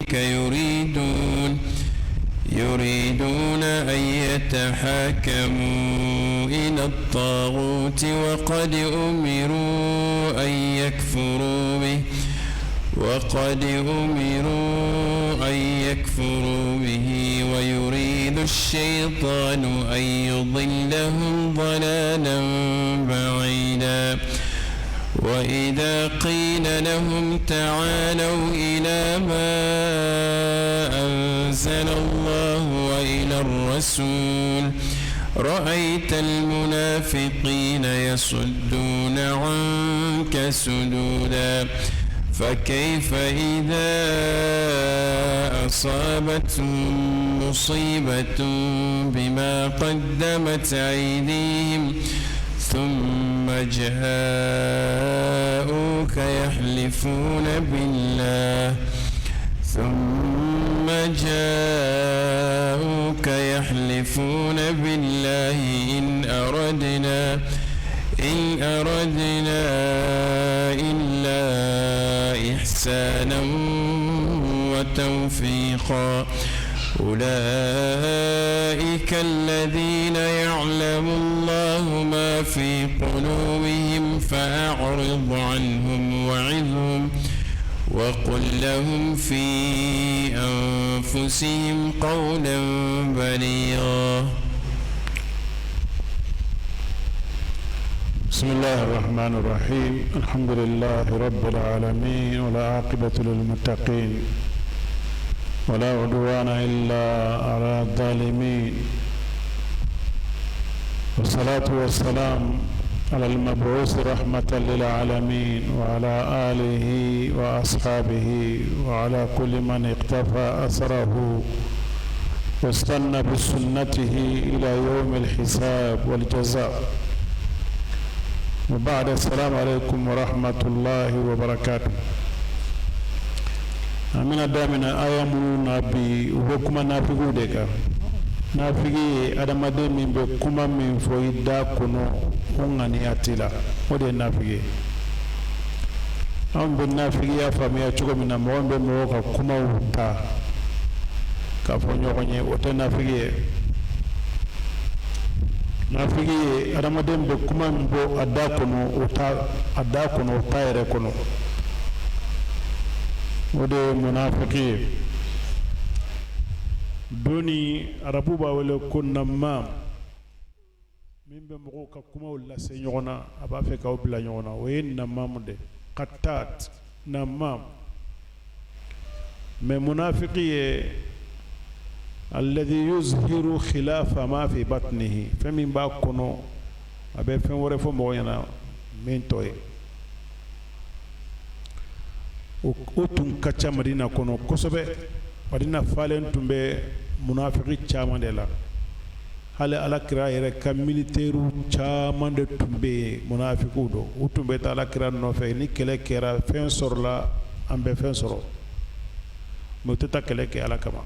قومك يريدون أن يتحاكموا إلى الطاغوت وقد أمروا أن يكفروا به ويريد الشيطان أن يضلهم ضلالا بعيدا وإذا قيل لهم تعالوا إلى ما أنزل الله وإلى الرسول رأيت المنافقين يصدون عنك صدودا فكيف إذا أصابتهم مصيبة بما قدمت أيديهم ثم جاءوك يحلفون بالله إن أردنا إلا إحسانا وتوفيقا أولئك الذين يعلم الله ما في قلوبهم فأعرض عنهم وعظهم وقل لهم في أنفسهم قولا بليغا. بسم الله الرحمن الرحيم. الحمد لله رب العالمين والعاقبة للمتقين ولا عدوان إلا على الظالمين والصلاة والسلام على المبعوث رحمة للعالمين وعلى آله وأصحابه وعلى كل من اقتفى أثره واستنى بسنته إلى يوم الحساب والجزاء وبعد. السلام عليكم ورحمة الله وبركاته. amina damina aya munu nabi ubo kuma nafigu de ka nafigi adamade min be kuma min fo idda kono ongani atila o de nafigi am be nafigi ya famiya chugo mina mo be mo ka kuma uta ka fo nyogonye o te nafigi adamade be kuma min bo adda kono uta ere kono ودي منافقين دوني عربوبا ولا كنا ما من بمغوكا كما ولا سينيونا ابا فيكا وبلا نيونا وين نمام دي قتات نمام من منافقي الذي يظهر خلاف ما في بطنه فمن باكونو ابي فين ورفو موينا من توي utun kacha madina kono kosobe madina falen tumbe munafiki chama de la hale alakira yere ka militaire chama de tumbe munafiku do utumbe ta alakira no fe ni kele kera fen sorla ambe fen soro mutata kele ke alakama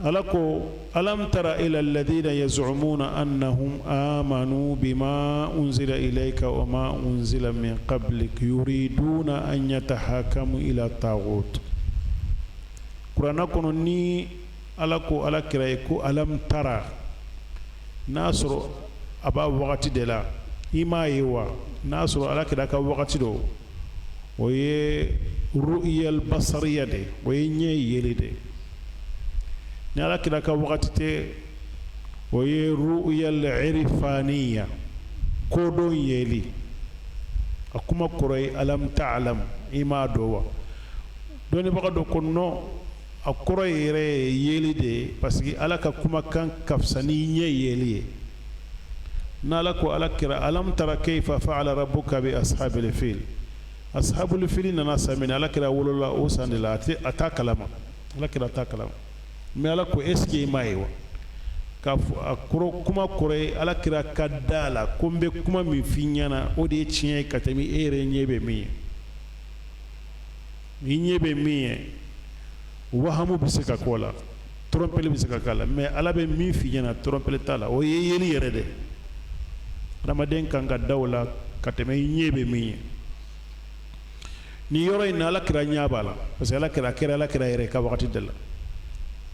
alako alam tara ila alladhina yaz'umuna annahum amanu bima unzila ilayka wa ma unzila min qablik yuriduna an yatahakamu ila taghut. Qur'ana kono ni alako alakira ko alam tara nasru aba waqti de la ima yewa nasru alakira ka waqti do oye ru'yal basariya de oye nye yelide ni ala kira ka wakati te oye ru'yal irfaniya kodon yeli akuma kurai alam ta'lam ima dowa doni baka do konno akurai yere yeli de parce que ala ka kuma kan kafsani nye yeli na ala ko ala kira alam tara kayfa fa'ala rabbuka bi ashabil fil ashabul fil nana samina ala kira wolola usandila atakalama ala kira atakalama mais ala ko eske imayewa ka akuro kuma kore ala kira kadala kombe kuma mi finyana o de tiye katami ere nyebe mi wahamu bisika kola trompele bisika kala mais ala be mi finyana trompele tala o yeli yere de ramaden kanga dawla katami nyebe mi ni yoro ina ala kira nyabala parce que ala kira yere ka wakati dala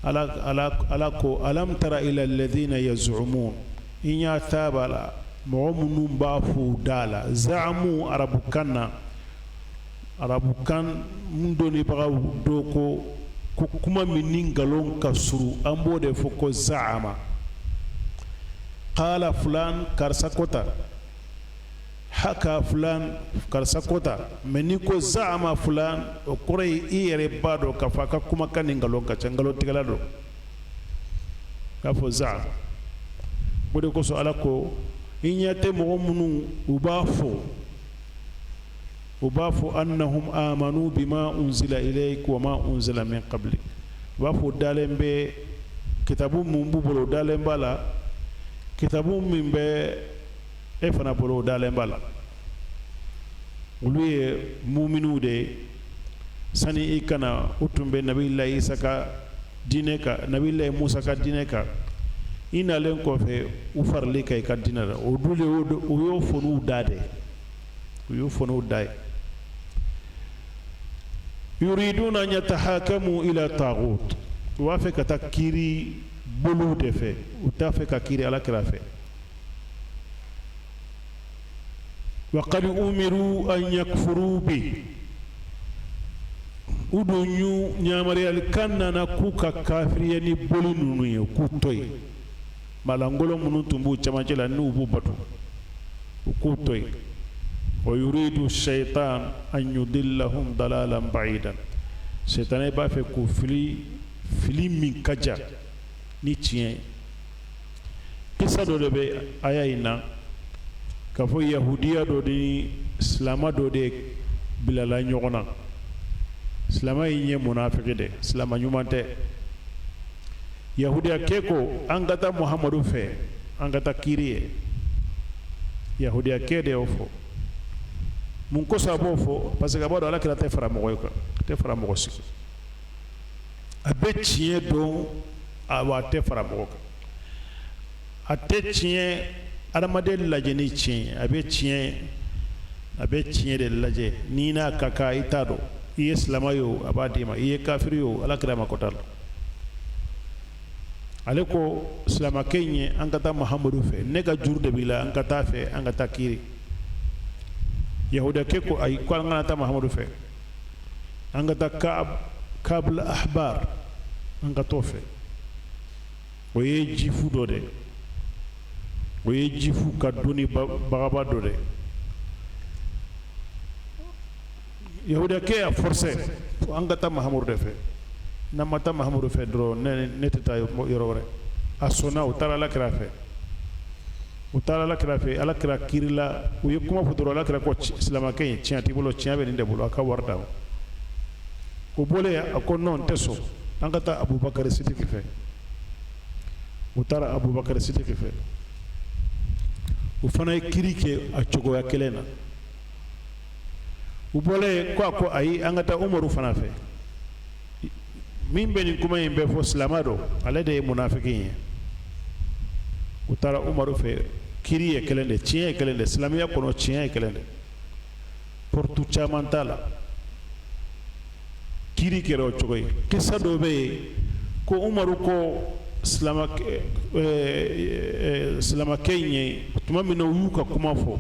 ala ko alam tara ila alladhina yaz'umun inya thabala mu'minun bafu dala za'mu arabukan mundo ni baga doko kuma minin galon kasuru ambo de foko za'ama qala fulan karsakota haka fulan karsakota meni ko za'ama fulan o kore iyere bado kafaka kuma kanin galon ka cangalo tigalado kafo za'a bude ko so alako inyate mo munu ubafu annahum amanu bima unzila ilayk wa ma unzila min qablik ubafu dalembe kitabu mumbu bolo dalembala kitabu mimbe efana bolo dalembala uluye mu'minu de sani ikana utumbe nabillahi Isa ka dineka nabillahi Musa ka dineka ina len ko fe ufarli kay ka dinara o dule o yo fonu dade o yo fonu dai yuriduna an yatahakamu ila taghut wa fe ka takiri bulu de fe utafe ka kiri ala kira fe wa qad umiru an yakfuru bi udunyu nyamari al kanna kuka kafiriya ni bolu nunu ye ku toy malangolo munu tumbu chamachela ni ubu batu ku toy wa yuridu shaytan an yudillahum dalalan ba'idan shaytan ba fe ku fili min kaja ni tien kisa do be aya ina ka fo yahudiya do di islama do de bilala nyogona islama yi munafiki de islama nyumante yahudiya keko angata muhammadu fe angata kiriye yahudiya ke de ofo mun ko sabo fo parce que bado ala kira te fara mogoy ko te fara mogo sik abe tiye don awa te fara mogo ate tiye adamade laje ni tiye abe tiye de laje ni na kaka itado iye islamayo abadima iye kafiriyo ala kira makotal ale ko islama kenye angata muhammadu fe nega jurde bila angata fe angata kiri yahuda ke ko ay ko angata muhammadu fe angata kabl ahbar angato fe oye jifu dode oye jifu kaduni bagaba dode yahuda ke a forcer angata muhammadu fe namata mahamudu fe dro ne teta yorore asona utala la krafe ala kra kirila u yekuma fudro ala kra ko islama kay tiati bolo tiabe ni debolo aka warda ko bole akon non teso angata abubakar siddiq fe utara abubakar siddiq fe u fana kirike a chogo ya kelena u bole ko ay angata umaru fana fe min beni kuma yimbe fo islamado ala de munafikin utara umaru fe kiriye kelende tiye kelende islamiya kono tiye kelende portu chamantala kiri kero chogoy kissa do be ko umaru ko islama kenye tuma mino yuka kuma fo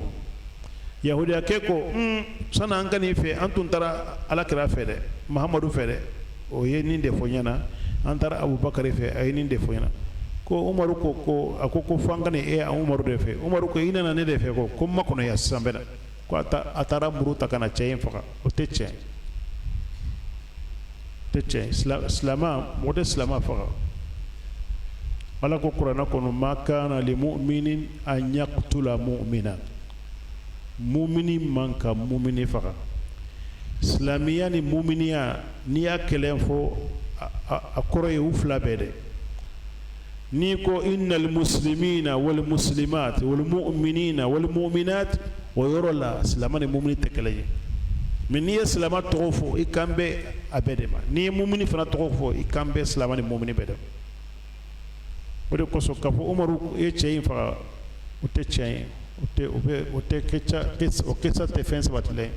yahudiya ke ko sana angani fe antun tara ala kira fe de muhammadu fe de o ye nin de fonyana antara abubakar fe ay nin de fonyana ko umaru ko akoko fangane e a umaru de fe umaru ko ina na ne de fe ko makono ya sambena ko atara buru takana chayin faka o teche islama mode islama faka wala ko qur'ana kono ma kana li mu'minin an yaqtula mu'mina mu'mini manka mu'mini faka islamiya ni muminiya ni ya kelen fo a koroye ufla bede ni ko innal muslimina wal muslimat wal mu'minina wal mu'minat wa yorola islamani mumini tekeleje min ni islama tofo ikambe abedema ni mumini fana tofo ikambe islamani mumini bede wode ko so kafo umaru e cheyin fa ote cheyin ote kecha o kecha defense batle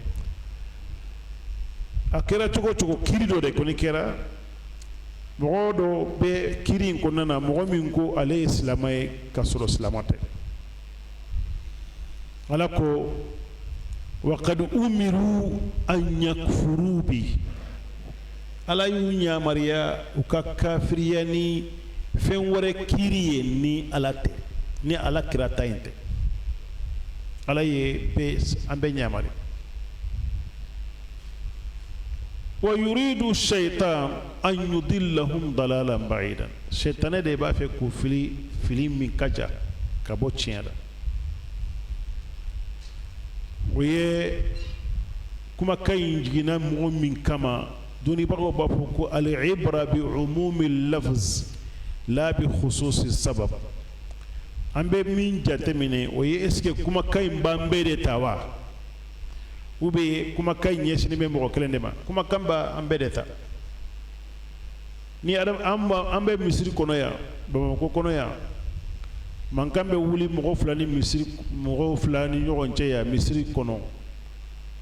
akera cogo kiri do de koni kera mɔgɔ dɔ bɛ kiri in kɔnɔna na mɔgɔ min ko ale ye silamɛ ye ka sɔrɔ silamɛ tɛ ala ko wa qad umiru an yakfuru bi ala y'u yamariya u ka kafiriya ni fɛn wɛrɛ kiri ye ni ala tɛ ni ala kira ta in tɛ ala ye an bɛ yamari wa yuridu shaitan an yudillahum dalalan ba'idan shaitane de b'a fɛ k'u fili min ka ja ka bɔ tiɲɛ la o ye kumakan in jiginna mɔgɔ min kama dɔnnibagaw b'a fɔ ko al-ibra bi umumi lafz la bi khususi sabab an bɛ min jateminɛ o ye est-ce que kumakan in b'an bɛɛ de ta wa ou bien kumakan in ɲɛsinnen bɛ mɔgɔ kelen de ma kumakan b'an bɛɛ de ta ni an bɛ misiri kɔnɔ yan bamakɔ kɔnɔ yan mankan bɛ wuli mɔgɔ fila ni ɲɔgɔn cɛ yan misiri kɔnɔ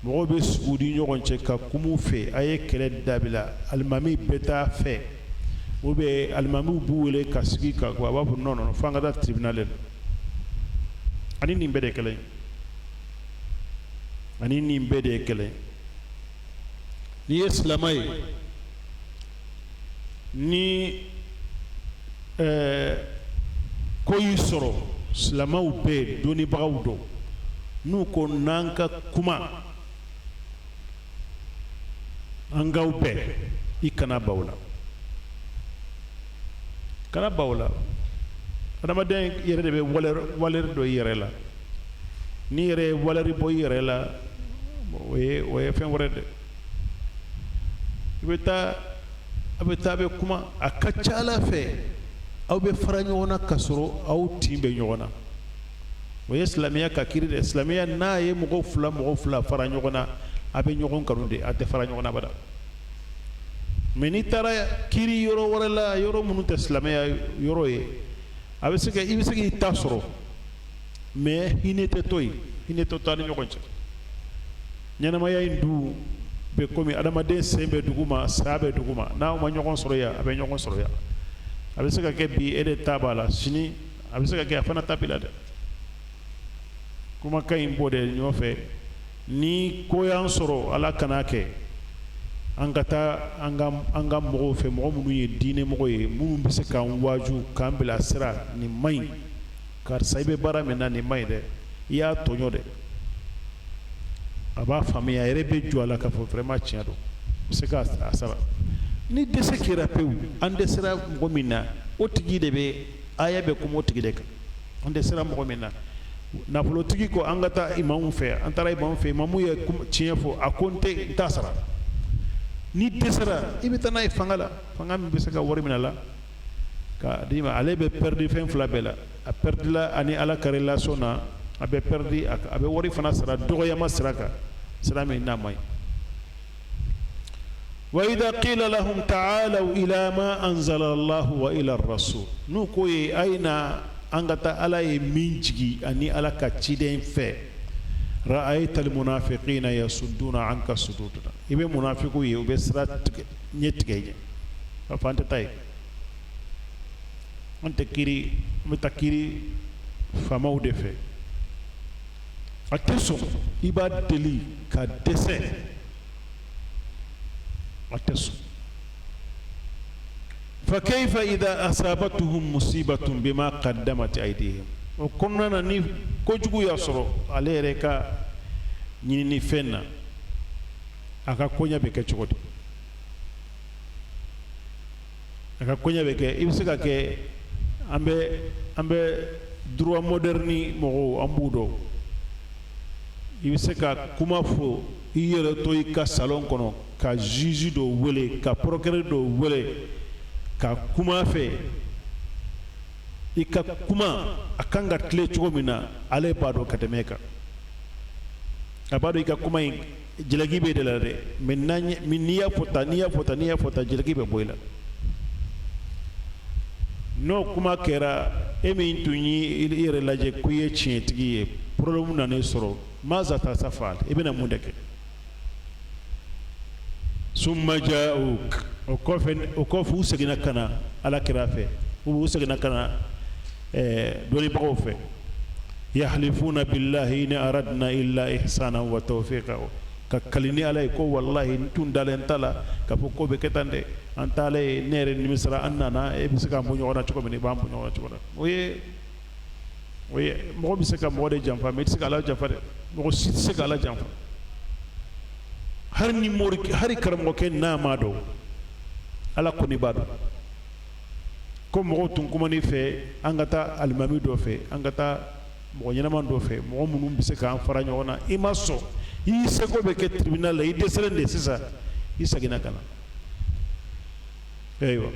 mɔgɔw bɛ sugu di ɲɔgɔn cɛ ka kumu fɛ a ye kɛlɛ dabila alimami bɛ taa fɛ ou bien alimamiw b'u wele ka sigi ka ko a b'a fɔ non f'an ka taa tribunal la ani nin bɛɛ de kɛlɛ ani nin bɛɛ de ye kɛlɛ n'i ye silamɛ ye ni ko y'i sɔrɔ silamɛw bɛɛ dɔnnibagaw dɔn n'u ko n'an ka kuma an k'aw bɛɛ i kana baw la kana baw la adamaden yɛrɛ de bɛ walɛri dɔ i yɛrɛ la n'i yɛrɛ ye walɛri bɔ i yɛrɛ la o ye fɛn wɛrɛ dɛ a bɛ taa a bɛ kuma a ka ca ala fɛ aw bɛ fara ɲɔgɔn na ka sɔrɔ aw tin bɛ ɲɔgɔn na o ye silamɛya ka kiri dɛ silamɛya n'a ye mɔgɔ fila fara ɲɔgɔn na a bɛ ɲɔgɔn kanu de a tɛ fara ɲɔgɔn na abada mais n'i taara kiri yɔrɔ wɛrɛ la yɔrɔ minnu tɛ silamɛya yɔrɔ ye i bɛ se k'i ta sɔrɔ mais hinɛ tɛ to yen hinɛ tɛ to a ni ɲɔgɔn cɛ ɲɛnamaya in dun bɛ komi adamaden sen bɛ dugu ma saya bɛ dugu ma n'aw ma ɲɔgɔn sɔrɔ yan a bɛ ɲɔgɔn sɔrɔ yan a bɛ se ka kɛ bi e de ta b'a la sini a bɛ se ka kɛ a fana ta b'i la dɛ kumakan in bɔ de ɲɔgɔn ni ko y'an sɔrɔ ala kan'a kɛ an ka taa an ka mɔgɔw fɛ mɔgɔ minnu ye diinɛ mɔgɔ ye minnu bɛ se k'an waaju k'an bilasira nin ma ɲi karisa i bɛ baara min na nin ma ɲi dɛ i y'a tɔɲɔ dɛ a b'a faamuya a yɛrɛ bɛ jɔ a la k'a fɔ vraiment tiɲɛ don a bɛ se k'a sara ni dɛsɛ kɛra pewu an dɛsɛra mɔgɔ min na o tigi de bɛ aya bɛ kuma o tigi de kan an dɛsɛra mɔgɔ min na nafolotigi ko an ka taa imamu fɛ an taara imamu fɛ imamu ye tiɲɛ fɔ a ko n t'a sara ni dɛsɛra i bɛ taa n'a ye fanga la fanga min bɛ se ka wari minɛ a la k'a d'i ma ale bɛ perdre fɛn fila bɛɛ la a perdila ani ala ka relation na a bɛ perdre a bɛ wari fana sara dɔgɔyama sira kan sira min n'a ma ɲi wa idha qila lahum ta'alaw ila ma anzala Allahu wa ila ar-rasul n'u ko ye a ye na an ka taa ala ye min jigi ani ala ka ciden fɛ ra'ayta al-munafiqina yasudduna anka sududan i bɛ munafiqu ye u bɛ sira ɲɛ tigɛ ɲɛ a fɔ an tɛ taa ye an tɛ kiri an bɛ taa kiri faamaw de fɛ a tɛ sɔn i b'a deli ka dɛsɛ a tɛ sɔn fa kayfa idha asabatuhum musibatun bima qaddamat aydihim o kɔnɔna na ni kojugu y'a sɔrɔ ale yɛrɛ ka ɲinini fɛn na a ka koɲa bɛ kɛ cogo di a ka koɲa bɛ kɛ i bɛ se ka kɛ an bɛ droit moderne mɔgɔw an b'u dɔn i bɛ se ka kuma fɔ i yɛrɛ to i ka salon kɔnɔ ka juge dɔ wele ka procureur dɔ wele ka kuma fɛ i ka kuma a kan ka tile cogo min na ale b'a dɔn ka tɛmɛ e kan a b'a dɔn i ka kuma in jalaki bɛ de la dɛ mais n'i y'a fɔ tan jalaki bɛ bɔ i la n'o kuma kɛra e min tun y'i yɛrɛ lajɛ ko i ye tiɲɛtigi ye problème nan'i sɔrɔ maza tasa faal i bɛna mun de kɛ summa ja'uk o kofu segina kana ala kira fe u segina kana doni bago fe yahlifuna billahi in aradna illa ihsana wa tawfiqa ka kalini alay ko wallahi tun dalen tala ka ko be ketande antale nere ni misra annana e bisaka mo nyona to ko ni bam nyona to ko oye mo bisaka mo de jamfa me bisaka ala jamfa de mo bisaka ala jamfa har ni mori hari karamo ke na mado ala ko ni bado ko mo tun kuma ni fe angata almami do fe angata mo nyanaman do fe mo munum bisaka an fara nyona imaso yi seko be ke tribunal la yi deselende sisa yi sagina kana ايوه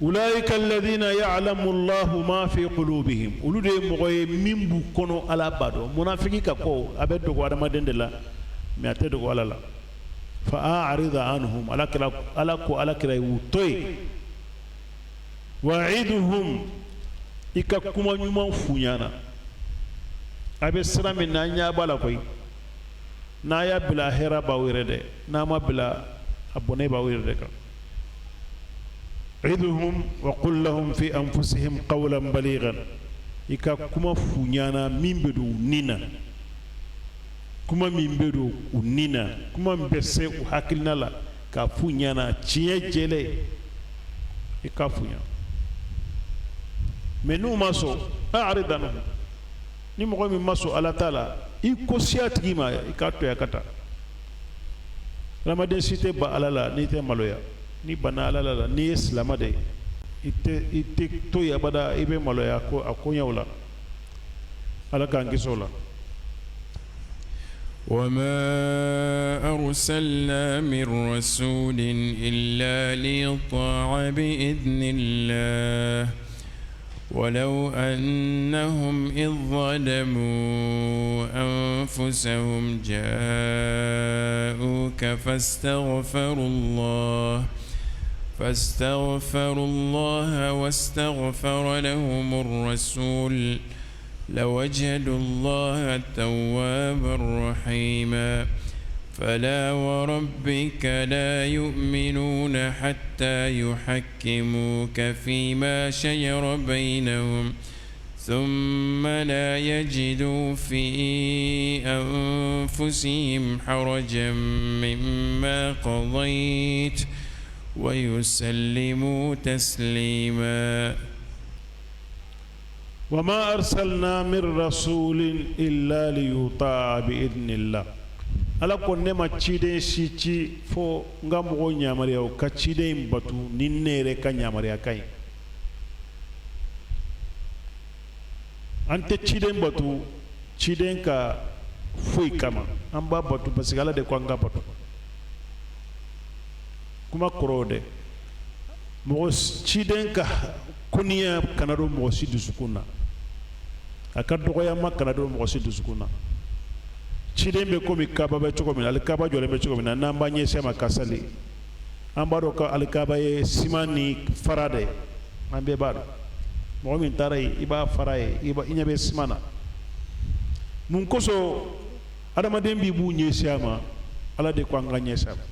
اولئك الذين يعلم الله ما في قلوبهم ولود مغوي من بو كونو على بادو منافقي كاكو ابدو ko adama dendela mi atedo ko alala fa a'rid anhum ala kira wutoy wa'iduhum ikakuma nyuma funyana abe sirami nanya bala koy na ya bila hera ba wirede na ma bila abone ba wirede ka idhum wa qul lahum fi anfusihim qawlan balighan ika kuma funyana mimbedu nina kuma mimbedu unina kuma mbese u hakilna la ka funyana ciye jele ika funya menu maso a'ridanu ni mo mi maso ala taala i ko siatigi ma i ka to yakata ramadan site ba alala ni te maloya ni bana alala ni islam de ite to ya bada ibe maloya ko akonya wala ala kan gisola وما أرسلنا من رسول إلا ليطاع بإذن الله ولو أنهم إذ ظلموا أنفسهم جاءوك فاستغفروا الله واستغفر لهم الرسول لوجدوا الله توابا رحيما فلا وربك لا يؤمنون حتى يحكموك فيما شجر بينهم ثم لا يجدوا في أنفسهم حرجا مما قضيت ويسلموا تسليما وما أرسلنا من رسول إلا ليطاع بإذن الله ala ko nema cide sici fo nga mogo nyamariya o ka cide mbatu ninnere ka nyamariya kai ante cide mbatu cide ka foi kama amba batu parce ala de ko nga batu kuma korode mogo cide ka kuniya kanado mogo sidu sukuna akado ko yamma kanado mogo sidu sukuna chidembe komi kaba be choko mina alikaba jole be choko mina namba nye sema kasali ambaro ka alikaba ye simani farade ambe bado mo min taray iba faraye iba inyabe simana mun koso adama dembi bu nye sema ala de ko anga nye sema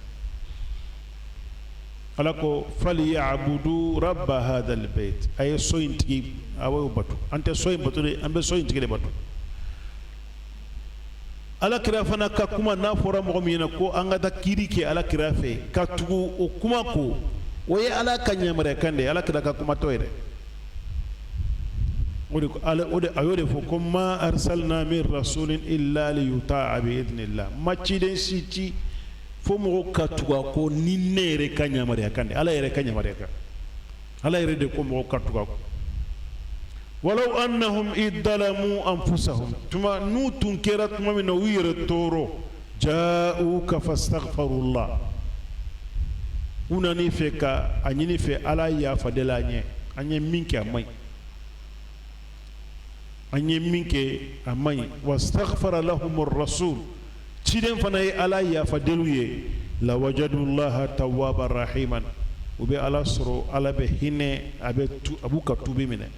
ala ko fali ya'budu rabb hadha albayt ay soyinti awu batu ante soyin batu de ambe soyinti de batu ala kira fana ka kuma na fora mɔgɔ min ɲɛna ko an ka taa kiiri kɛ ala kira fɛ ka tugu o kuma ko o ye ala ka ɲamariya kan de ala kira ka kuma tɔ ye dɛ o de a y'o de fɔ ko ma arsalna min rasulin illa liyuta'a bi idnillah ma ciden si ci fo mɔgɔ ka tugu a ko ni ne yɛrɛ ka ɲamariya kan de ala yɛrɛ ka ɲamariya kan ala yɛrɛ de ko mɔgɔ ka tugu a ko ولو أنهم إذ ظلموا أنفسهم ثم نوتون كيرت من وير التورو جاءوك فاستغفروا الله unani fe ka anyini fe ala ya fadela nye anye minke amai wastaghfara lahum ar-rasul chiden fana ala ya fadelu ye la wajadu allaha tawwabar rahiman ube ala soro ala be hine abe abuka tubi mine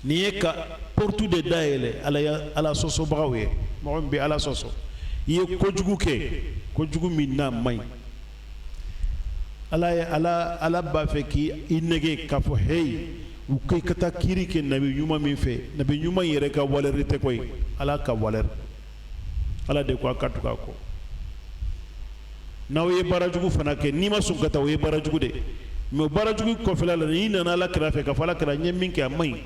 ni ye ka portu de dayɛlɛ ala sɔsɔbagaw ye mɔgɔ min bɛ ala sɔsɔ i ye kojugu kɛ kojugu min n'a man ɲi ala b'a fɛ k'i nɛgɛ k'a fɔ heyi u k'i ka taa kiiri kɛ nabi ɲuman min fɛ nabi ɲuman yɛrɛ ka walɛri tɛ koyi ala ka walɛri ala de ko a ka tugu a kɔ n'aw ye baara jugu fana kɛ n'i ma sɔn ka taa o ye baara jugu de mɛ o baara jugu kɔfɛla la n'i nana ala kira fɛ k'a fɔ ala kira n ye min kɛ a man ɲi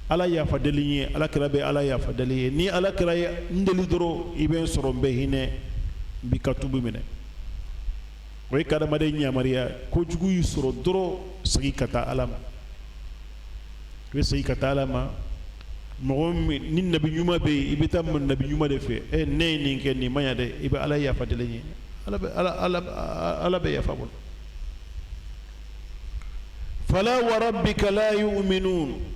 ala yafa deli ye ala kira bɛ ala yafa deli ye ni ala kira ye n deli dɔrɔn i bɛ n sɔrɔ n bɛ hinɛ n b'i ka tubu minɛ o ye kadamaden yamaruya kojugu y'i sɔrɔ dɔrɔn segin ka taa ala ma i bɛ segin ka taa ala ma mɔgɔ min ni nabi ɲuman bɛ yen i bɛ taa nabi ɲuman de fɛ ne ye nin kɛ nin man ɲa dɛ i bɛ ala yafa deli ye ala bɛ yafa bolo fala wa rabbika la yu'minun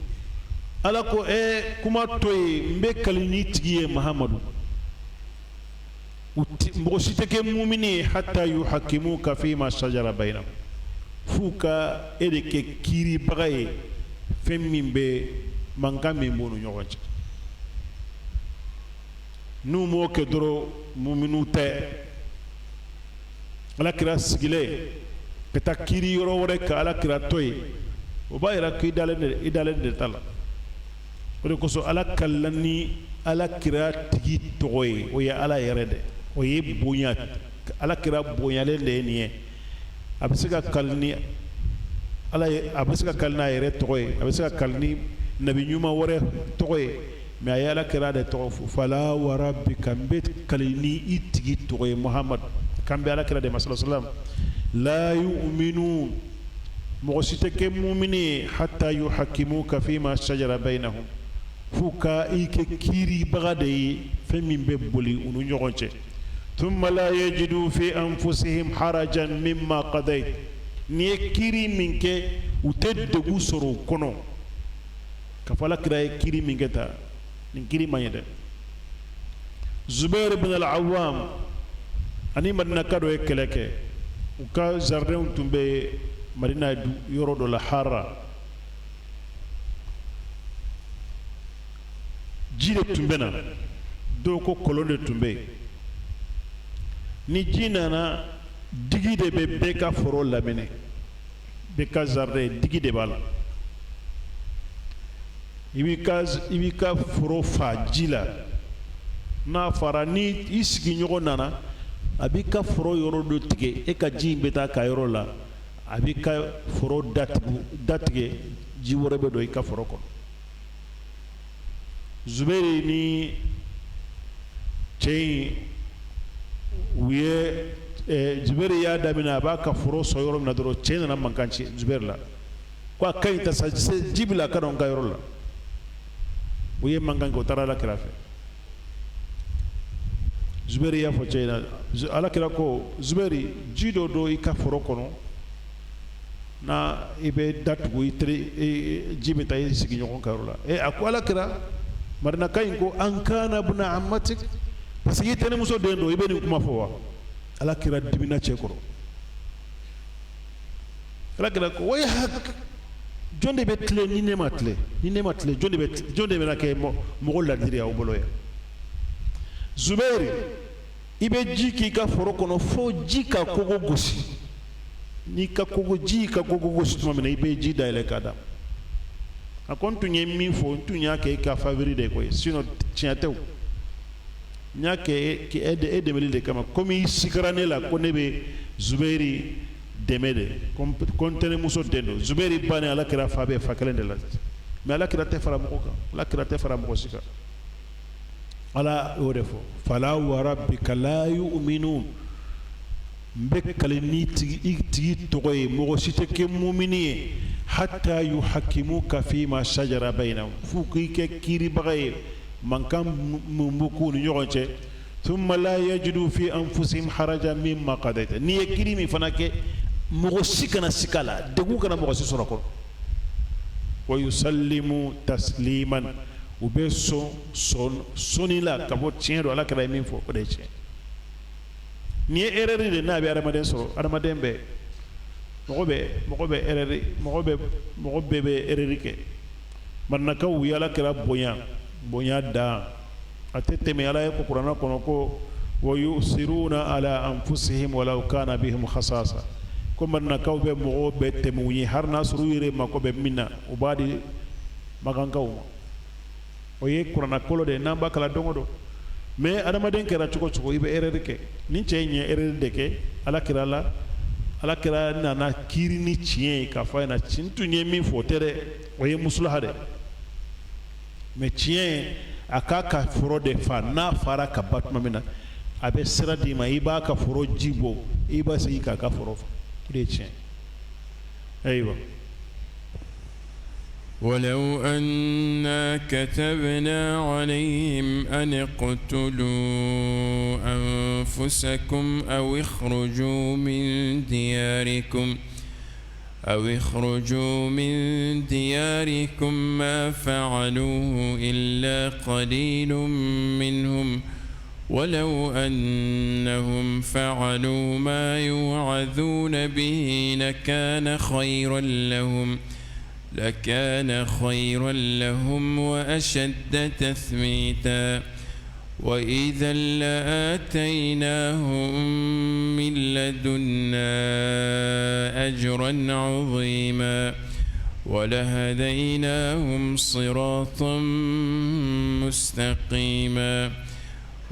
ala ko kuma to ye n bɛ kali ni tigi ye mahamadu mɔgɔ si tɛ kɛ mumini ye hatta yuhakimuka fima shajara bainahum f'u ka e de kɛ kiiribaga ye fɛn min bɛ mankan min b'u ni ɲɔgɔn cɛ n'u m'o kɛ dɔrɔn muminiw tɛ ala kira sigilen ka taa kiiri yɔrɔ wɛrɛ ka ala kira to ye o b'a yira ko i dalen de ta la o de kosɔn ala kalila ni ala kira tigi tɔgɔ ye o ye ala yɛrɛ de o ye bonya ala kira bonyalen de ye nin ye a bɛ se ka kali ni ala ye a bɛ se ka kali n'a yɛrɛ tɔgɔ ye a bɛ se ka kali ni nabi ɲuman wɛrɛ tɔgɔ ye mɛ a ye ala kira de tɔgɔ fɔ fala wa rabbika n bɛ kali ni i tigi tɔgɔ ye muhamadu kan bɛ ala kira de ma sallallahu la yu'minun mɔgɔ si tɛ kɛ mumini ye hatta yuhakimuka fima shajara bainahum f'u ka i kɛ kiiribaga de ye fɛn min bɛ boli u ni ɲɔgɔn cɛ thumma la yajidu fi anfusihim harajan mimma qadayt n'i ye kiiri min kɛ u tɛ degun sɔrɔ o kɔnɔ ka fɔ ala kira ye kiiri min kɛ ta nin kiiri man ɲi dɛ Zubair ibn al-Awwam ani madinaka dɔ ye kɛlɛ kɛ u ka jardinw tun bɛ madina yɔrɔ dɔ la hara ji de tun bɛ na dɔw ko kɔlɔn de tun bɛ yen ni ji nana digi de bɛ bɛɛ ka foro lamini bɛɛ ka jardin digi de b'a la i b'i ka foro fa ji la n'a fara ni i sigiɲɔgɔn nana a b'i ka foro yɔrɔ dɔ tigɛ e ka ji in bɛ taa ka yɔrɔ la a b'i ka foro datigɛ ji wɛrɛ bɛ don i ka foro kɔnɔ Zubairu ni cɛ in u ye Zubairu y'a daminɛ a b'a ka foro sɔn yɔrɔ min na dɔrɔn cɛ nana mankan ci Zubairu la ko a ka ɲi ta sa ji bɛ a ka na n ka yɔrɔ la u ye mankan kɛ u taara ala kira fɛ Zubairu y'a fɔ cɛ in na ala kira ko Zubairu ji dɔ don i ka foro kɔnɔ na i bɛ datugu ji bɛ taa i sigi ɲɔgɔn ka yɔrɔ la a ko ala kira marinaka in ko an kana buna ammatik parce que i tɛnɛmuso den don i bɛ nin kuma fɔ wa ala kira dimina cɛ kɔrɔ ala kira ko wa hak jɔn de bɛ tile ni ne ma tile jɔn de bɛna kɛ mɔgɔ ladiri aw bolo yan Zubairu i bɛ ji k'i ka foro kɔnɔ fo ji ka kogo gosi n'i ka kogo gosi tuma min na i bɛ ji dayɛlɛ k'a d'a ma a ko n tun ye min fɔ n tun y'a kɛ e ka favori de koyi sinon tiɲɛ tɛ o n y'a kɛ e dɛmɛli de kama komi i sigara ne la ko ne bɛ Zubairu dɛmɛ de ko n tɛnɛmuso den don Zubairu ba ni ala kira fa bɛɛ fa kelen de la mais ala kira tɛ fara mɔgɔ kan ala kira tɛ fara mɔgɔ si kan ala y'o de fɔ fala wa rabbika la yu'minun n bɛ kali ni tigi tɔgɔ ye mɔgɔ si tɛ kɛ mumini ye hatta yuhakimuka fima shajara bainahum f'u k'i kɛ kiiribaga ye mankan mun b'u k'u ni ɲɔgɔn cɛ thumma la yajidu fi anfusihim harajan mimma qadayta n'i ye kiiri min fana kɛ mɔgɔ si kana sika la degun kana mɔgɔ si sɔrɔ kɔrɔ wa yusallimu tasliman u bɛ sɔnni la ka bɔ tiɲɛ don ala kɛra ye min fɔ o de ye tiɲɛ nin ye erreur de n'a bɛ adamaden sɔrɔ adamaden bɛɛ mɔgɔ bɛɛ bɛ erreur kɛ barnakaw yala kira bonya da atete me ala ko qur'ana kono ko wa yusiruna ala anfusihim walau kana bihim khasasa ko barnakaw be mo be temuyi har nasru yire mako be minna ubadi magankaw o ye qur'ana kolo de namba kala dongodo mais adamaden kera cuko ibe erreur ke ni chenye erreur de ke ala kira nana kiri ni tiɲɛ ka fɔ na cintu ɲɛ min fɔ tɛ dɛ o ye musulaha dɛ mais tiɲɛ a k'a ka foro de fa n'a fara ka ba tuma min na a bɛ sira d'i ma i b'a ka foro ji bɔ i b'a segin k'a ka foro fa o de ye tiɲɛ ayiwa ولو أنا كتبنا عليهم أن اقتلوا أنفسكم أو اخرجوا من دياركم ما فعلوه إلا قليل منهم ولو أنهم فعلوا ما يوعظون به لكان خيرا لهم وأشد تثبيتا وإذا لآتيناهم من لدنا أجرا عظيما ولهديناهم صراطا مستقيما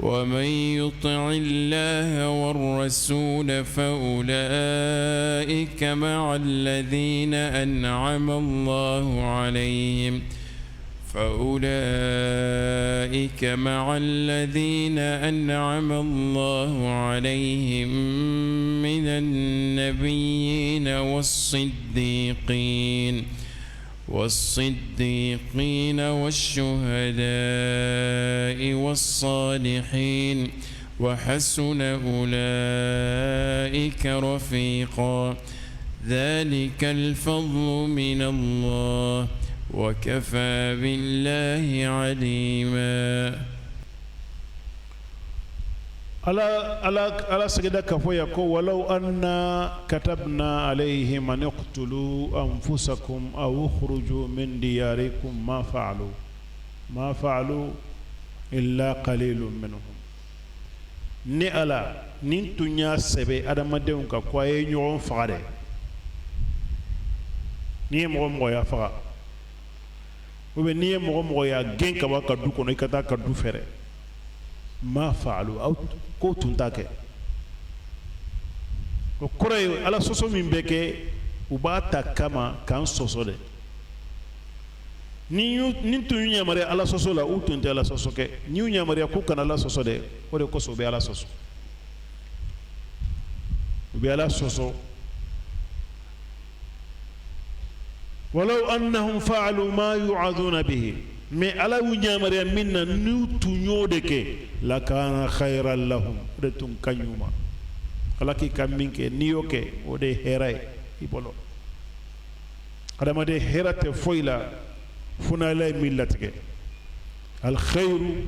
ومن يطع الله والرسول فأولئك مع الذين أنعم الله عليهم من النبيين والصديقين والشهداء والصالحين وحسن أولئك رفيقا ذلك الفضل من الله وكفى بالله عليما ala sigida kafo ya ko walau anna katabna alayhim an iqtulu anfusakum aw ukhruju min diyarikum ma fa'alu illa qalilun minhum ni ala nin tunya sebe adamadenw ka ko ay ñoon faade ni mo ya faga o be ni mo ya gen ka ba ka du kono ikata ka du fere ma fa'alu aw ko tunta kɛ o kɔrɔ ye ala sɔsɔ min bɛ kɛ u b'a ta kama k'an sɔsɔ dɛ ni tun y'u yamaruya ala sɔsɔ la u tun tɛ ala sɔsɔ kɛ ni y'u yamaruya k'u kana ala sɔsɔ dɛ o de kosɔn u bɛ ala sɔsɔ walaw annahum fa'alu ma yu'aduna bihi mais ala y'u yamaruya min na n'u tun y'o de kɛ lakana khayran lahum de tun kaɲuma ala k'i ka min kɛ n'i y'o kɛ o de ye hɛrɛ ye i bolo adamaden hɛrɛ tɛ foyi la fo n'ala ye min latigɛ alkhayru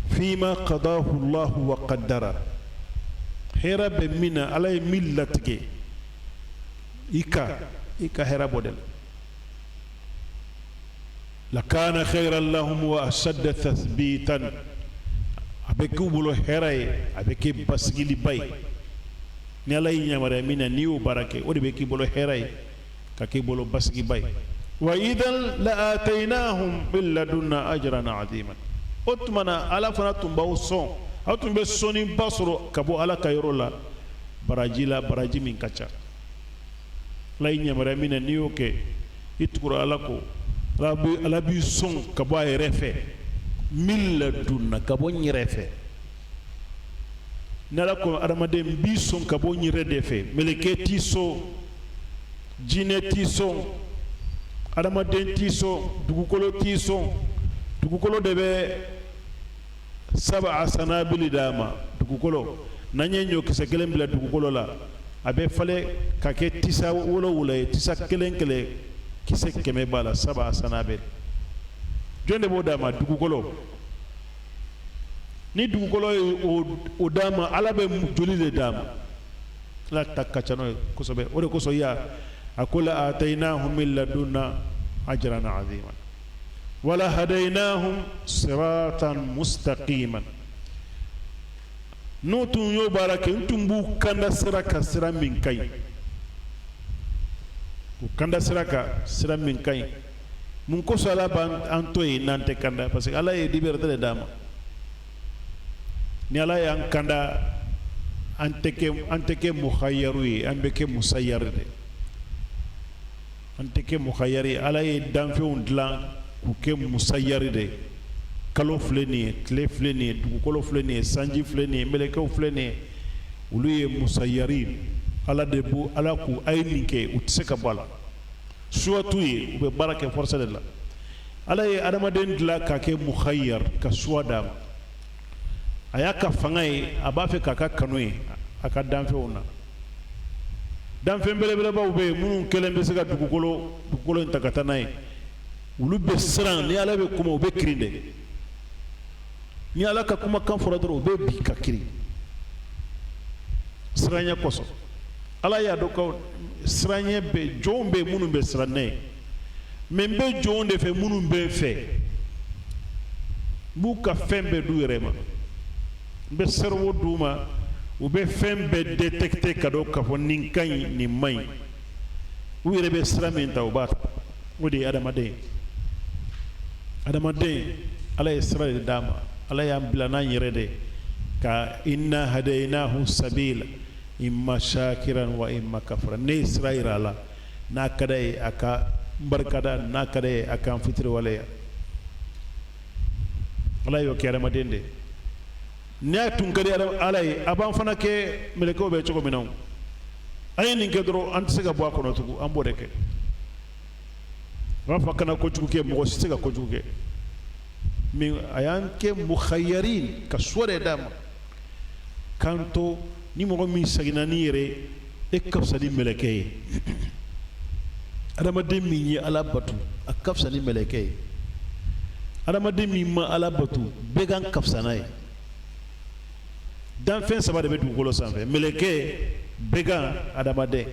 fima qadahu allahu wa qaddara hɛrɛ bɛ min na ala ye min latigɛ i ka hɛrɛ bɔ de la lakana khayran lahum wa ashadda tathbitan a bɛ k'u bolo hɛrɛ ye a bɛ kɛ basigiliba ye ni ala y'i yamaruya min na n'i y'o baara kɛ o de bɛ k'i bolo hɛrɛ ye ka k'i bolo basigiba ye wa idan la ataynahum min ladunna ajran aziman o tuma na ala fana tun b'aw sɔn aw tun bɛ sɔnniba sɔrɔ ka bɔ ala ka yɔrɔ la baraji min ka ca ala y'i yamaruya min na n'i y'o kɛ i tugura ala ko ala b'i sɔn ka bɔ a yɛrɛ fɛ min ladunna ka bɔ n yɛrɛ fɛ n'ala ko adamaden b'i sɔn ka bɔ n yɛrɛ de fɛ meleke t'i sɔn jinɛ t'i sɔn adamaden t'i sɔn dugukolo t'i sɔn dugukolo de bɛ saba sanabili d'a ma dugukolo n'an ye ɲɔkisɛ kelen bila dugukolo la a bɛ falen ka kɛ tisa wolonwula ye tisa kelen kelen kisɛ 100 b'a la saba sanabili jɔn de b'o d'a ma dugukolo ni dugukolo ye o d'a ma ala bɛ joli de d'a ma ala ta ka ca n'o ye kosɛbɛ o de kosɔn a ko la ataynahum min ladunna ajran aziman wala hadaynahum siratan mustaqiman no tun yo barake tun bu kanda siraka sira min kai ku kanda siraka sira min kai mun ko sala ban antoy nante kanda parce que ala e liberté de dama ni ala yan kanda anteke mukhayyaru yi ambeke musayyar de anteke mukhayyari ala e danfeun dlan ku ke musayyar de kalo fleni tle fleni dugukolo fleni sanji fleni meleke fleni ulu ye musayyarin ala de bu ala ku ayninke utseka bala suwatu ye ube barake force de la ala ye adamaden dila ka ke mukhayyar ka suwada aya ka fanga ye aba fe ka kanu ye aka danfe una danfe belebele ba ube munun kelen be se ka dugukolo ntakata na ye ulu be siran ni ala be kuma ube kirinde ni ala ka kuma kan fora doro ube bi ka kiri siranya koso ala ya do ka siranye be jombe munun be siranne men be jonde fe munun be fe bu ka fembe du yerema be serwo duma u be fembe detecter kado ka fo nin kan ni mai u yere be siramen tawbat wodi adamade ala israel dama ala ya bilana yere de ka inna hadaynahu sabila imma shakiran wa imma kafara ne israila la na kadai aka barkada na kadai aka fitri walaya ala yo kere madende ne tun kadi ala yi aban fana ke meleko be chogo minaw ay nin ke dro ant sega bo akono tugu am bo deke wa fakana ko tugu ke mo sega ko tugu ke mi ayan ke mukhayyarin ka suwade dama kanto ni mo mi sagina ni yere e kafsani meleke adama de mi yi ala batu akafsani meleke adama de mi ma ala batu began kafsanay dan fen saba de be dugukolo sanfɛ meleke began adama de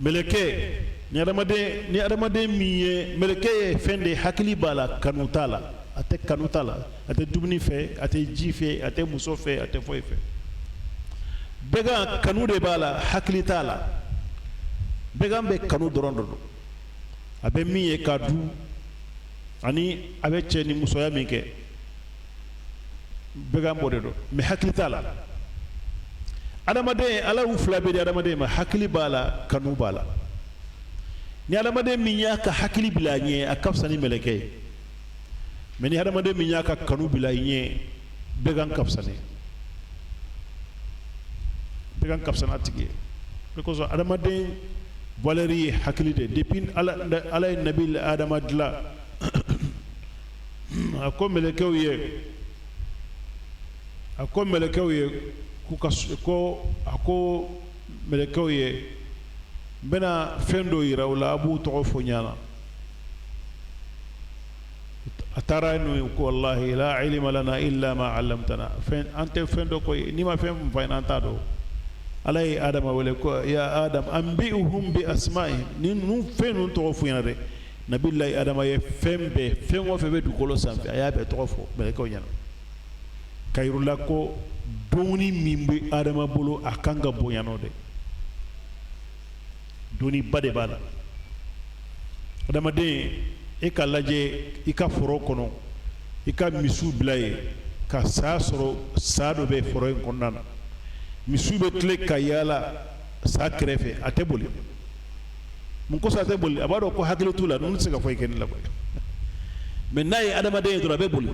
meleke ni adama de mi ye meleke ye fen de hakili bala kanutala ate kanutala ate dumuni fɛ ate ji fɛ ate muso fɛ ate foyi fɛ began kanu de bala hakili tala began be kanu dɔrɔn dɔ don a bɛ min ye ka du ani a bɛ cɛ ni musoya min kɛ began b'o de don mais hakili tala adamaden ala y'u fila bɛ di adamaden ma hakili b'a la kanu b'a la ni adamaden min y'a ka hakili bila a ɲɛ a ka fisa ni mɛlɛkɛ ye mais ni adamaden min y'a ka kanu bila i ɲɛ began ka fisa n'a tigi ye o kosɔn adamaden valeur ye hakili de depuis ala ye nabi adama dilan a ko mɛlɛkɛw ye ko mɛlɛkɛw ye n bɛna fɛn dɔ yira u la a b'u tɔgɔ fɔ ɲana a taara n'u ko wallahi la ilma lana illa ma allamtana an tɛ fɛn dɔ ko ye n'i ma fɛn min fɔ an t'a dɔn ala ye adama wele ko ya adam anbi'uhum bi asma'ihim ni ninnu fɛn ninnu tɔgɔ fɔ ɲana dɛ nabilayi adama ye fɛn o fɛn bɛ dugukolo sanfɛ a y'a bɛɛ tɔgɔ fɔ mɛlɛkɛw ɲana ka yir'u la ko doni min bɛ adama bolo a kan ka bonya n'o de doni ba de b'a la adamaden e ka lajɛ i ka foro kɔnɔ i ka misiw bila yen ka sa sɔrɔ sa dɔ bɛ foro in kɔnɔna na misiw bɛ tile ka yaala sa kɛrɛfɛ a tɛ boli mun kosɔn a tɛ boli a b'a dɔn ko hakili t'u la ninnu tɛ se ka foyi kɛ ne la koyi mais n'a ye adamaden ye dɔrɔn a bɛ boli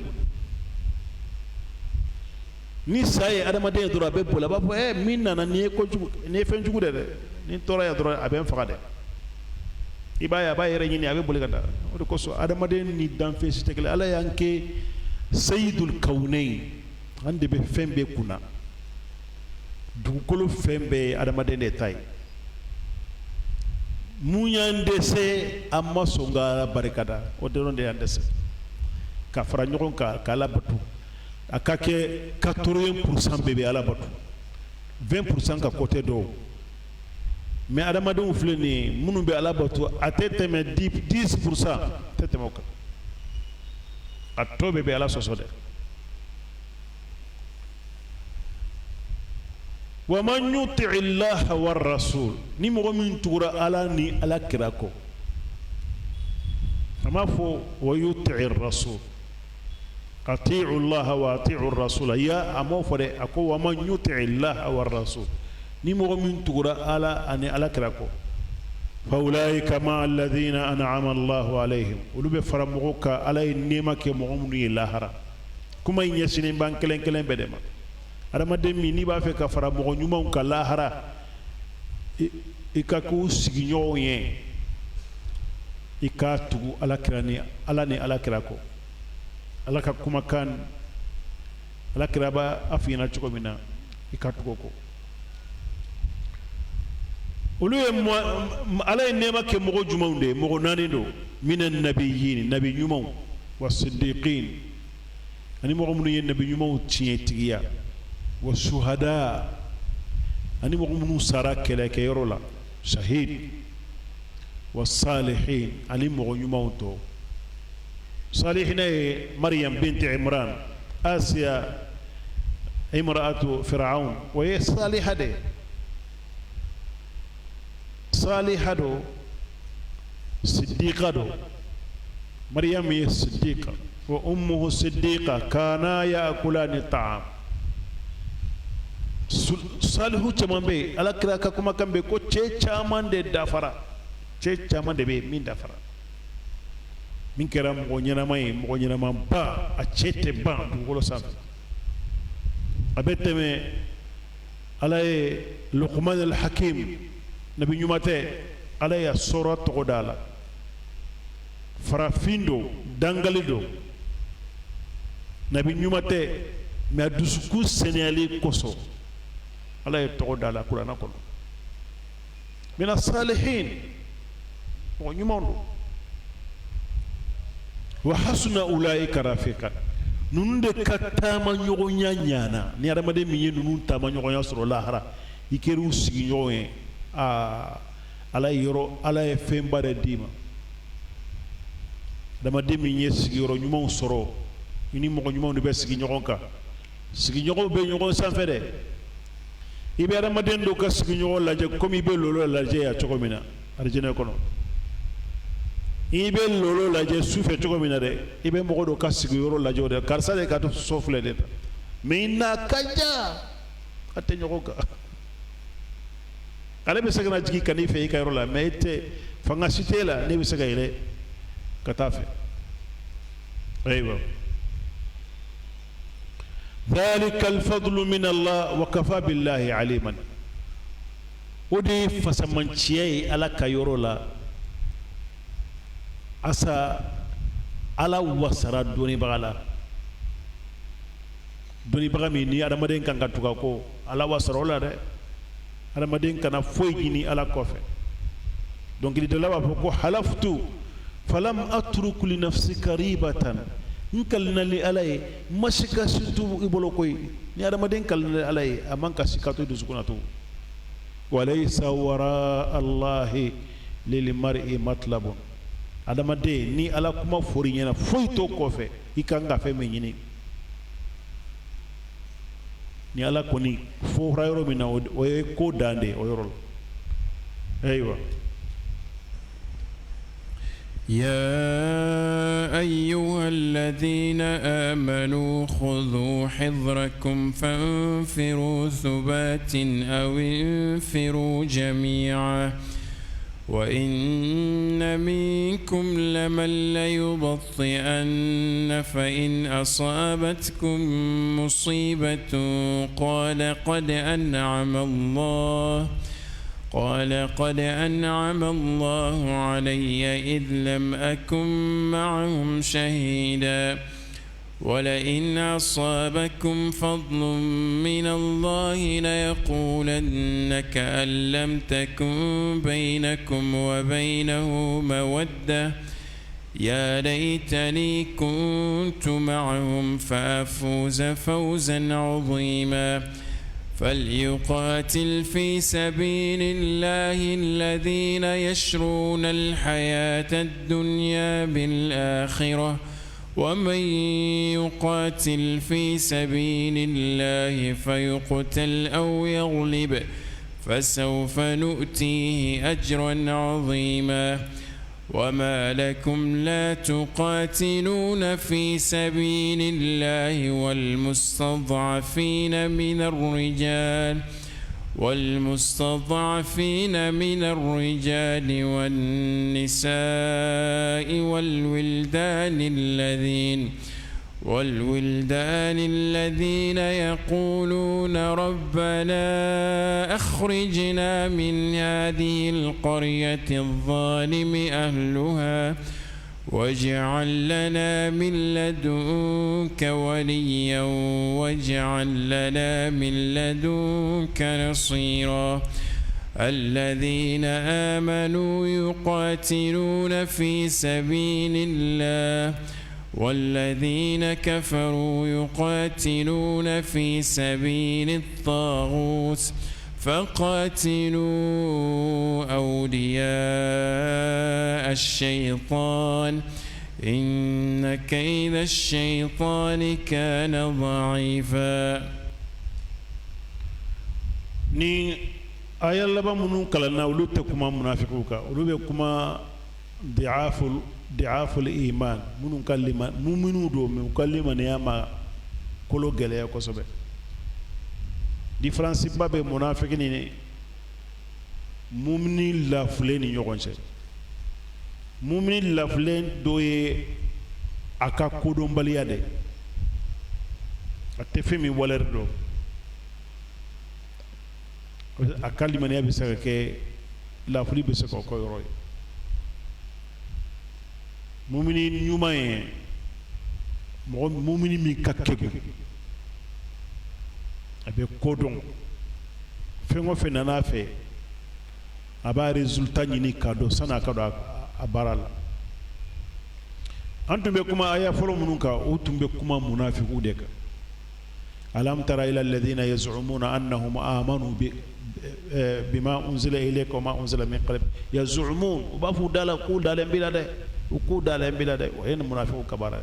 ni sa ye adamaden ye dɔrɔn a bɛ boli a b'a fɔ min nana nin ye kojugu nin ye fɛn jugu de dɛ ni tɔɔrɔ ya dɔrɔn a bɛ n faga dɛ i b'a ye a b'a yɛrɛ ɲini a bɛ boli ka taa o de kosɔn adamaden ni danfɛn si tɛ kelen ala y'an kɛ sayidul kawunayi an de bɛ fɛn bɛɛ kunna dugukolo fɛn bɛɛ ye adamaden de ta ye mun y'an dɛsɛ an ma sɔn ka ala barikada o dɔrɔn de y'an dɛsɛ ka fara ɲɔgɔn kan ka ala bato a ka kɛ 80% bɛɛ bɛ ala bato 20% ka côté dɔw mais adamadenw filɛ nin ye minnu bɛ ala bato a tɛ tɛmɛ 10% tɛ tɛmɛ o kan a tɔ bɛɛ bɛ ala sɔsɔ dɛ wa man yuti illaha wa rasul ni mɔgɔ min tugura ala ni ala kira kɔ a m'a fɔ wa yuti rasul atiu llaha wa atiu rasula ya a m'o fɔ dɛ a ko wa man yuti illaha wa rasul ni mɔgɔ min tugura ala ani ala kira kɔ fa ulaika ma alladhina an'ama allahu alayhim olu bɛ fara mɔgɔw kan ala ye nɛɛma kɛ mɔgɔ minnu ye lahara kuma in ɲɛsinnen b'an kelen kelen bɛɛ de ma adamaden min n'i b'a fɛ ka fara mɔgɔ ɲumanw ka lahara i ka k'u sigiɲɔgɔnw ye i k'a tugu ala kira ni ala kira kɔ ala ka kumakan ala kira b'a f'i ɲɛna cogo min na i ka tugu o kɔ olu ye ala ye nɛɛma kɛ mɔgɔ jumanw de ye mɔgɔ naani don mina nabiyyin nabi ɲumanw wa siddiqin ani mɔgɔ minnu ye nabi ɲumanw tiɲɛtigiya wa suhada ani mɔgɔ minnu sara kɛlɛkɛyɔrɔ la shahid wa salihin ani mɔgɔ ɲumanw tɔ salihina ye maryam binti imran asiya imra'atu fir'aun o ye saliha de saliha do siddiqa do maryam ye siddiqa wa ummuhu siddiqa kana ya'kulani ta'am salihu caman bɛ yen ala kira ka kumakan bɛ yen ko cɛ caman de dafara cɛ caman de bɛ yen min dafara min kɛra mɔgɔ ɲɛnama ye mɔgɔ ɲɛnama ba a cɛ tɛ ban dugukolo sanfɛ a bɛ tɛmɛ ala ye luqman al-hakim nabi ɲuman tɛ ala ye sɔra tɔgɔ da la farafin do dangali do nabi ɲuman tɛ mais a dusukun sɛnɛyali kosɔn ala ye tɔgɔ da la kuranɛ kɔnɔ mina salihin mɔgɔ ɲuman do wa hasuna ulaika rafiqan ninnu de ka taama ɲɔgɔnya ɲana ni adamaden min ye ninnu taama ɲɔgɔnya sɔrɔ lahara i kɛr'u sigiɲɔgɔn ye ala ye fɛnba de d'i ma adamaden min ye sigiyɔrɔ ɲumanw sɔrɔ i ni mɔgɔ ɲumanw de bɛ sigi ɲɔgɔn kan sigiɲɔgɔnw bɛ ɲɔgɔn sanfɛ dɛ i bɛ adamaden dɔw ka sigiɲɔgɔn lajɛ komi i bɛ lolo lajɛ yan cogo min na alijinɛ kɔnɔ i bɛ lolo lajɛ sufɛ cogo min na dɛ i bɛ mɔgɔ dɔw ka sigiyɔrɔ lajɛ o dɛ karisa de ka so filɛ de ta mais i n'a ka jan a tɛ ɲɔgɔn kan ale bɛ se ka na jigin ka n'i fɛ i ka yɔrɔ la mais i tɛ fanga si t'e la ne bɛ se ka yɛlɛ ka taa fɛ ayiwa ذلك الفضل من الله وكفى بالله عليما ودي فسمانچيه ala ka yɔrɔ la asa ala wasara dɔnnibaga la dɔnnibaga min ni adamaden kan ka tuga ko ala wasara o la dɛ adamaden kana foyi ɲini ala kɔfɛ dɔnkilidala b'a fɔ ko halaftu falam atruku li nafsi karibatan n kalina ni ala ye n ma si ka si to i bolo koyi ni adamaden kalina ni ala ye a man ka si ka to i dusukun na to walaysa wara allahi lilmar'i matlabun adamaden ni ala kuma fɔr'i ɲɛna foyi t'o kɔfɛ i kan ka fɛn min ɲini ni ala kɔni fɔra yɔrɔ min na o ye ko dan de o yɔrɔ la ayiwa يا أيها الذين آمنوا خذوا حذركم فانفروا ثبات أو انفروا جميعا وإن منكم لمن ليبطئن فإن أصابتكم مصيبة قال قد أنعم الله علي إذ لم أكن معهم شهيدا ولئن أصابكم فضل من الله ليقولن كأن لم تكن بينكم وبينه مودة يا ليتني كنت معهم فأفوز فوزا عظيما فليقاتل في سبيل الله الذين يشرون الحياة الدنيا بالآخرة ومن يقاتل في سبيل الله فيقتل أو يغلب فسوف نؤتيه أجرا عظيما وما لكم لا تقاتلون في سبيل الله والمستضعفين من الرجال والنساء والولدان الذين يقولون ربنا أخرجنا من هذه القرية الظالم أهلها واجعل لنا من لدنك وليا واجعل لنا من لدنك نصيرا الذين آمنوا يقاتلون في سبيل الله والذين كفروا يقاتلون في سبيل الطاغوت فقاتلوا أولياء الشيطان إن كيد الشيطان كان ضعيفا. ni aya laban minnu kalanna olu tɛ kuma munafiqu kan olu bɛ kuma di'aful iman minnu ka muminu do mais u ka limaniya ma kolo gɛlɛya kosɛbɛ. différence ba bɛ munafiqi ni mumini lafilen ni ɲɔgɔn cɛ. mumini lafilen dɔ ye a ka kodɔnbaliya de a tɛ fɛn min walɛri dɔn a ka limaniya bɛ se ka kɛ lafili bɛ se ka kɛ yɔrɔ ye. mumini ɲuman ye mumini min ka kɛgun a bɛ kodɔn fɛn o fɛn nana fɛ a b'a résultat ɲini k'a dɔn san'a ka dɔn a baara la. an tun bɛ kuma aya fɔlɔ minnu kan o tun bɛ kuma munafiqu de kan. alam tara ila alladhina yaz'umuna annahum amanu bima unzila ilayka wama unzila min qabl yaz'umun u b'a fɔ dala k'u dalen bila dɛ u k'u dalen bila dɛ o ye munafiqu ka baara ye.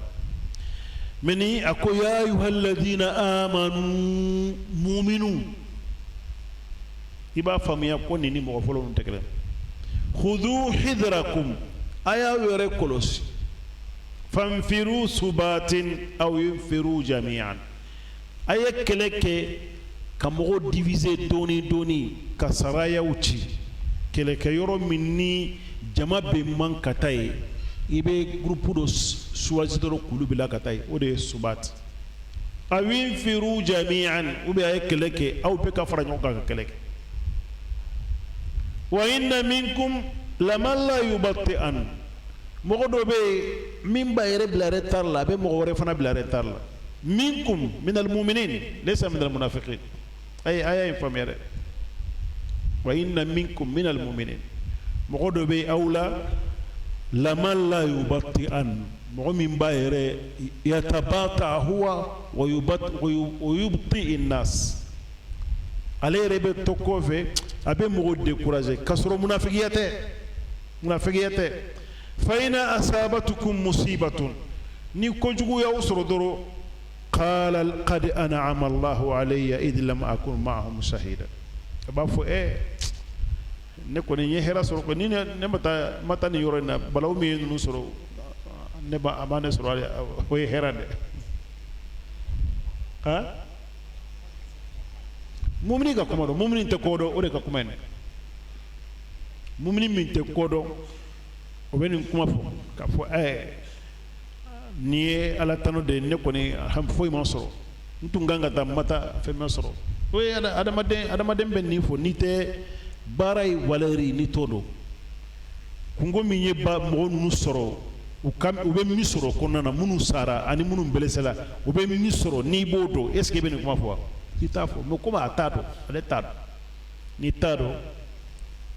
meni a ko ya ayyuhalladhina amanu mu'minun i b'a faamuya ko nin ni mɔgɔ fɔlɔ ninnu tɛ kelen. khudhu hidrakum a y'aw yɛrɛ kɔlɔsi fanfiru subatin aw yunfiru jami'an a ye kɛlɛ kɛ ka mɔgɔw diviser dɔɔni dɔɔni ka sarayaw ci kɛlɛkɛ yɔrɔ min ni jama bɛ man ka taa ye i bɛ groupe dɔ choisi dɔrɔn k'olu bila ka taa ye o de ye subat. aw yunfiru jami'an ou bien a ye kɛlɛ kɛ aw bɛɛ ka fara ɲɔgɔn kan ka kɛlɛ kɛ. wa inna minkum laman la yubatti'an mɔgɔ dɔ bɛ yen min b'a yɛrɛ bila retard la a bɛ mɔgɔ wɛrɛ fana bila retard la. minkum minal mu'minin laysa minal munafiqin ay aya in faamuya dɛ. wa inna minkum minal mu'minin mɔgɔ dɔ bɛ yen aw la laman la yubatti'an mɔgɔ min b'a yɛrɛ yatabata huwa wa yubti innas ale yɛrɛ bɛ to kɔfɛ a bɛ mɔgɔ décourager k'a sɔrɔ munafigiya tɛ. fa ina asabatukum musibatun ni kojugu y'aw sɔrɔ dɔrɔn qala qad an'ama Allahu alayya idh lam akun ma'ahum shahida a b'a fɔ ne kɔni ye hɛrɛ sɔrɔ ko ni ne ma taa nin yɔrɔ in na balawu min ye ninnu sɔrɔ a ma ne sɔrɔ o ye hɛrɛ dɛ. mumini ka kuma dɔn mumini tɛ kɔ dɔn o de ka kuma ye dɛ. mumini min tɛ kɔ dɔn o bɛ nin kuma fɔ k'a fɔ nin ye ala tanu de ye ne kɔni foyi ma sɔrɔ n tun kan ka taa n ma taa fɛn ma sɔrɔ. o ye adamaden bɛ nin fɔ n'i tɛ baara ye walɛri n'i t'o dɔn. kungo min ye mɔgɔ ninnu sɔrɔ u bɛ min sɔrɔ kɔnɔna na minnu sara ani minnu bɛlɛsɛla u bɛ min sɔrɔ n'i b'o dɔn est ce que i bɛ nin kuma fɔ wa i t'a fɔ mais komi a t'a dɔn ale t'a dɔn n'i t'a dɔn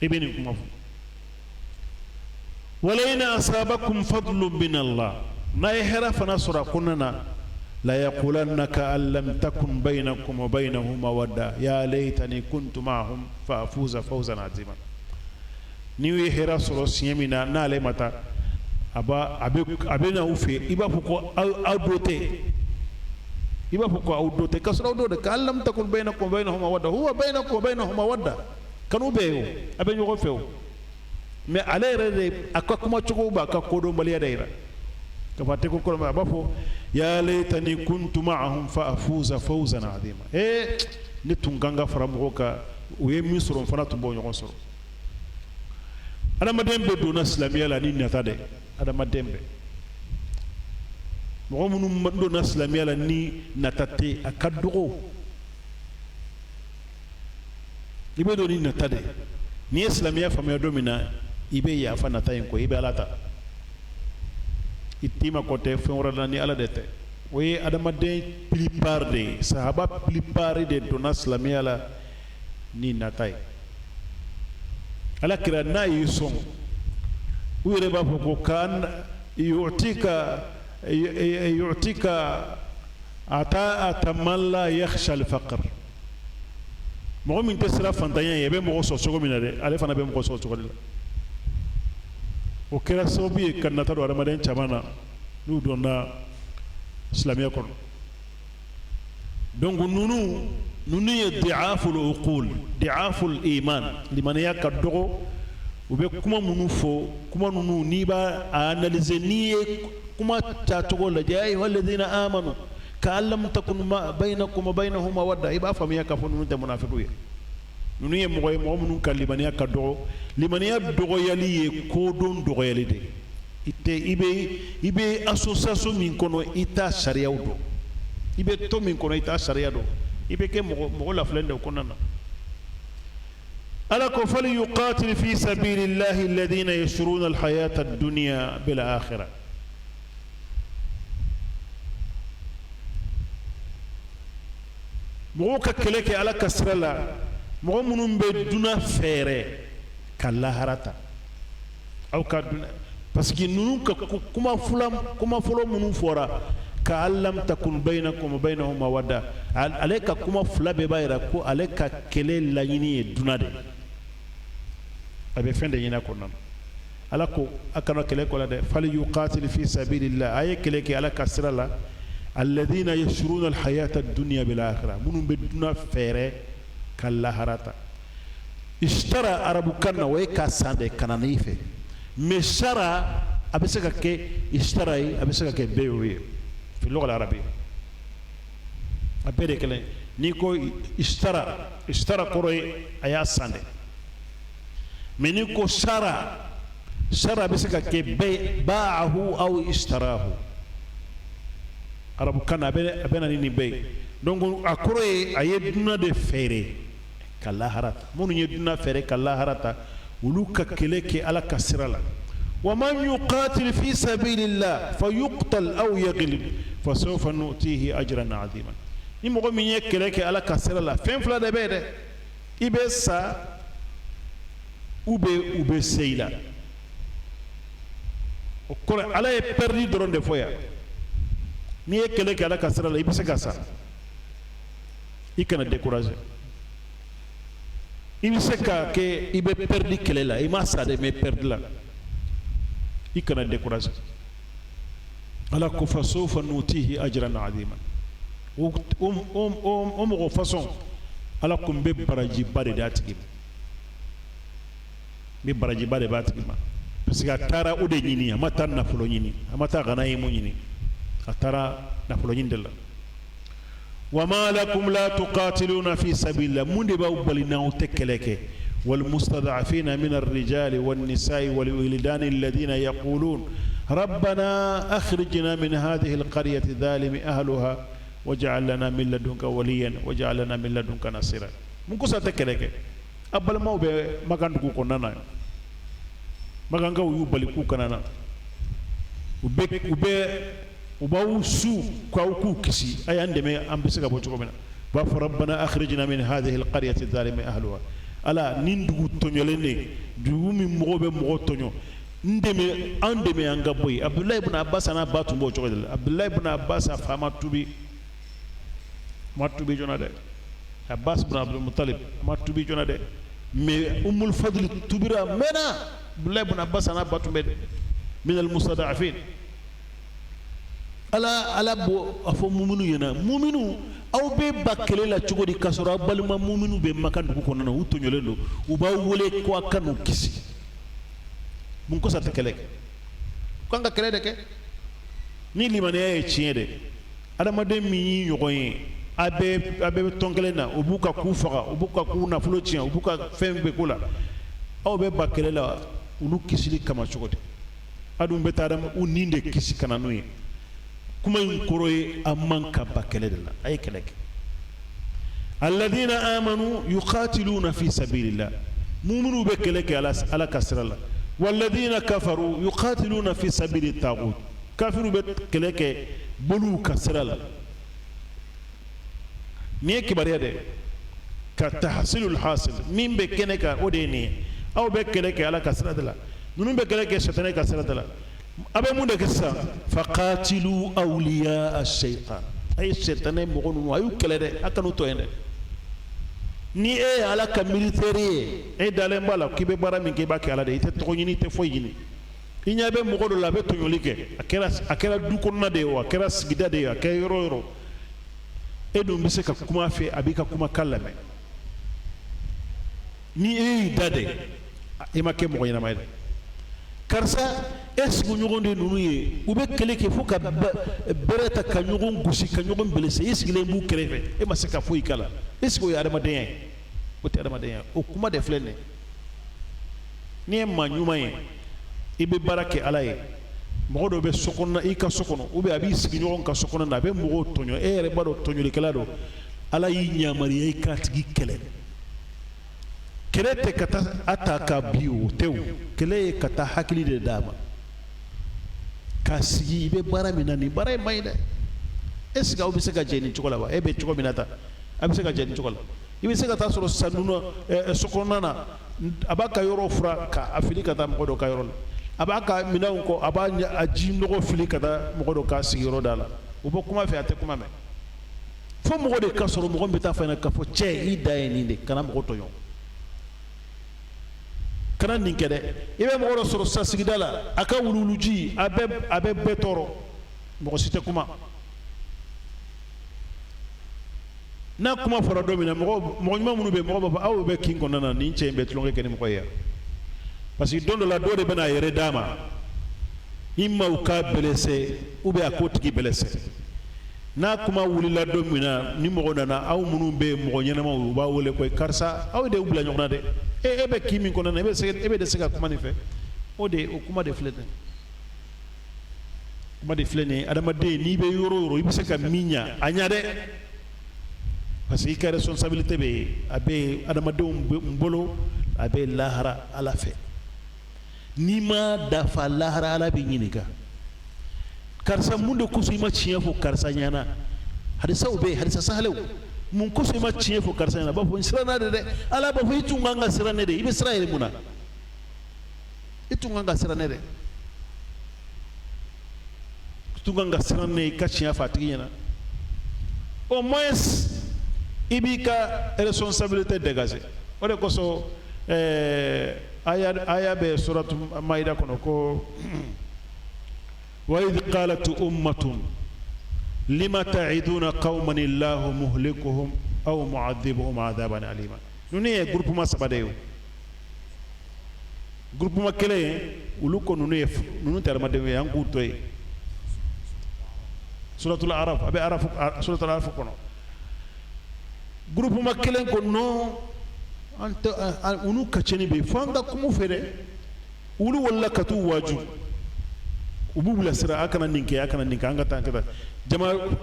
i bɛ nin kuma fɔ. wala in asabakum fadlun min Allah n'a ye hɛrɛ fana sɔrɔ a kɔnɔna na la yaqulannaka an lam takun bainakum wa bainahum mawadda ya laytani kuntu ma'ahum fa afuza fawzan azima. Ni wi hera soro siyemina na le mata abena ufe iba ko awdote iba ko awdote kasra awdote ka lam takun bainakum wa bainahum mawadda huwa bainakum wa bainahum mawadda kanu beyo abenyo ko few mais alere de akakuma chugo ba ka kodo mbaliya daira kafate ko kolma bafo ya laytani kuntu ma'ahum fa afuza fawzan azima ni tunganga faramu ka uye misro fana tumbo nyon soro adama dembe do na islamiya la ni natade adama dembe mo munu do na islamiya la ni natate akadogo ibe do ni natade ni islamiya famiya domina ibe ya fa natayin ko ibe alata itima kote fenwara ni ala dete we adama de plupart de sahaba plupart de dona islamiya la ni natay ala kira na yison wire ba ko kan yu'tika ata atamalla yakhsha al-faqr mo min tesra fantanya yebe mo so so mina de ale fana be mo so so de o kera sobi kan nata do ramadan chamana nu donna islamia kon donc nunu ye di'aful uqul di'aful iman liman yakaddo ube kuma munu fo kuma nunu ni ba analyser ni kuma ta togo la jay walladina amanu ka lam takun bainakum wa bainahum mawadda iba famiya ka fo nunu te munafiqu ye nunu ye moy mo munu kan limaniya kaddo limaniya dogo yali ye ko don dogo yali de ite ibe association min kono ita sharia do ibe to min kono ita sharia do ibe ke mo la flende ko nana ala ko fal yuqatil fi sabilillahi alladhina yashruna alhayata ad-dunya bil akhirah mo ka keleke ala kasrala mo munum be duna fere kala harata aw ka duna parce que nunu ka kuma folo munum fora ka lam takun bainakum wa bainahum mawadda alayka kuma fula be bayra ko alayka kele lañini duna de abe fende yina ko non ala ko akana kele ko la de fal yuqatil fi sabilillah ay kele ke ala kasra la alladhina yashruna alhayata ad-dunya bil akhirah munum be duna fere kala harata ishtara arabu kanna way ka sande kananife mais shara abisaka ke ishtarai abisaka ke bewi في اللغة العربية أبدا كلام نيكو اشترى قري أيا سند من نيكو شرى بسكا كي باعه أو اشتراه عرب كان أبنا نيني بي دونك أقري أيدنا ده فيري كلا هرات من يدنا فيري كلا هرات ولوكا كليكي على كسرلا ومن يقاتل في سبيل الله فيقتل أو يغلب فسوف نؤتيه أجرا عظيما نمو من يكلك على كسر الله فين فلا دبيده إبسا ube سيلا وكل على يبردي درون دفويا ni يكلك على كسر الله إبسا كسر إكنا décourager إبسا كي إبه perdi كللا إما سادة مي perdi la ikana décourager ala ko fasawfa nutihi ajran azima mo façon ala ko be baraji bare datigi be baraji bare batigi ma parce que tara ude nyini amata na fulo nyini amata gana yimo nyini atara na fulo nyini della wama lakum la tuqatiluna fi sabilillah munde ba ubalina utekeleke والمستضعفين من الرجال والنساء والولدان الذين يقولون ربنا أخرجنا من هذه القرية الظالم أهلها واجعل لنا من لدنك وليا واجعل لنا من لدنك نصيرا منكو ساتكلك أبل ما مكان كوكونا مكان كو يبالي كوكونا وباو سو كاو كسي أي عندما أمبسك أبو تكومنا ربنا أخرجنا من هذه القرية الظالم أهلها ala nin dugu tonyolene dugu mi mogo be mogo tonyo ndeme andeme anga boy Abdullah ibn Abbas ana batu bo cogodel Abdullah ibn Abbas fama tubi matubi jona de Abbas ibn Abdul Muttalib matubi jona de mais Ummul Fadl tubira mena Abdullah ibn Abbas ana batu be min al mustada'afin ala bo afo muminu yana muminu aw be bakele la cogodi kasora balma muminu be makandu ko nana utonyolendo uba wole ko akanu kisi mun ko sarta kele kanga kele de ke ni limane ay ciede adama de mi yogoyen abe tonkele na ubuka kufaga ubuka kuna fulo cien ubuka fembe kula aw be bakele la ulu kisili kama cogodi adum be tadam uninde kisi kana nuye kuma koroye amman ka bakele de la ay kelek alladhina amanu yuqatiluna fi sabilillah mu'minu be keleke ala kasrala walladhina kafaru yuqatiluna fi sabili taghut kafiru be keleke bolu kasrala ni kibariya de ka tahsilul hasil min be keneka odeni aw be keleke ala kasrala nunu be keleke shatane kasrala abe mun de kessa faqatilu awliya ash-shaytan ay shatane mo gonu ayu kelede akanu to ende ni ala ka militaire e dalen bala kibe bara min ke baki ala de ite to nyini te foyini inya be mo godo la be to nyolike akera du konna de o akera sigida de akera yoro e dum bise ka kuma fe abika kuma kallame ni dade e make mo yina mayde karsa esgu ñugonde nunu ye ube kele ke fuka bereta ka ñugon gusi ka ñugon blessé esgile bu krefe e ma seka foyi kala esgo ya adama den o te adama den o kuma de flene ni ma ñuma ye ibe barake alaye mogo do be sokonna i ka sokono ube abi sigi ñugon ka sokono na be mogo toño e re bado toño le kala do ala yi ñamari e ka tigi kele kelete kata ataka biu tew kele kata hakili de dama kasi ibe bara minani bara mayda esga obi sega jeni chokola ba ebe choko minata abi sega jeni chokola ibe sega ta soro sanuno sokonana abaka yoro fura ka afilika ta modo ka yoro abaka minaw ko abanya aji nogo filika ta modo ka sigiro dala ubo kuma fe ate kuma me fo mogo de ka soro mogo beta fa na ka fo che ida ni de kana mogo to yo kana ninkede ibe mo ro soro sasigidala aka wululuji abe betoro mo site kuma na kuma fara domina mo nyuma munu be mo ba aw be kingo nana ni nche be tlonge kene mo ya parce que dondo la dore bana yere dama imma uka blessé ou be akotiki blessé na kuma wulila domina ni mo nana aw munu be mo nyenama u ba wole koy karsa aw de ubla nyokna de ebe kimi ko nana ebe de sega kuma ni fe o de o kuma de flene kuma de flene adama de ni be yoro ibe seka minya anya de parce que responsabilité be abe adama de mbolo abe lahara ala fe ni ma dafa lahara ala be nyinika karsa munde kusuma ciya fo karsa nyana hadisa ube hadisa sahalew mun kusuma ciya fo karsa nyana ba fo sirana de ala ba fo itunganga sirane de ibe israel muna itunganga sirane de itunganga sirane ka ciya fatigi nyana au moins ibika responsabilité dégagée ore koso aya be suratu maida kono ko وإذ قالت أمة لما تعدون قوما الله مهلكهم أو معذبهم عذابا أليما نوني جروب ما سباديو جروب ما كله ولوكو نوني ترمديو يانغو توي سورة الأعراف أبي أعرف سورة الأعراف كونو جروب ما كله كونو أنت أنو كتشني بي فاندا كمو فره ولو ولا كتو واجو ububula sira akana ninke anga tankata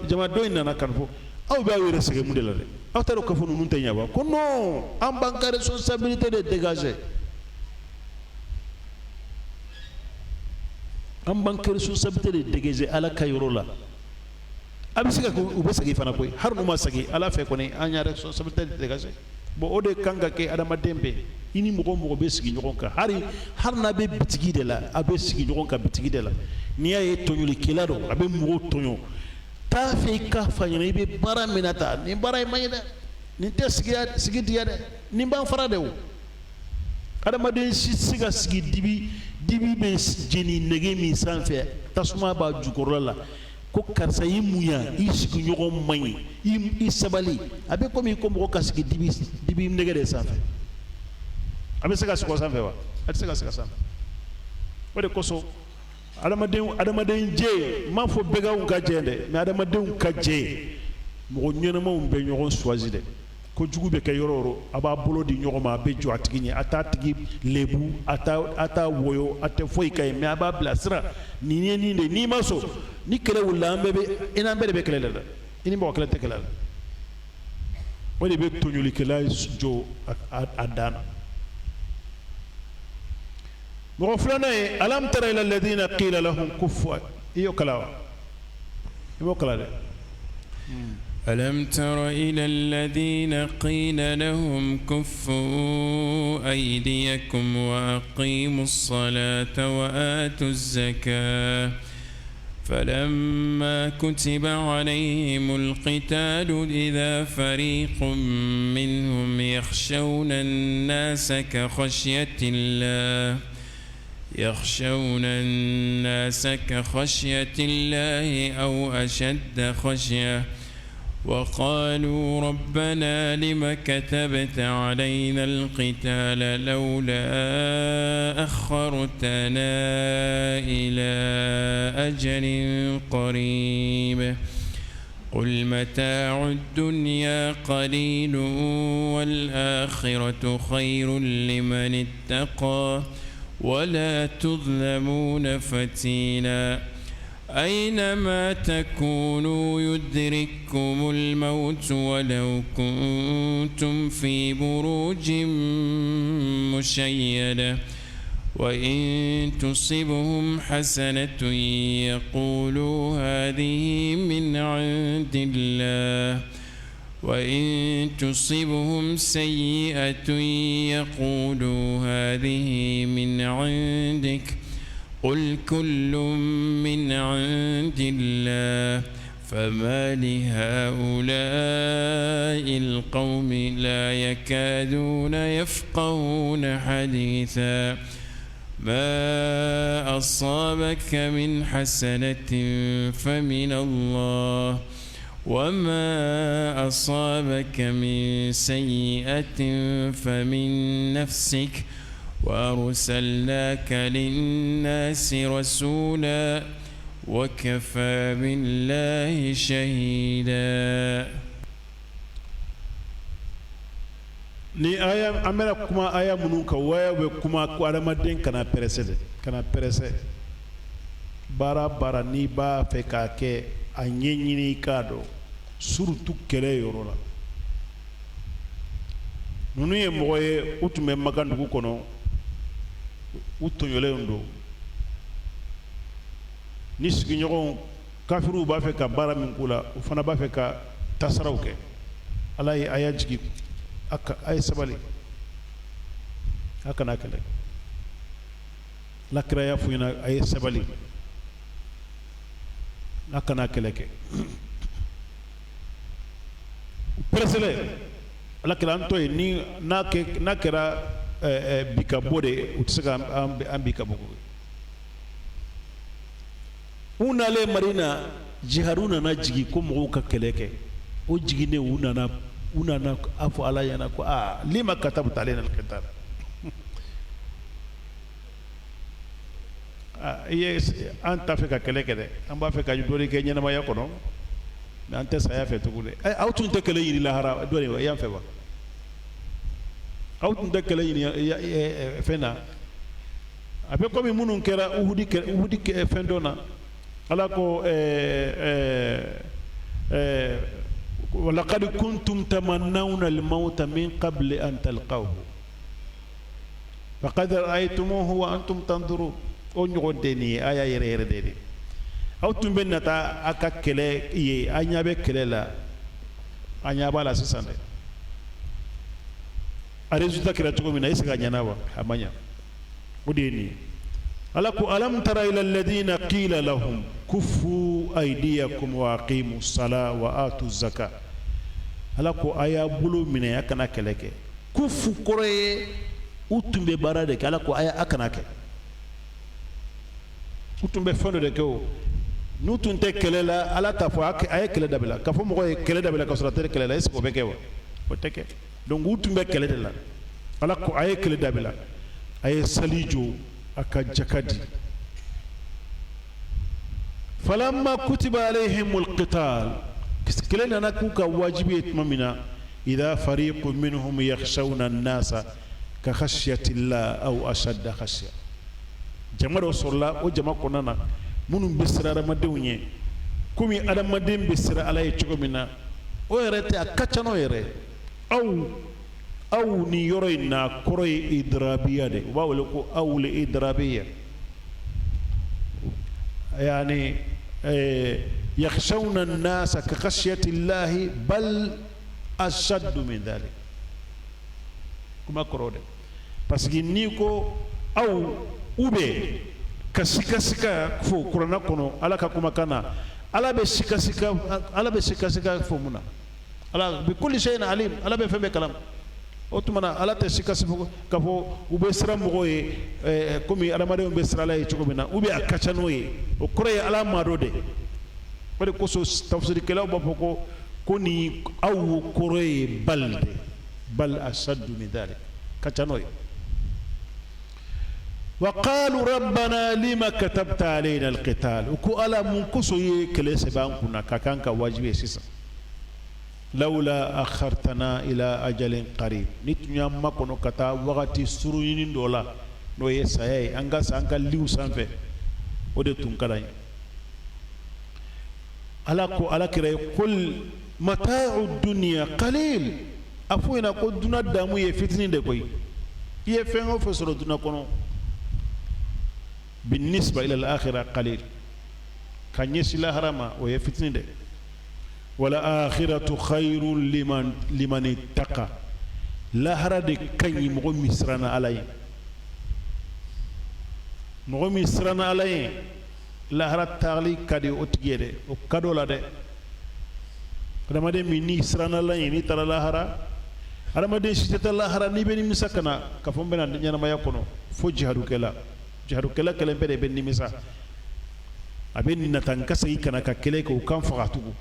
jama doina na kanfo aw ba were sege mudela de aw taro ka fonu nunta nyaba ko non am banka responsabilité de dégager am banka responsabilité de dégager ala kayrola abisika ko ubesagi fana koy har no ma sagi ala fe ko ne anya responsabilité de dégager bo ode kanga ke adama dembe ini mogo be sigi ɲɔgɔn kan har na be bitigi de la a be sigi ɲɔgɔn kan bitigi de la ni y'a ye tɔɲɔli kɛla do a be mogo tɔɲɔ t'a fɛ i ka fa ɲɛna i be baara min na ta nin baara in man ɲi dɛ nin tɛ sigi diya dɛ nin b'an fara de o adamaden si se ka sigi dibi bɛ jeni nege min sanfɛ tasuma b'a jukɔrɔla la ko karisa i muɲa i sigiɲɔgɔn man ɲi i sabali a bɛ komi ko mɔgɔ ka sigi dibi nege de sanfɛ a bɛ se ka sigi o sanfɛ wa a tɛ se ka sigi sanfɛ o de kosɔn adamaden jɛ n m'a fɔ bɛɛ ka jɛ dɛ mɛ adamadenw ka jɛ mɔgɔ ɲɛnamaw bɛ ɲɔgɔn suwazi dɛ ko jugu bɛ kɛ yɔrɔ o yɔrɔ a b'a bolo di ɲɔgɔn ma a bɛ jɔ a tigi ɲɛ a t'a tigi lebu a t'a wɔyɔ a tɛ foyi ka ye mɛ a b'a bilasira nin ye nin de n'i ma sɔn ni kɛlɛ wulila an bɛɛ bɛ i n'an bɛɛ de bɛ kɛlɛ la dɛ i ni mɔgɔ kelen tɛ kɛlɛ la o de bɛ tɔɲɔlikɛla jɔ a dan na mɔgɔ filanan ye alam tara ila alladhina qila lahum kuffu i y'o kala wa i m'o kala dɛ. ألم تر إلى الذين قيل لهم كفوا أيديكم وأقيموا الصلاة وآتوا الزكاة فلما كتب عليهم القتال إذا فريق منهم يخشون الناس كخشية الله أو أشد خشية وقالوا ربنا لم كتبت علينا القتال لولا أخرتنا إلى أجل قريب قل متاع الدنيا قليل والآخرة خير لمن اتقى ولا تظلمون فتيلا أينما تكونوا يدرككم الموت ولو كنتم في بروج مشيدة وإن تصبهم حسنة يقولوا هذه من عند الله وإن تصبهم سيئة يقولوا هذه من عندك قل كل من عند الله فما لهؤلاء القوم لا يكادون يفقهون حديثا ما أصابك من حسنة فمن الله وما أصابك من سيئة فمن نفسك وأرسلناك للناس رسولا وكفى بالله شهيدا. ni aya amera kuma aya munun ka waya be kuma ko adamaden kana perese bara ni ba fe ka ke a ɲɛɲini k'a dɔn surtout kɛlɛ yɔrɔ la nunu ye mɔgɔ ye u tun bɛ Makan dugu kɔnɔ u tɔɲɔlenw don ni sigiɲɔgɔnw kafiriw b'a fɛ ka baara min k'u la u fana b'a fɛ ka tasaraw kɛ ala ye aya jigi a ye sabali a kana kɛlɛ lakira y'a fɔ ɲɛna a ye sabali a kana kɛlɛ kɛ presele ala kɛra an tɔ ye ni n'a kɛra bi ka bɔ de u tɛ se ka an bi ka bɔ u nalen Madina jiharu nana jigin ko mɔgɔw ka kɛlɛ kɛ o jiginnen u nana a fɔ ala ɲɛna ko lima katabta alayna al-qital an t'a fɛ ka kɛlɛ kɛ dɛ an b'a fɛ ka dɔɔnin kɛ ɲɛnamaya kɔnɔ mais an tɛ saya fɛ tugun dɛ aw tun tɛ kɛlɛ ɲini lahara dɔɔnin yan fɛ wa aw tun tɛ kɛlɛ ɲini fɛn na a bɛ komi minnu kɛra Uhudi fɛn dɔ na ala ko walaqad kuntum tamannawna al-mawta min qabli an talqawhu faqad ra'aytumuhu wa antum tanzurun o ɲɔgɔn tɛ nin ye a y'a yɛrɛ yɛrɛ de aw tun bɛ nata a ka kɛlɛ ye a ɲɛ bɛ kɛlɛ la a ɲɛ b'a la sisan dɛ a résultat kɛra cogo min na est ce que a ɲana wa a ma ɲa o de ye nin ye ala ko alam tara ila alladhina qila lahum kuffu aydiyakum wa aqimu sala wa atu zaka ala ko a y'a bolo minɛ a kana kɛlɛ kɛ kufu kɔrɔ ye u tun bɛ baara de kɛ ala ko a kana kɛ u tun bɛ fɛn dɔ de kɛ o n'u tun tɛ kɛlɛ la ala t'a fɔ a ye kɛlɛ dabila k'a fɔ mɔgɔ ye kɛlɛ dabila ka sɔrɔ a tɛ kɛlɛ la est ce que o bɛ kɛ wa o tɛ kɛ donc u tun bɛ kɛlɛ de la ala ko a ye kɛlɛ dabila a ye sali jɔ a ka jaka di falamma kutiba alayhimul qital kɛlɛ nana k'u ka wajibi ye tuma min na idha fariqun minhum yakhshawna an-nasa ka khashyatillah aw ashadda khashya jama dɔ sɔrɔla o jama kɔnɔna na minnu bɛ siran adamadenw ɲɛ komi adamaden bɛ siran ala ye cogo min na o yɛrɛ tɛ a ka ca n'o yɛrɛ aw ni yɔrɔ in na kɔrɔ ye idrabiya de u b'a wele ko awul idrabiya yani yakhshawna an-nasa ka khashyatillahi bal ashaddu min dhalik kuma kɔrɔ de parce que ni ko aw ube ka sikasika fo kurana kɔnɔ ala ka kumakan na ala bɛ sikasika fo mun na ala bi kulli shay'in alim ala bɛ fɛn bɛɛ kalama o tuma na ala tɛ sikasi fo k'a fɔ u bɛ siran mɔgɔw ye komi adamadenw bɛ siran ala ye cogo min na ou bien a ka ca n'o ye o kɔrɔ ye ala maa dɔ de o de kosɔn tafsirikɛlaw b'a fɔ ko nin aw kɔrɔ ye bal ashaddu min dhalik ka ca n'o ye وقالوا ربنا لما كتبت علينا القتال وكو على منكسو يكلي سبان كنا كاكانكا واجبي سيسا لولا أخرتنا إلى أجل قريب نتنيا ما كنو كتا وغتي سرونين دولا نو يسايا أنغا ليو سانفي ودي تنكراي على كراي قل متاع الدنيا قليل أفوينا قد دونا دامو يفتنين دكوي يفنغو فسرو دونا كنو بالنسبة إلى الآخرة قليل كان يسلا هرما ويفتني ده ولا آخرة خير لمن اتقى لا هرد كان يمغو مسرنا عليه مغو مسرنا عليه لا هرد تغلي كدي أتجيره وكدو لا ده لما ده مني سرنا عليه ني ترى لا هرا لما ده شتى لا هرا نبني مسكنا كفون بنا دنيا ما يكونوا فوجهرو كلا jahadu kala kelen bɛ de bɛ nimisa a bɛ nata n kasa i kana ka kɛlɛ kɛ o kan faga tugun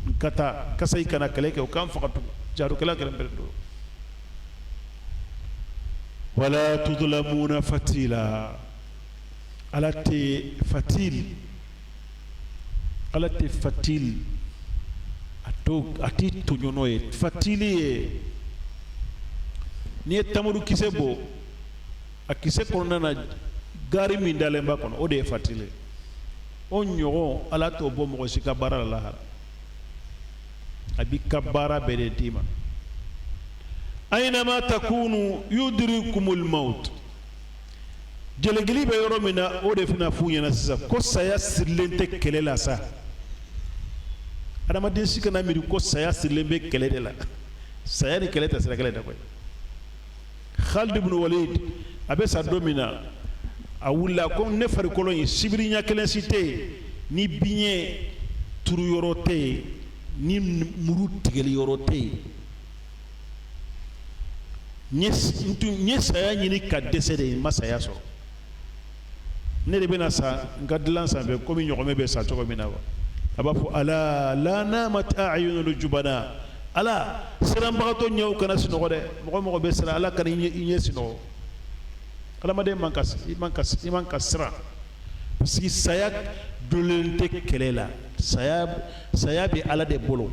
n ka taa kasa i kana kɛlɛ kɛ o kan faga tugun jahadu kala kelen bɛ de do wala tudlamuna fatila ala tɛ fatil a tɛ toɲɔnɔ ye fatili ye n'i ye tamuru kisɛ bɔ a kisɛ kɔnɔna na gari min dalen b'a kɔnɔ o de ye fatile o ɲɔgɔn ala t'o bɔ mɔgɔ si ka baara la lahara a b'i ka baara bɛɛ de d'i ma aynama takunu yudrikumul maut jelegili bɛ yɔrɔ min na o de fana f'u ɲɛna sisan ko saya sirilen tɛ kɛlɛ la sa adamaden si kana miiri ko saya sirilen bɛ kɛlɛ de la saya ni kɛlɛ tɛ sira kɛlɛ de koyi Khalid ibn Walid a bɛ sa don min na a wulila ko ne farikolo in sibiri ɲɛ kelen si tɛ yen ni biɲɛ turu yɔrɔ tɛ yen ni muru tigɛli yɔrɔ tɛ yen n ye saya ɲini ka dɛsɛ de n ma saya sɔrɔ ne de bɛna sa n ka dilan sanfɛ komi ɲɔgɔmɛ bɛ sa cogo min na wa a b'a fɔ ala la namat a'yunul jubana ala siranbagatɔ ɲɛw kana sinɔgɔ dɛ mɔgɔ mɔgɔ bɛ siran ala kana i ɲɛ sinɔgɔ adamaden man ka siran parce que saya dolen tɛ kɛlɛ la saya bɛ ala de bolo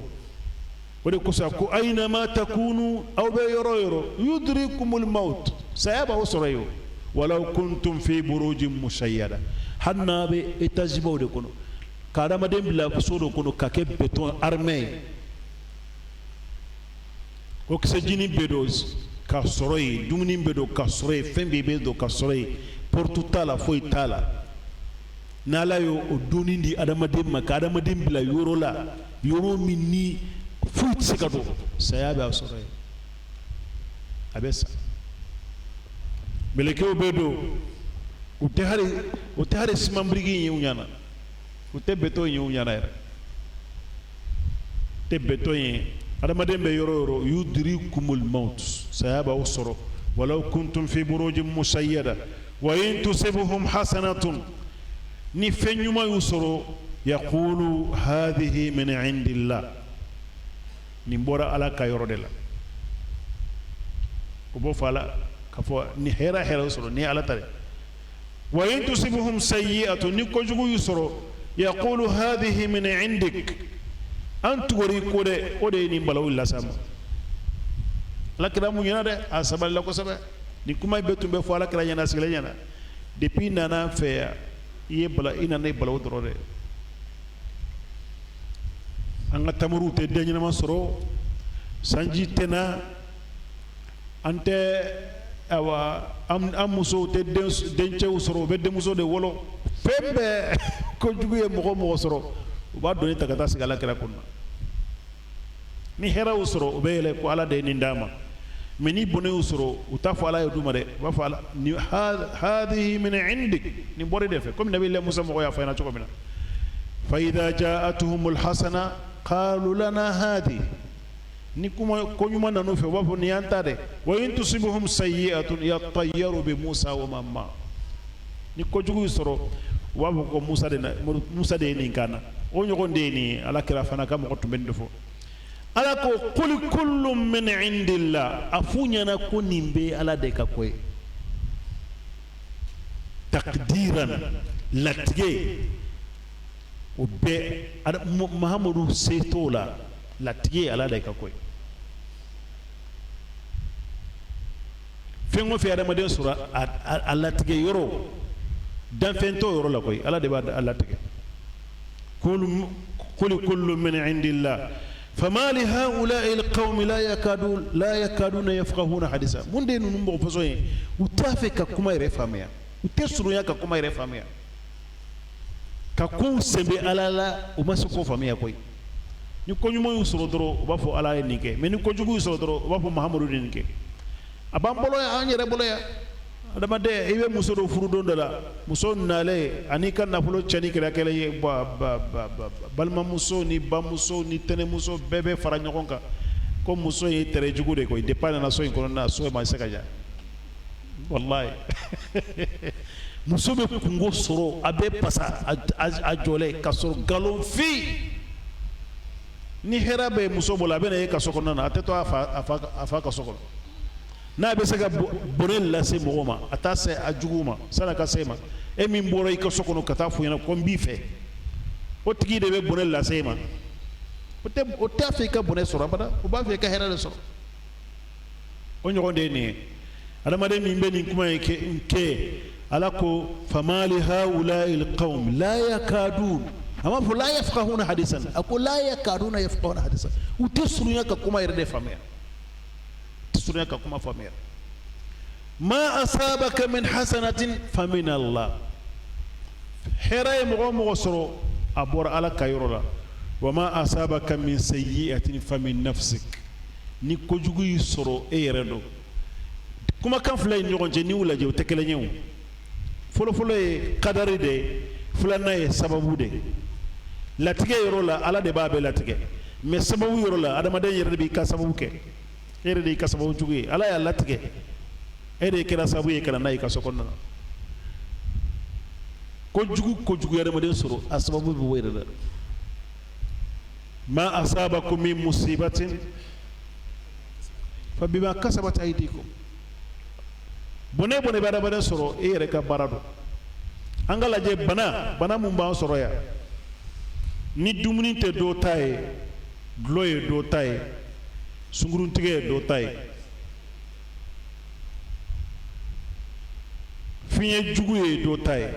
o de kosɔn ko aynama takunu aw bɛ yɔrɔ o yɔrɔ yudrikumul maut saya b'aw sɔrɔ yen walaw kuntum fi burujin mushayyada hali n'a bɛ étage baw de kɔnɔ ka adamaden bila so dɔ kɔnɔ ka kɛ béton armé ye oxygène bɛ don ka sɔrɔ yen dumuni bɛ don ka sɔrɔ yen fɛn bɛɛ bɛ don ka sɔrɔ yen porte t'a la foyi t'a la n'ala y'o donni di adamaden ma ka adamaden bila yɔrɔ la yɔrɔ min ni foyi tɛ se ka don saya b'a sɔrɔ yen abesa melekeo bedo ute hari simambrigi yi unyana ute beto yi unyana ere te beto yi adamaden be yoro yudrikumul maut sayaba usro walau kuntum fi burujin musayyada wa in tusibuhum hasanatun ni fenyuma yusro yaqulu hadhihi min indillah ni mbora ala ka yoro de la ko bo fala ka fo ni hera usro ni ala tare wa in tusibuhum sayyi'atun ni ko jugu yusro yaqulu hadhihi min indik antu gori ko de o de ni balaw la sama la kira mu nyana de asabal la ko sabe ni kuma betum be fo ala kira nyana sigla nyana depuis nana fe ye bala ina ne balaw doro de anga tamuru te de nyana soro sanji tena ante awa am muso te denche usoro be de muso de wolo pembe ko juguye mo soro ba doni takata sigala kira kunna ni hera usoro ubele ko ala de nindama mini bone usoro utafu ala yuduma de ba fa ni hadhihi min indik ni bore defe comme nabi le musa mo ya fa na choko mina fa idha ja'atuhumul hasana qalu lana hadi ni kuma ko nyuma nanu fe ba ni antade wa in tusibuhum sayyi'atun yatayyaru bi musa wa mamma ni ko jugu usoro wa ko musa de ni kana o nyogonde ni ala kira fana kam ko tumbe fo ala ko qul kullum min indillah afunya na ko nimbe ala de ka koy takdiran latige o be muhammadu setola latige ala de ka koy fengo fe adama den sura ala tige yoro dan fento yoro la koy ala de ba ala tige قل كل من عند الله فما لهؤلاء القوم لا يكادون يفقهون حديثا من دين نمبر فسوي وتافك كما يرفاميا وتسرو ياك كما يرفاميا ككون سبي على لا وما سكو فاميا كوي ni ko nyumo yusoro doro ba fo ala nike mais ni ko jugu yusoro doro ba fo muhammadu nike abambolo ya anyere bolo ya adama de ibe muso do furu don dala muso nale ani kan na fulo chani kala kala ye balma muso ni ba muso ni tene muso bebe fara nyokonka ko muso ye tere jugu de ko depana na so in kono na so ma sekaja wallahi muso be kungo soro abe pasa a jole kasoro galon fi ni hera be muso bola be ne kaso kono na ateto afa kaso kono na be sega borel la se mogoma atase ajuguma sala ka sema e min boro iko sokono kata fu yana ko mbife o tigi de be borel la sema o te afrika boné soro bada o ba fe ka hera le soro o nyogonde ni adama de min be ni kuma ke ala ko famali haula'i alqawm la yakadun ama fu la yafqahuna hadisan ako la yakaduna yafqahuna hadisan utisru yaka kuma irde famia sunaka kuma famia ma asabaka min hasanatin famin Allah hera mo soro abor ala kayrola wa ma asabaka min sayyi'atin famin nafsik ni ko jugu soro e yeredo kuma kan fulay nyogonje ni wula je tekele nyew folo e qadari de fulana e sababu de latige yorola ala de babe latige mais sababu yorola adama de yerede bi ka sababu ke ere de kasabu jugi ala ya latge ere kira sabu e kana nay kaso konna ko jugu yare ma den soro asbabu bi wayra da ma asabakum min musibatin fa bima kasabat aydikum bone bada bada soro ere ka barado angala je bana mun ba soro ya ni dumuni te do tay gloye do tay sungurun tige do tay fiye juguye do tay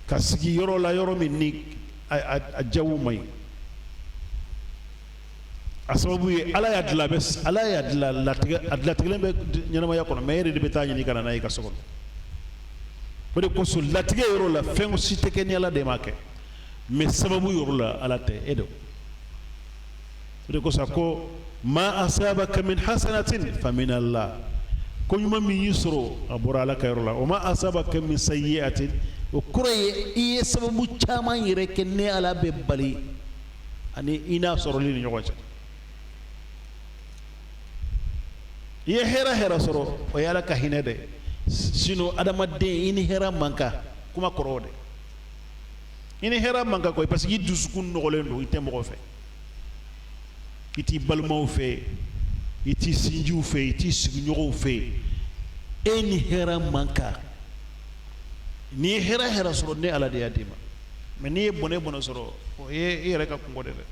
kasigi yoro la yoro min ni a jawu may asababu ye ala ya dila bes ala ya dila latige be nyanama yakono mayere de beta nyini kana nay ka sokon bode ko so latige yoro la fengo siteke ni ala de make mais sababu yoro la ala te edo de ko sa ko ma asabaka min hasanatin fa min Allah ko ɲuman min y'i sɔrɔ a bɔra Ala ka yɔrɔ la wa ma asabaka min sayyi'atin o kɔrɔ ye i ye sababu caman yɛrɛ kɛ ni Ala bɛ bali ani i n'a sɔrɔli ni ɲɔgɔn cɛ i ye hɛrɛ sɔrɔ o ye Ala ka hinɛ dɛ sinon adamaden i ni hɛrɛ man kan kuma kɔrɔ dɛ i ni hɛrɛ man kan koyi parce que i dusukun nɔgɔlen don i tɛ mɔgɔ fɛ i t'i balimaw fɛ i t'i sinjiw fɛ i t'i sigiɲɔgɔnw fɛ e ni hɛrɛ man kan n'i ye hɛrɛ sɔrɔ ne Ala de y'a d'i ma mais n'i ye bɔnɛ sɔrɔ o ye i yɛrɛ ka kungo de dɛ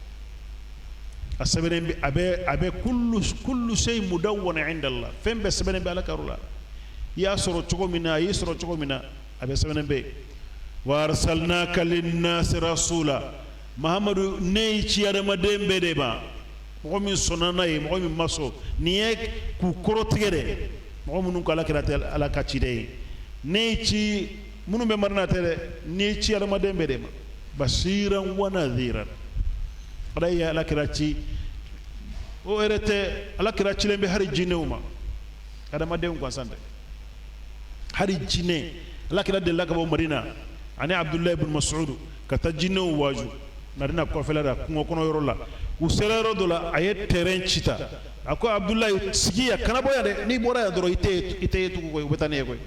a sɛbɛnnen bɛ a bɛ kullu shay mudawwana inda Allah fɛn bɛɛ sɛbɛnnen bɛ Ala ka yɔrɔ la i y'a sɔrɔ cogo min na a y'i sɔrɔ cogo min na a bɛ sɛbɛnnen bɛ wa arsalnaka linnasi rasula Mahamadu ne y'i ci adamaden bɛɛ de ma mɔgɔ min sɔnna n'a ye mɔgɔ min ma sɔn nin ye k'u kɔrɔtigɛ dɛ mɔgɔ minnu ko Alakira tɛ Ala ka ciden ye ne y'i ci minnu bɛ marina tɛ dɛ ne y'i ci adamaden bɛɛ de ma basiran wa nadhiran Ala ye Alakira ci o yɛrɛ tɛ Alakira cilen bɛ hali jinɛw ma adamadenw gansan tɛ hali jinɛ Alakira delila ka bɔ Madina ani Abdulayi ibn Mas'ud ka taa jinɛw waaju Madina kɔfɛla la kungo kɔnɔ yɔrɔ la u sera yɔrɔ dɔ la a ye terrain ci ta a ko Abdulayi sigi yan kana bɔ yan dɛ n'i bɔra yan dɔrɔn i tɛ ye tugun koyi u bɛ taa ne ye koyi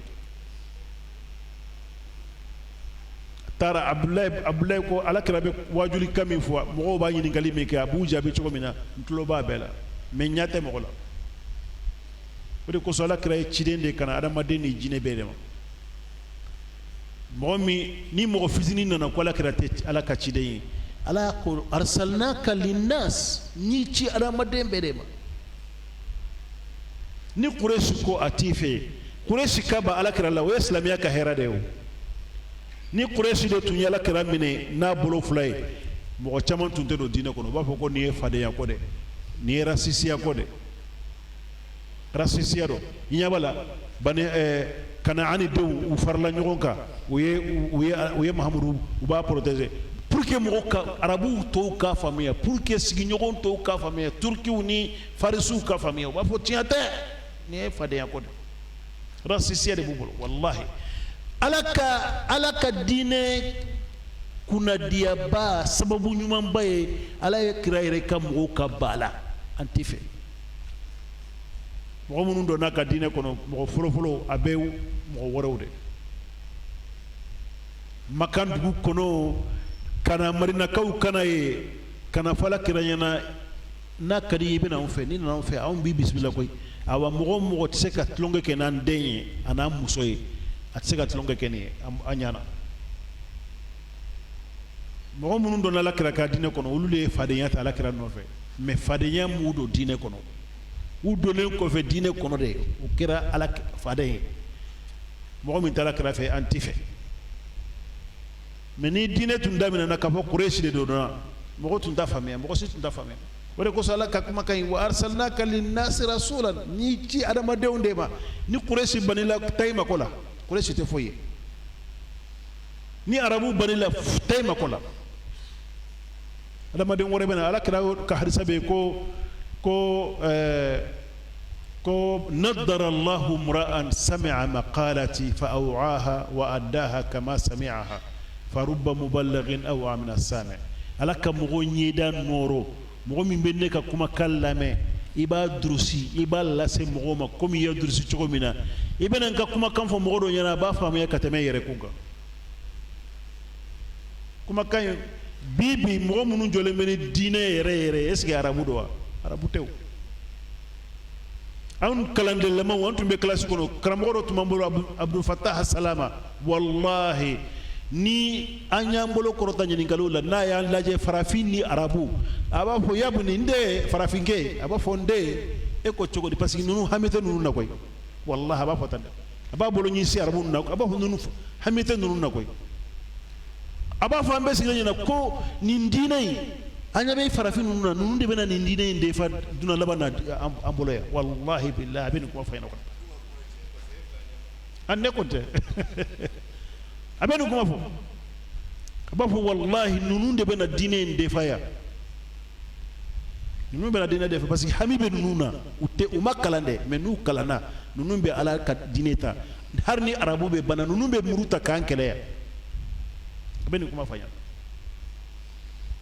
taara Abdulayi ko Alakira bɛ waajuli kan min fɔ mɔgɔw b'a ɲininkali min kɛ a b'u jaabi cogo min na n tulo b'a bɛɛ la mais ɲɛ tɛ mɔgɔ la o de kosɔn Alakira ye ciden de kana adamaden ni jinɛ bɛɛ de ma mɔgɔ min ni mɔgɔ fitinin nana ko Alakira tɛ Ala ka ciden ye Ala ko arsalnaka linnas ni ci adamaden bɛɛ de ma ni Quraysh ko a t'i fɛ Quraysh ka ba Alakira la o ye silamɛya ka hɛrɛ de ye o ni Quraysh de tun ye Alakira minɛ n'a bolo fila ye mɔgɔ caman tun tɛ don diinɛ kɔnɔ u b'a fɔ ko nin ye fadenya ko dɛ nin ye rasisiya ko dɛ rasisiya dɔ i ɲɛ b'a la Kanaani denw u farala ɲɔgɔn kan u ye Mahamadu u b'a protéger pour que mɔgɔ ka arabuw tɔw k'a faamuya pour que sigiɲɔgɔn tɔw k'a faamuya turkiw ni farisiw k'a faamuya u b'a fɔ tiɲɛ tɛ nin ye fadenya ko dɛ rasisiya de b'u bolo wallahi Ala ka diinɛ kunnadiyaba sababu ɲumanba ye Ala ye kira yɛrɛ ka mɔgɔw ka ba la an tɛ fɛ mɔgɔ minnu donna ka diinɛ kɔnɔ mɔgɔ fɔlɔfɔlɔ a bɛ mɔgɔ wɛrɛw de Makan dugu kɔnɔ kana marinakaw kana ye kana fɔ Alakira ɲɛna n'a ka di i bɛna anw fɛ n'i nana anw fɛ anw b'i bisimila koyi awa mɔgɔ o mɔgɔ tɛ se ka tulonkɛ kɛ n'an den ye a n'an muso ye a tɛ se ka tulonkɛ kɛ nin ye an ɲana mɔgɔ minnu donna Alakira ka diinɛ kɔnɔ olu de ye fadenya ta Alakira nɔfɛ mais fadenya m'u don diinɛ kɔnɔ u donnen kɔfɛ diinɛ kɔnɔ de o kɛra Ala faden ye mɔgɔ min taara Alakira fɛ an tɛ fɛ mais ni diinɛ tun daminɛna k'a fɔ Quraysh de donna mɔgɔ tun t'a faamuya mɔgɔ si tun t'a faamuya o de kosɔn Ala ka kumakan ye wa arsalnaka linnasi rasulan ni ci adamadenw de ma ni Quraysh banila Tayima ko la Quraysh tɛ foyi ye ni arabu banila Tayima ko la adamaden wɛrɛ bɛ na Alakira ka hadisa bɛ yen ko nadara Allahu mra'an sami'a maqalati fa aw'aha wa addaha kama sami'aha fa rubba muballighin aw'a min as-sami' Ala ka mɔgɔ ɲɛda nɔrɔ mɔgɔ min bɛ ne ka kumakan lamɛn i b'a durusi i b'a lase mɔgɔw ma komi i ye durusi cogo min na i bɛna n ka kumakan fɔ mɔgɔ dɔ ɲɛna a b'a faamuya ka tɛmɛ yɛrɛ kun kan kumakan ye bi mɔgɔ minnu jɔlen bɛ ni diinɛ yɛrɛ est ce que arabu don wa arabu tɛ o anw kalandenlamaw an tun bɛ kilasi kɔnɔ karamɔgɔ dɔ tun b'an bolo Abdul Fattah Salama wallahi ni an y'an bolo kɔrɔta ɲininkaliw la n'a y'an lajɛ farafin ni arabu a b'a fɔ yabu nin n den farafinkɛ a b'a fɔ n den e ko cogo di parce que ninnu hami tɛ ninnu na koyi wallahi a b'a fɔ tan dɛ a b'a bolo ɲɛsin arabu ninnu na a b'a fɔ ninnu hami tɛ ninnu na koyi a b'a fɔ an bɛɛ sigilen ɲɛna ko nin diinɛ in an ɲɛ bɛ farafin ninnu na ninnu de bɛna nin diinɛ in de fa dunan laban na an bolo yan wallahi billahi a bɛ nin kuma fɔ ɲɛna kɔni an ne ko tɛ a bɛ nin kuma fɔ a b'a fɔ wallahi ninnu de bɛna diinɛ in de fa yan nunu bɛ na diinɛ de fɛ parce que hami bɛ nunu na u ma kalan dɛ mais n'u kalanna nunu bɛ ala ka diinɛ ta hari ni arabu bɛ bana nunu bɛ muru ta k'an kɛlɛ yan a bɛ nin kuma fɔ yan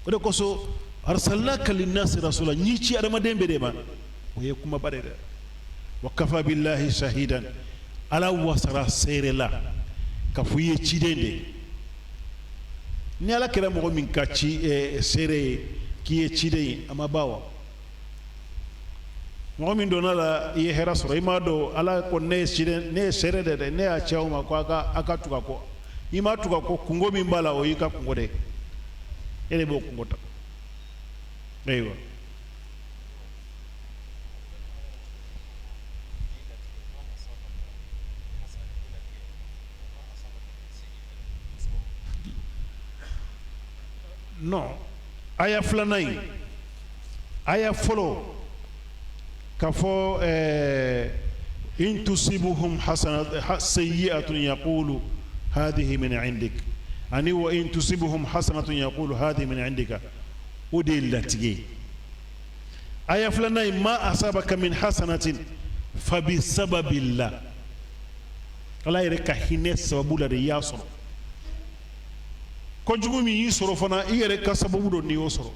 o de kosɔn arsalnaka linnasi rasula n'i ci adamaden bɛɛ de ma o ye kumaba de dɛ wa kafa billahi shahidan ala wasara seere la ka fɔ i ye ciden de ni ala kɛra mɔgɔ min ka ci seere ye k'i ye ciden ye a ma ban wa mɔgɔ min donna la i ye hɛrɛ sɔrɔ i m'a dɔn ala ko ne ye ciden ne ye seere de dɛ ne y'a ci aw ma ko a ka tugu a kɔ i m'a tugu a kɔ kungo min b'a la o y'i ka kungo de e de b'o kungo ta ayiwa non aya filanan in aya fɔlɔ ka fɔ in tusibuhum sayyi'atun yaqulu hadhihi min indik ani wa in tusibuhum hasanatun yaqulu hadhihi min indika o de ye latigɛ aya filanan in ma asabaka min hasanatin fa bi sababillah ala yɛrɛ ka hinɛ sababu la de i y'a sɔrɔ kojugu min y'i sɔrɔ fana i yɛrɛ ka sababu dɔ n'i y'o sɔrɔ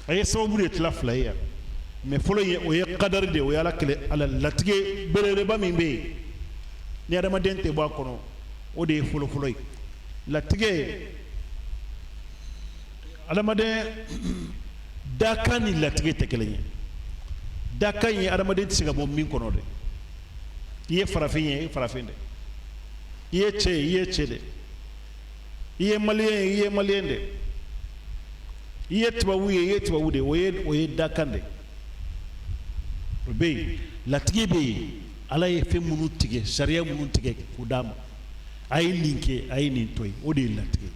a ye sababu de tila fila ye yan mais fɔlɔ ye o ye kadari de o ye ala kɛlɛ ala latigɛ belebeleba min bɛ yen ni adamaden tɛ bɔ a kɔnɔ o de ye fɔlɔfɔlɔ ye latigɛ adamaden dakan ni latigɛ tɛ kelen ye dakan ye adamaden tɛ se ka bɔ min kɔnɔ dɛ i ye farafin ye i ye farafin dɛ i ye cɛ ye i ye cɛ dɛ i ye maliyɛn ye i ye maliyɛn dɛ i ye tubabu ye i ye tubabu de o ye dakan de o bɛ yen latigɛ bɛ yen ala ye fɛn minnu tigɛ sariya minnu tigɛ k'o d'a ma a ye nin kɛ a ye nin to yen o de ye latigɛ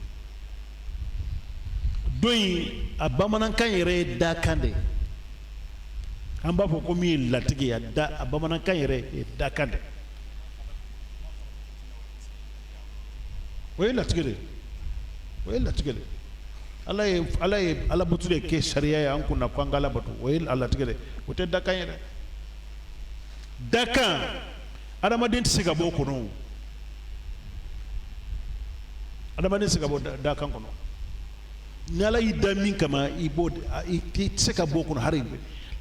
don in a bamanankan yɛrɛ ye dakan de an b'a fɔ ko min ye latigɛ ye a bamanankan yɛrɛ ye dakan de o ye latigɛ de o ye latigɛ de ala ye ala bato de kɛ sariya ye an kunna ko an ka ala bato o ye latigɛ de o tɛ dakan ye dɛ dakan adamaden tɛ se ka bɔ o kɔnɔ adamaden tɛ se ka bɔ dakan kɔnɔ ni ala y'i da min kama i tɛ se ka bɔ o kɔnɔ hali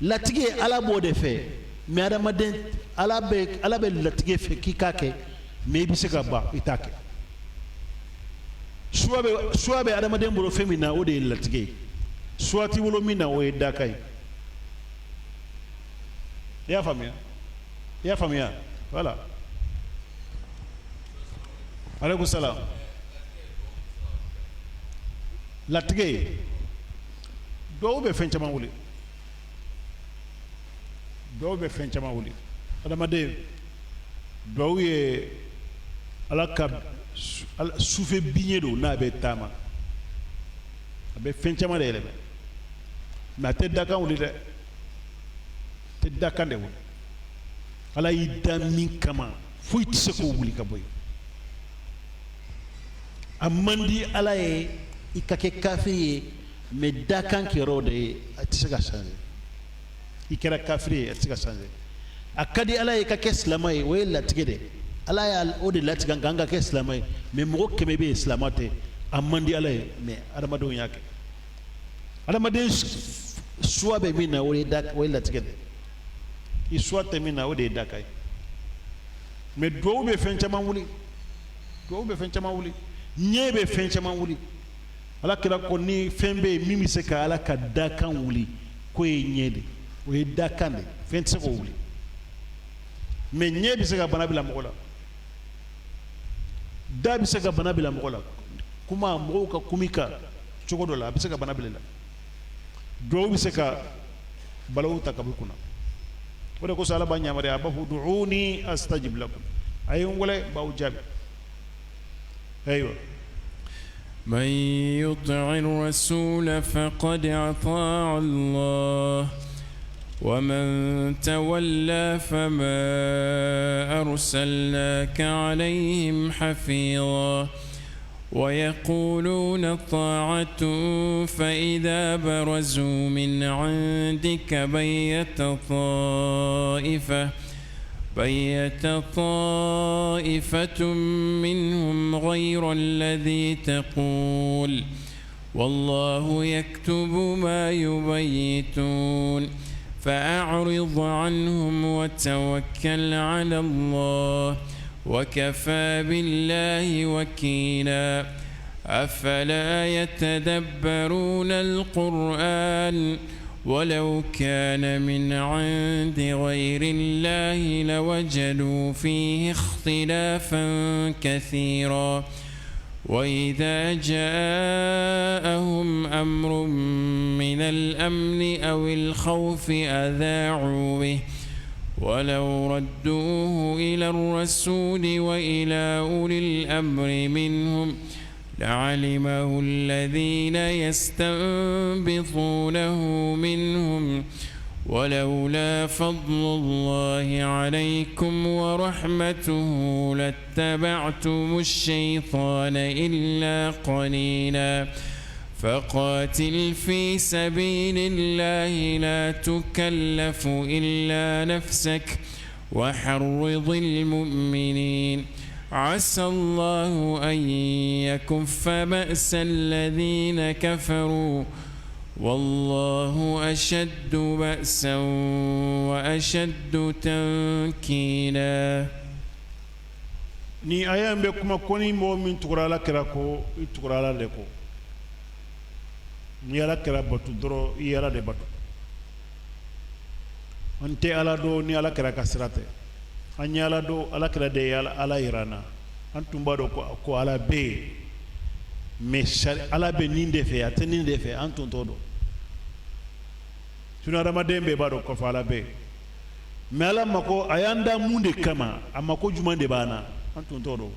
latigɛ ala b'o de fɛ mais adamaden ala bɛ latigɛ fɛ k'i k'a kɛ mais i bɛ se ka ban i t'a kɛ suwa bɛ adamaden bolo fɛn min na o de ye latigɛ ye suwa t'i bolo min na o ye dakan ye i y'a faamuya voilà aleykum salaam latigɛ dɔw bɛ fɛn caman wuli adamaden dɔw ye ala ka sufɛ biɲɛ don n'a bɛ taama a bɛ fɛn caman de yɛlɛmɛ mais a tɛ dakan wuli dɛ tɛ dakan de wuli ala y'i da min kama foyi tɛ se k'o wuli ka bɔ yen a man di ala ye i ka kɛ kafiri ye mais dakan kɛr'o de ye a tɛ se ka changer i kɛra kafiri ye a tɛ se ka changer a ka di ala ye i ka kɛ silamɛ ye o ye latigɛ de ala y'a o de latigɛ nka an ka kɛ silamɛ ye mais mɔgɔ 100 bɛ yen silamɛ tɛ a man di ala ye mais adamadenw y'a kɛ adamaden suwa bɛ min na o ye latigɛ de i suwa tɛ min na o de ye dakan ye mais duwawu bɛ fɛn caman wuli ɲɛ bɛ fɛn caman wuli ala kira ko ni fɛn bɛ yen min bɛ se ka ala ka dakan wuli k'o ye ɲɛ de o ye dakan de fɛn tɛ se k'o wuli mais ɲɛ bɛ se ka bana bila mɔgɔ la da bɛ se ka bana bila mɔgɔ la kuma mɔgɔw ka kumi kan cogo dɔ la a bɛ se ka bana bila la duwawu bɛ se ka balawu ta ka bɔ i kunna o de kosɔn ala b'a yamaruya a b'a fɔ du'uni astajib lakum a ye n wele n b'aw jaabi ayiwa من يطع الرسول فقد أطاع الله ومن تولى فما أرسلناك عليهم حفيظا ويقولون طاعة فإذا برزوا من عندك بيت طائفة منهم غير الذي تقول والله يكتب ما يبيتون فأعرض عنهم وتوكل على الله وكفى بالله وكيلا أفلا يتدبرون القرآن ولو كان من عند غير الله لوجدوا فيه اختلافا كثيرا وإذا جاءهم أمر من الأمن أو الخوف أذاعوا به ولو ردوه إلى الرسول وإلى أولي الأمر منهم لعلمه الذين يستنبطونه منهم ولولا فضل الله عليكم ورحمته لاتبعتم الشيطان إلا قليلا فقاتل في سبيل الله لا تكلف إلا نفسك وحرض المؤمنين عسى الله أن يكف بأس الذين كفروا والله أشد بأسا وأشد تنكيلا. ni aya be kuma koni mo min tukurala kira ko i tukurala le ko ni ala kira batu doro i ala de batu ante ala do ni ala kira kasirate anya ala do ala kira de ala irana antumba do ko ala be me ala be ninde fe ateninde fe antun todo tuna ramaden be bado ko ala be me ala mako ayanda munde kama amako jumande bana antun todo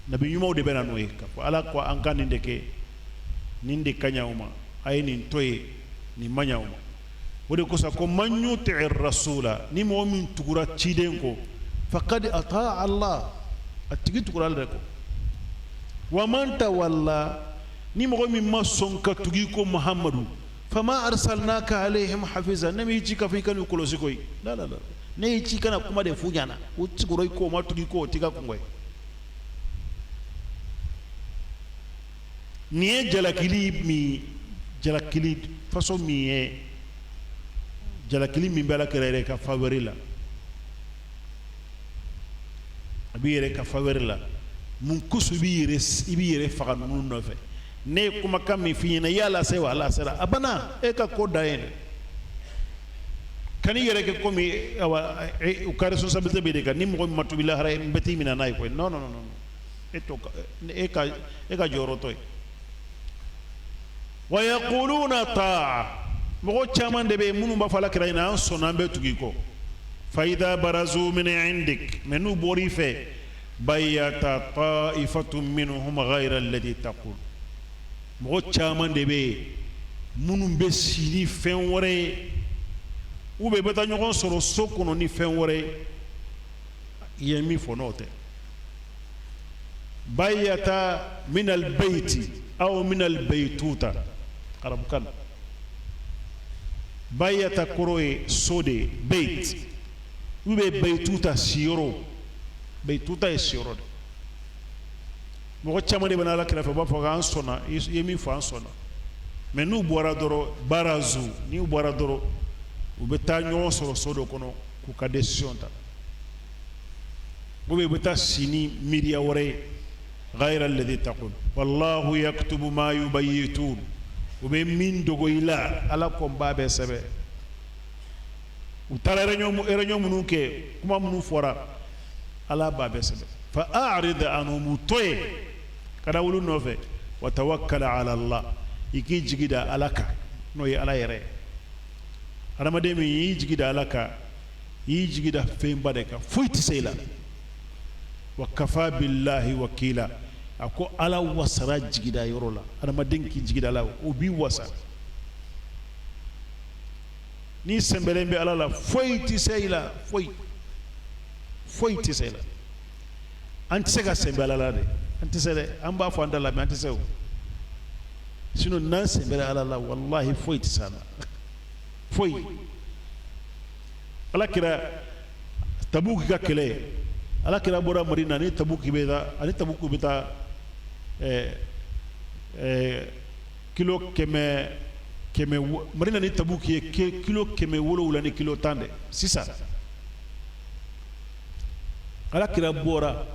nabi yumo de bena noy ko ala ko ankani ndeke ninde kanyauma ay nin toye ni manyauma wode ko sa ko manyu ta'ir rasula ni mo min tugura ciden ko faqad ata Allah atigi tugura le ko wa man tawalla ni mo min mason ka tugi ko muhammadu fama arsalnaka alaihim hafiza nami ci ka fi kan ko losi koy la ne ci kana kuma de funyana o tuguro ko ma tugi ko tiga ko ngoy ni jalakili façon mi e jalakili min bala kere ka favorila abiyere ka favorila mun kusubi ibiyere faga nun no fe ne kuma kam mi fiyina yala sai wala sara abana e ka ko dayen kani yere ke komi o ka responsabilité be de ka ni mo matubila hara mbeti mina nay ko non eto e ka jorotoy wa yaquluna ta'a mogo caman de be munu ba fala kira ina an sona be tugiko fa idha barazu min indik menu bori fe bayata ta'ifatun minhum ghayra alladhi taqul mogo caman de be munu be sini fen wore u be beta nyogon soro sokono ni fen wore yemi fonote bayata min albayti aw min albaytuta arabukan bayata koroye sode bait ube baytuta siyoro baytuta e siyoro de mo chamane bana la kala fa ba fa an sona yemi fa an sona mais nu bora doro barazu ni bora doro ube ta nyo soro sodo kono ku ka decision ta ube beta sini miria wore غير الذي تقول والله يكتب ما يبيتون وبمن دوغو إلا على كم باب سبع وترى رنيوم منوكي كما منوفورا على باب سبع فأعرض عنهم توي كذا ولو نوفي وتوكل على الله يكي جيدا علىك نوي على يري أنا ما دمي يجيدا علىك يجيدا فين بدك فويت سيلا وكفى بالله وكيلا ako ala wasara jigida yorola adama denki jigida la obi wasa ni sembelembe ala la foyti seyla foyti seyla anti sega sembe ala la de anti sere amba fo andala me anti sew sino nan sembere ala la wallahi foi tisana foi ala kira tabuk ga kele ala kira bora marina ni tabuk beda ani tabuk beta kilo keme marina ni tabuk ye kilo keme wolo wala ni kilo tande sisa ala kira bora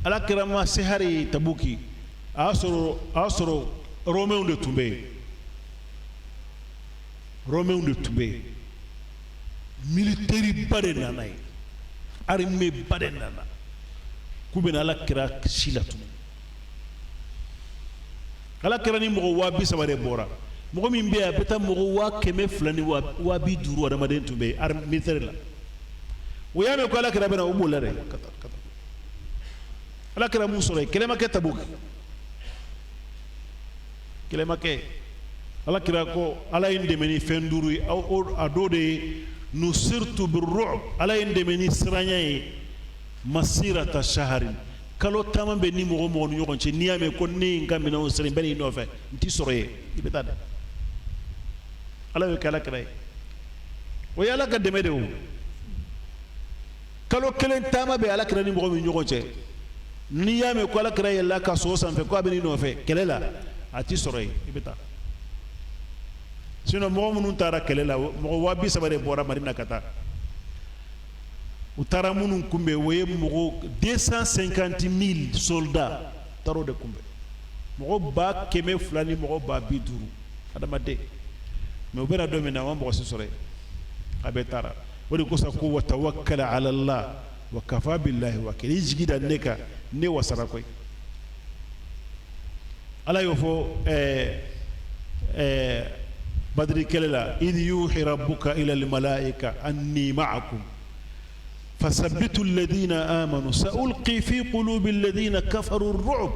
ala kira ma sehari tabuki asoro romain de tumbe militaire bare nanay armée bare nana kubena ala kira silatu ala kira ni mogo wabi sabare bora mogo min be beta mogo wa keme flani wa bi duru adamaden tumbe armée militaire la wiyame ko ala kira bena ubola re ala kira musore kelema ke tabuk kelema ke ala kira ko ala indemeni fenduru adode nusirtu birru'b ala indemeni siranya masirata shahrin kalo tamambe ni mogo mogo nyogon ci niyame ko ni ngamina on sere beni no fe nti soroye ibetade ala we kala kray o yala ka demede o kalo kelen tamabe ala kira ni mogo mi nyogon ci niyame ko ala kira yalla ka so sanfe ko abeni no fe kelela ati soroye ibeta sino mogo munun tara kelela mogo wabi sabare bora marina kata utara munun kumbe woye mogo 250,000 soldats taro de kumbe mogo ba keme fulani mogo ba biduru adamade me obera domina wa mogo sisore abetara wodi ko sa ko wa tawakkal ala allah wa kafa billahi wakil jigida neka ne wasara koy ala yo fo بدري كلا إذ يوحي ربك إلى الملائكة أني معكم فثبتوا الذين آمنوا سألقي في قلوب الذين كفروا الرعب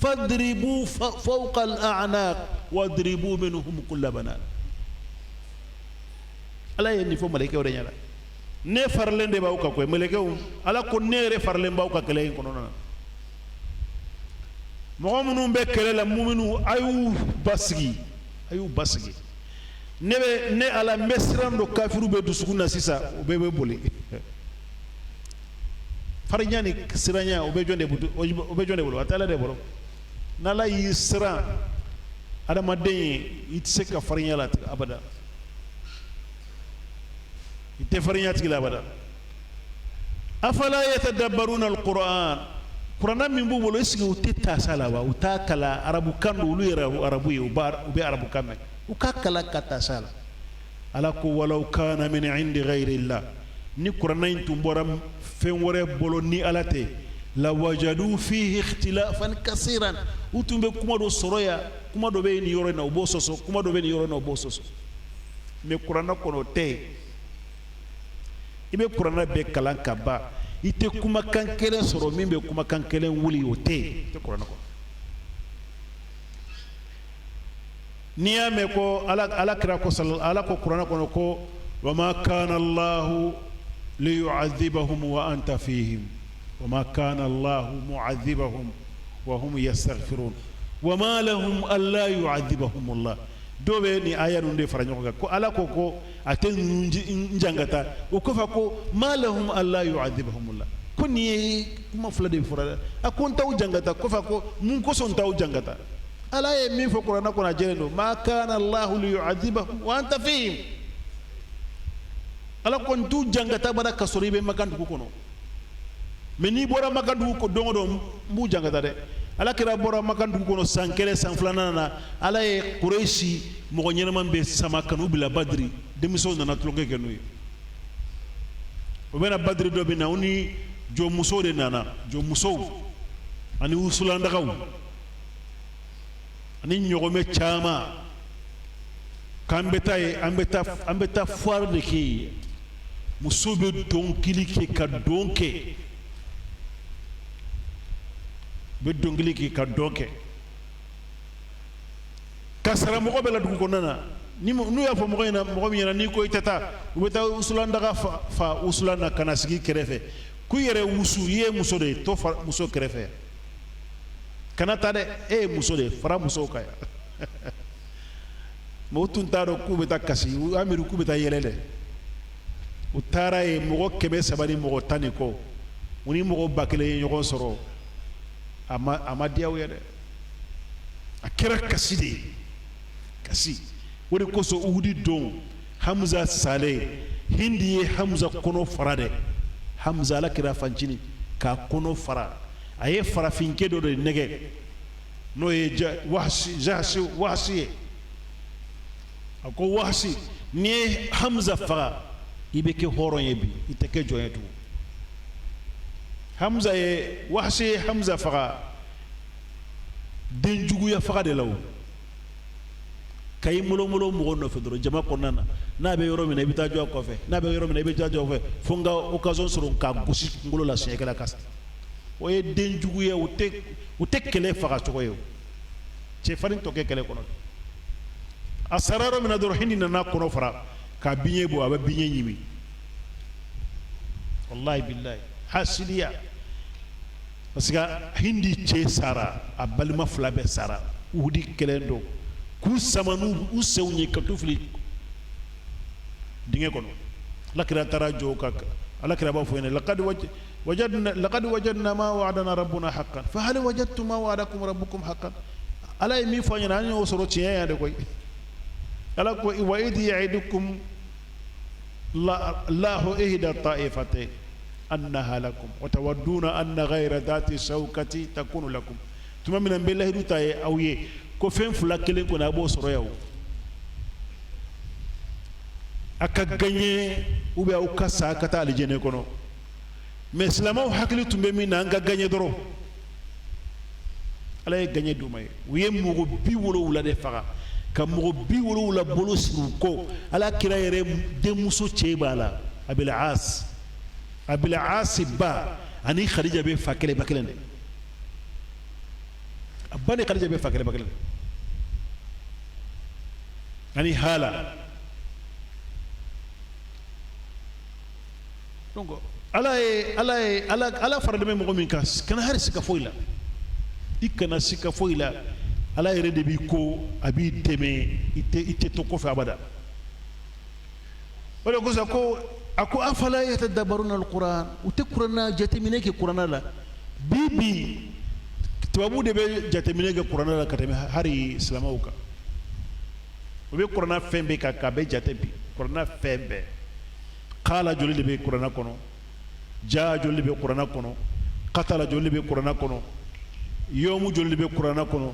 فاضربوا فوق الأعناق واضربوا منهم كل بنان ألا ينفو ملائكة ورنيالا نفر لين دي باوكا كوي ملائكة ألا كون نير فر لين باوكا كلاين كونونا مؤمنون بكلا مؤمنون أيو باسغي ne ala mesran do kafiru be dusukuna sisa o be boli farnyani siranya o be jonde bolo atala de bolo nala yisra adama den itse ka farnyala abada ite farnyati la abada afala yatadabbaruna alquran qur'ana min bu bolo isgi utita sala wa utakala arabu kando ulu yara arabu yu bar ube arabu kamme ukakala kata sala ala ko walau kana min indi ghayri allah ni qur'ana intumbora fen wore bolo ni alate la wajadu fihi ikhtilafan kaseeran utumbe kuma do soroya kuma do be ni yoro na obososo kuma do be ni yoro na obososo me qur'ana kono te ibe qur'ana be kalan kaba ite kuma kan kelen soro min be kuma kan kelen wuli o te qur'ana ko niya me ko ala kira ko ala ko qur'ana kono ko wama kana allah liyu'adhibahum wa anta fihim wama kana allah mu'adhibahum wa hum yastaghfirun wama lahum alla yu'adhibahum allah dobe ni aya nunde faranyo ko ala ko aten njangata o ko fa ko ma lahum alla yu'adhibahum allah ko ni kuma fulade furada akon taw jangata ko fa ko mun ko son taw jangata ala ye min fo qur'ana ko na jelendo ma kana allah liyu'adhibahum wa anta fihim ala kon tu jangata bada kasori be makandu ko no meni bora makandu ko dongo mbu jangata de ala kira bora makandu ko no sankere sanflana na ala ye quraishi mo nyerman be sama kanu bila badri demiso na natloge kenu o bena badri do bina uni jo muso de nana jo muso ani usulanda gaw ani nyogome chama kambeta e ambeta foire de ki musobe donkili ki ka donke be donkili ki ka donke kasara mo ko bela dugu ko nana ni nu ya fo mo ina mo mi yana ni ko itata ubeta usulanda ga fa usulanda kana sigi kerefe ku yɛrɛ wusu i ye muso de ye to fara muso kɛrɛfɛ kana taa dɛ e ye muso de ye fara musow kan yan mɛ u tun t'a dɔn k'u bɛ taa kasi u y'a miiri k'u bɛ taa yɛlɛ dɛ u taara ye mɔgɔ 300 ni mɔgɔ 10 ni kɔ u ni mɔgɔ 1000 ye ɲɔgɔn sɔrɔ a ma diya u ye dɛ a kɛra kasi de ye kasi o de kosɔn uhudi don Hamza salen Hindi ye Hamza kɔnɔ fara dɛ Hamza ala kira fancini k'a kɔnɔ fara a ye farafinkɛ dɔ de nɛgɛ n'o ye Wahasi ye a ko Wahasi n'i ye Hamza faga i bɛ kɛ hɔrɔn ye bi i tɛ kɛ jɔn ye tugun Hamza ye Wahasi ye Hamza faga den juguya faga de la o ka i molomolo mɔgɔ nɔfɛ dɔrɔn jama kɔnɔna na n'a bɛ yɔrɔ min na i bɛ taa jɔ a kɔfɛ n'a bɛ yɔrɔ min na i bɛ taa jɔ a kɔfɛ fo n ka occasion sɔrɔ k'a gosi kunkolo la siɲɛ kelen ka sa o ye den juguya o tɛ kɛlɛ faga cogo ye o cɛfarin tɔ kɛ kɛlɛ kɔnɔ a sara yɔrɔ min na dɔrɔn Hindi nana kɔnɔ fara ka biɲɛ bɔ a bɛ biɲɛ ɲimi wallahi billahi hasidiya parce que Hindi cɛ sara a balima 2 bɛɛ sara uhudi kɛlɛ don k'u sama n'u senw ye ka t'u fili dingɛ kɔnɔ alakira taara jɔ ka alakira b'a fɔ yen laqad wajadna ma wa'adana rabbuna haqqan fa hal wajadtum ma wa'adakum rabbukum haqqan ala ye min fɔ an ɲɛna an y'o sɔrɔ tiɲɛ ya de koyi ala ko wa idh ya'idukum Allahu ihda ta'ifatayn annaha lakum wa tawadduna anna ghayra dhati shawkati takunu lakum tuma min an bɛ lahidu ta ye aw ye ko fɛn 2 kelen kɔni a b'o sɔrɔ yan o a ka gaɲɛ ou bien aw ka sa ka taa alijɛnɛ kɔnɔ mais silamɛw hakili tun bɛ min na an ka gaɲɛ dɔrɔn ala ye gaɲɛ d'u ma ye u ye mɔgɔ 70 de faga ka mɔgɔ 70 bolo siri u kɔ ala kira yɛrɛ denmuso cɛ b'a la Abil As ba ani Khadija bɛ fa kelen ba kelen de a ba ni Khadija bɛ fa kelen ba kelen ani Hala donc ala faralen bɛ mɔgɔ min kan kana hari sika foyi la i kana sika foyi la ala yɛrɛ de b'i ko a b'i dɛmɛ i tɛ to kɔfɛ abada o de kosɔn a ko afala yatadabbaruna al-Qur'an u tɛ kuranna jateminɛ kɛ kuranna la bi tubabu de bɛ jateminɛ kɛ kuranna la ka tɛmɛ hari silamɛw kan u bɛ kuranna fɛn bɛɛ kan k'a bɛ jate bi kuranna fɛn bɛɛ qala joli de bɛ kuranna kɔnɔ jaa joli de bɛ kuranna kɔnɔ qatala joli de bɛ kuranna kɔnɔ yawmu joli de bɛ kuranna kɔnɔ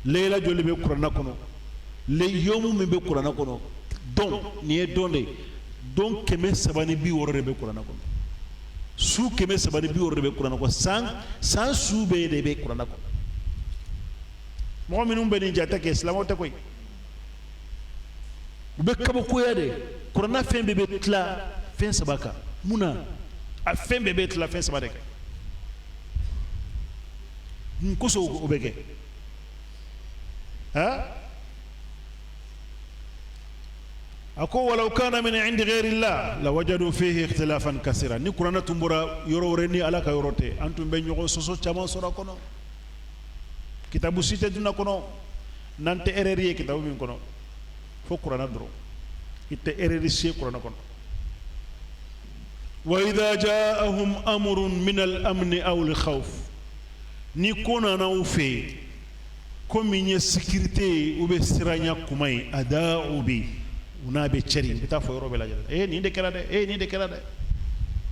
leila joli de bɛ kuranna kɔnɔ yawmu min bɛ kuranna kɔnɔ don nin ye don de ye don 360 de bɛ kuranna kɔnɔ su 360 de bɛ kuranna kɔnɔ san su bɛɛ de bɛ kuranna kɔnɔ mɔgɔ minnu bɛ nin jate kɛ silamɛw tɛ koyi u bɛ kabakoya de kuranna fɛn bɛɛ bɛ tila fɛn 3 kan mun na a fɛn bɛɛ bɛ tila fɛn 3 de kan mun kosɔn o bɛ kɛ a ko walaw kana min indi ghayrillah la wajadu fihi ikhtilafan kaseera ni kuranna tun bɔra yɔrɔ wɛrɛ ni ala ka yɔrɔ tɛ an tun bɛ ɲɔgɔn sɔsɔ caman sɔrɔ a kɔnɔ kitabu si tɛ dunna kɔnɔ n'an tɛ erreur ye kitabu min kɔnɔ fo kuranna dɔrɔn i tɛ erreur si ye kuranna kɔnɔ wa idha ja'ahum amrun min al-amn aw al-khawf ni ko nana u fɛ yen ko min ye sécurité ye ou bien siranya kuma ye adaa'u bi u n'a bɛ cɛri u bɛ taa fɔ yɔrɔ bɛɛ lajɛlen nin de kɛra dɛ nin de kɛra dɛ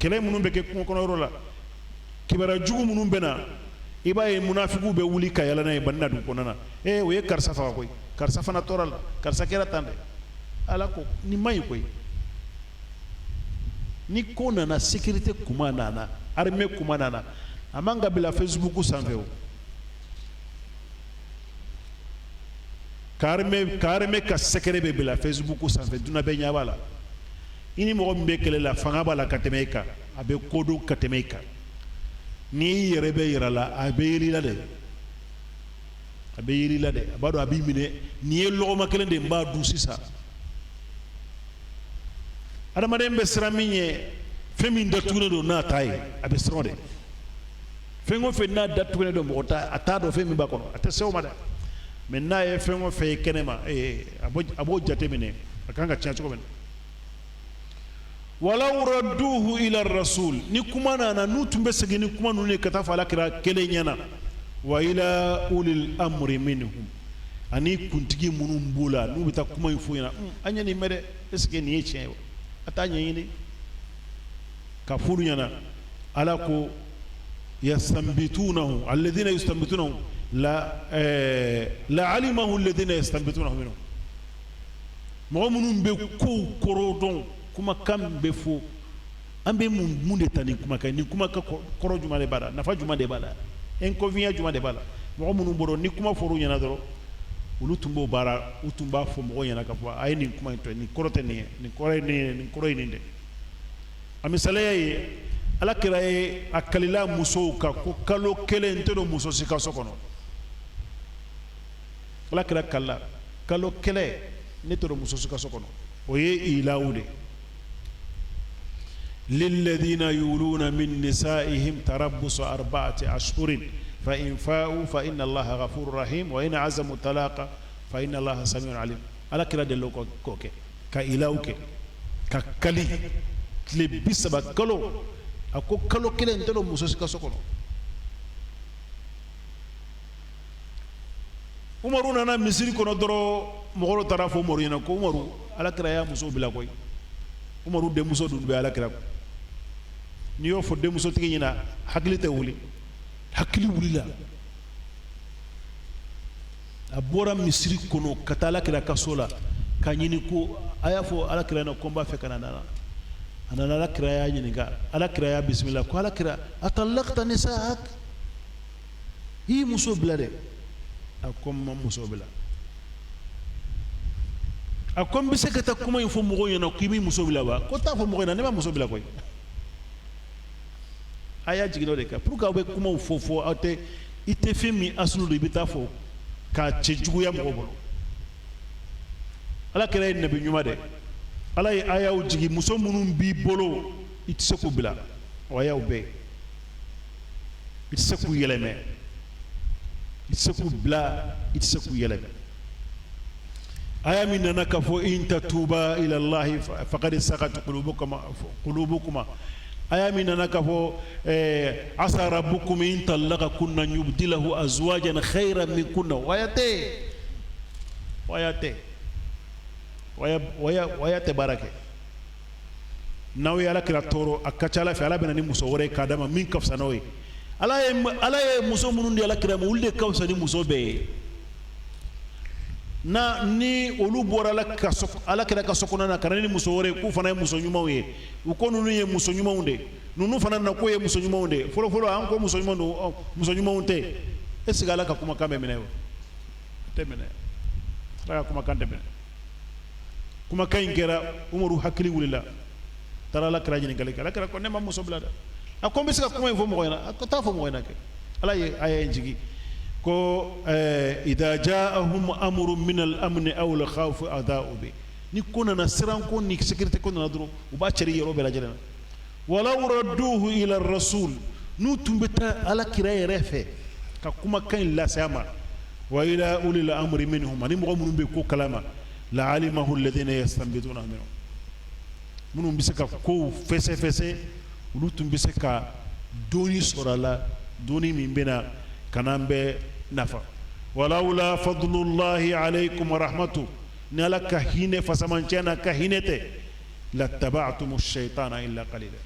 kɛlɛ minnu bɛ kɛ kungo kɔnɔ yɔrɔ la kibaruya jugu minnu bɛ na i b'a ye munafikiw bɛ wuli ka yala n'a ye banina dugu kɔnɔna na o ye karisa faga koyi karisa fana tɔɔrɔ la karisa kɛra tan dɛ ala ko nin man ɲi koyi ni ko nana sécurité kuma nana armée kuma nana a man ka bila Facebook sanfɛ o karime ka sɛkɛrɛ bɛ bila Facebook sanfɛ duna bɛ ɲɛ b'a la i ni mɔgɔ min bɛ kɛlɛ la fanga b'a la ka tɛmɛ i kan a bɛ ko dɔn ka tɛmɛ i kan ni i yɛrɛ bɛ yira la a bɛ yiri la dɛ a b'a dɔn a b'i minɛ nin ye lɔgɔma kelen de n b'a dun sisan adamaden bɛ siran min ye femi ndatune do na tay abe sronde fengo fe na datune do mota atado femi ba kono ate sew mada men na e fengo fe kenema abo jate mine akanga tiacho ko men walaw radduhu ila ar-rasul ni kuma na nutumbe segini kuma nune kata fala kira kele nyana wa ila ulil amri minhum ani kuntigi munum bula nu bita kuma info yana anya ni mede eske ni eche atanya yini ka furu yana ala ko yastanbitunahu alladhina yastanbitunahu la alimahu alladhina yastanbitunahu minhum mo munum be ko korodon kuma kam be fo ambe mun de tani kuma kay ni kuma ka koro juma de bala nafa juma de bala inconvénient juma de bala mo munum boro ni kuma foru yana doro ulu tumbo bara utumba fo mo yana ka fo ay ni kuma to ni korote ni koro ni de amisale ala kiraye akalila muso ka ko kalo kele ntero muso sika sokono ala kira kala kalo kele netero muso sika sokono oye ilawude للذين يولون من نسائهم تربص 4 أشهر فإن فاءوا فإن الله غفور رحيم وإن عزموا الطلاق فإن الله سميع عليم على كلا دلو كوكي كإلاوك ككلي تلبس بكلو أكو كلو كلا انتلو مسوسك سكونو umaru nana misiri kono doro mogoro tara fo umaru yana ko umaru ala kira ya muso bila koy umaru de muso dun be ala kira ko ni yo fo de muso tigi nyina hakilite wuli hakili wulila abora misiri kono katala kira kasola kanyini ko aya fo ala kira na komba fe kana nana anana ala kira ya nyini ga ala kira ya bismillah ko ala kira atallaqta nisaak hi muso bila de akom muso bila akom bi sekata kuma info mo yana ko mi muso bila ba ko ta fo mo yana ne ma muso bila koy aya jigino de ka pour ka be kuma fofo ate ite femi asulu de bita fo ka chejugu ya mo bolo ala kere nabi nyuma de ala aya o jigi muso munum bi bolo itse ko bila o aya o be itse ko yeleme itse ko bila itse ko yeleme aya min nana ka fo in tatuba ila allah faqad saqat qulubukuma aya min nana ka fo asa rabbukum in talaqakunna yubdilahu azwajan khayran minkunna wayate barake naw ya la kira toro akachala fi ala benani muso wore kadama min kafsa noy ala ye muso munundi ala kira mo ulde kafsa ni muso be na ni olu bora ala kira ka sokona na kanani muso wore ku fana ye muso nyuma we uko nunu ye muso nyuma unde nunu fana na ko ye muso nyuma unde folo an ko muso nyuma unte esigala ka kuma kambe menewo temene ra kuma kande mene kuma kayin kera umaru hakili wulila tara la kira jini galika la kira ko nema muso blada akombe sika kuma info mo yana akota fo mo yana ke ala aya njigi ko idha jaahum amrun min al-amn aw al-khawf adha'u bi ni kuna na siran ko ni sécurité ko na duro uba cari yero bela jela walaw radduhu ila ar-rasul nu tumbeta ala kira refe ka kuma kayin la sama wa ila ulil amri minhum ani mo mun be ko kalama la alimahu alladhina yastanbituna minhum munum bisaka ko fese ulutum bisaka doni sorala doni mimbena kanambe nafa walaula fadlullahi alaykum wa rahmatu nalaka hine fasamanchana ka hinete lattaba'tum ash-shaytana illa qalila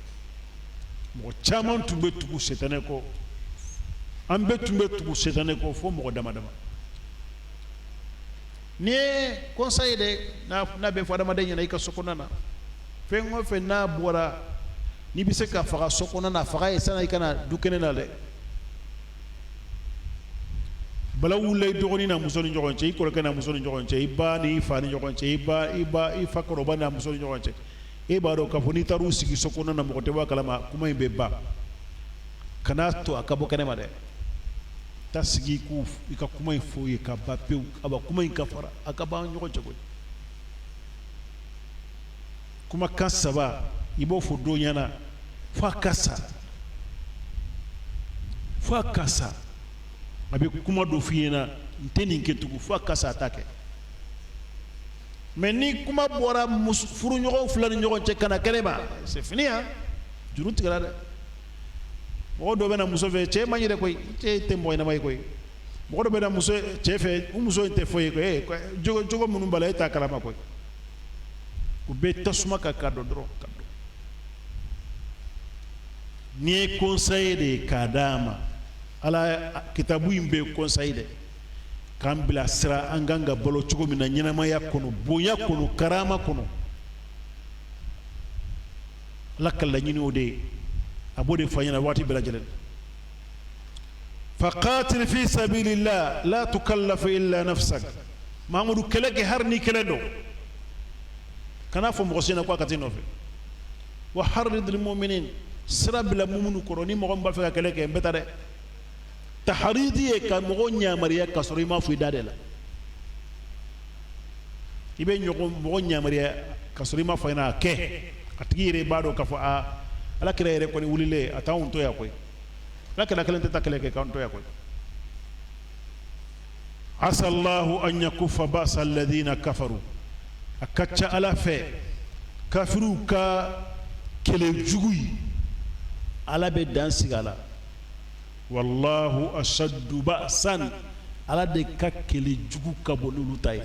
mo chaman tumbe tuku setane ko ambe tumbe tuku setane ko fo mo dama ni conseil de na be fada madenya na ika sokona na fengo fe na bora ni bise ka faga sokona na faga esana ikana dukene na le bala wulay dogoni na musoni jogonche iko kana musoni jogonche iba ni fani jogonche iba ifakoro bana musoni jogonche iba do ka foni taru sigi sokona na mokote wa kalama kuma imbe ba kana to akabo kana made tasigi ku ika kuma ifo ka bapeu aba kuma inkafara akaba jogonche ko kuma kasaba ibo fo do nyana fa kasa abi kuma do fiyena nteni nketugu fa kasa atake mais ni kuma bora furu ñogo fulani ñogo ci kana kelema c'est fini hein juru tigara de mo do bena muso fe ce mañi de koy ce temboy na may koy mo do bena muso ce fe muso inte foye ko jogo munu bala ta kalama koy ku be tasuma ka kado dro kado ni conseil de kadama ala kitabu imbe conseil de kan bila sira an ganga balo cogo min na ɲɛnamaya kɔnɔ bonya kɔnɔ karama kɔnɔ ala ka laɲini o de a b'o de fa ɲɛna waati bɛɛ lajɛlen faqatil fi sabilillah la tukallafu illa nafsak mamudu kɛlɛ kɛ hari ni kɛlɛ dɔn kana fɔ mɔgɔ si ɲɛna ko a ka t'i nɔfɛ wa harridil mu'minin sira bila mumunu kɔrɔ ni mɔgɔ min b'a fɛ ka kɛlɛ kɛ n bɛ taa dɛ taharidi ye ka mɔgɔ ɲamariya ka sɔrɔ i ma fɔ i da de la i bɛ mɔgɔ ɲamariya ka sɔrɔ i ma fɔ i na a kɛ a tigi yɛrɛ b'a dɔn k'a fɔ a ala kira yɛrɛ kɔni wulilen a t'anw to yan koyi ala kira kelen tɛ taa kɛlɛ kɛ k'anw to yan koyi asallahu an yakuffa ba'sa alladhina kafaru a ka ca ala fɛ kafiriw ka kɛlɛ jugu yi ala bɛ dan sigi a la wallahu ashaddu ba'san ala de ka kɛlɛ jugu ka bon n'olu ta ye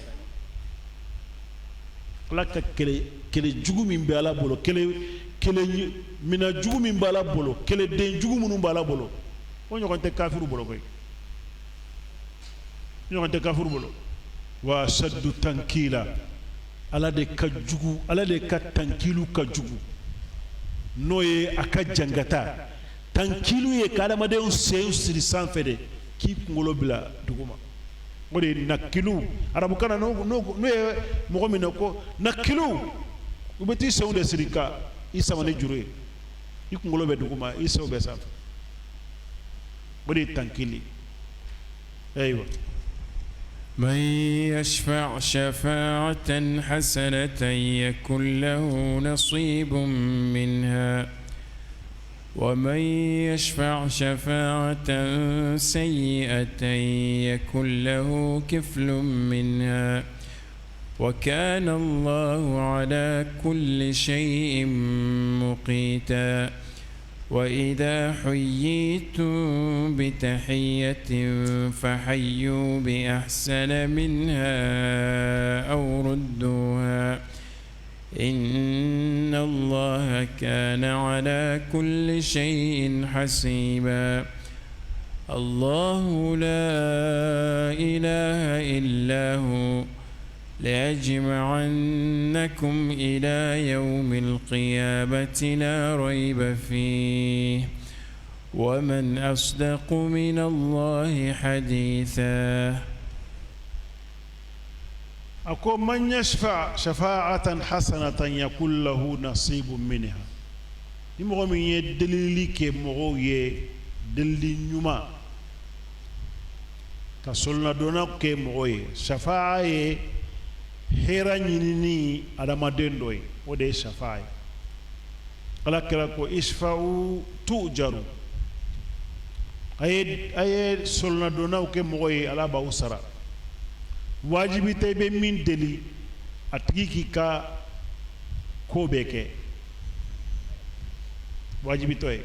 ala ka kɛlɛ jugu min bɛ ala bolo kɛlɛ mina jugu min bɛ ala bolo kɛlɛden jugu minnu bɛ ala bolo o ɲɔgɔn tɛ kafiru bolo koyi ɲɔgɔn tɛ kafiru bolo wa ashaddu tankila ala de ka jugu ala de ka tankilu ka jugu n'o ye a ka jangata tankilu ye ka adamadenw sen siri sanfɛ de k'i kunkolo bila duguma o de ye nakilu arabukan na n'o ye mɔgɔ min na ko nakilu u bɛ t'i senw de siri ka i sama ni juru ye i kunkolo bɛ duguma i senw bɛ sanfɛ o de ye tankili ayiwa من يشفع شفاعة حسنة يكن له نصيب منها ومن يشفع شفاعة سيئة يكن له كفل منها وكان الله على كل شيء مقيتا وإذا حييتم بتحية فحيوا بأحسن منها أو ردوها إن الله كان على كل شيء حسيبا الله لا إله إلا هو ليجمعنكم إلى يوم القيامة لا ريب فيه ومن أصدق من الله حديثا أكو من يشفع شفاعة حسنة يكون له نصيب منها يمغو من يدليل كي مغو يدليل نيوما كسولنا دونا كي مغو شفاعة hera ñinini adamaden doy o de shafaay ala kira ko isfa'u tujaru aye solna donaw ke mogoy ala ba usara wajibi tay be min deli atigi ki ka ko beke wajibi toy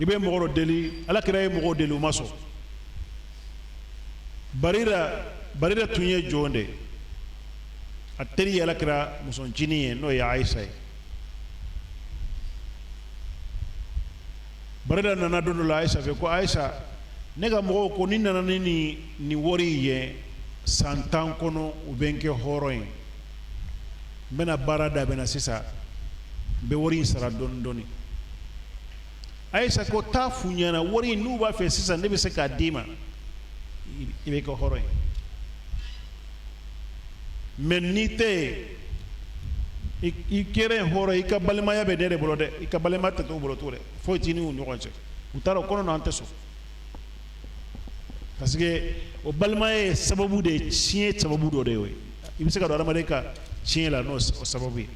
ibe mogoro deli ala kira e mogo delu maso barira tunye jonde ateri yala kira muson chini no ya Aisha barada nana dono la Aisha fe ko Aisha nega mo ko ni nana ni wori ye santan kono ubenke horoin bena barada bena sisa be wori sara don doni Aisha ko ta funyana wori nu ba fe sisa ne be se ka dima ibe ko horoin men ni te i kere horo i ka balimaya be dere bolo de i ka balima te to bolo to de fo tini u ɲɔgɔn cɛ u tara kono na ante so parce que o balimaya sababu de tiɲɛ sababu dɔ de ye i bɛ se ka don adamaden ka tiɲɛ la n'o sababu ye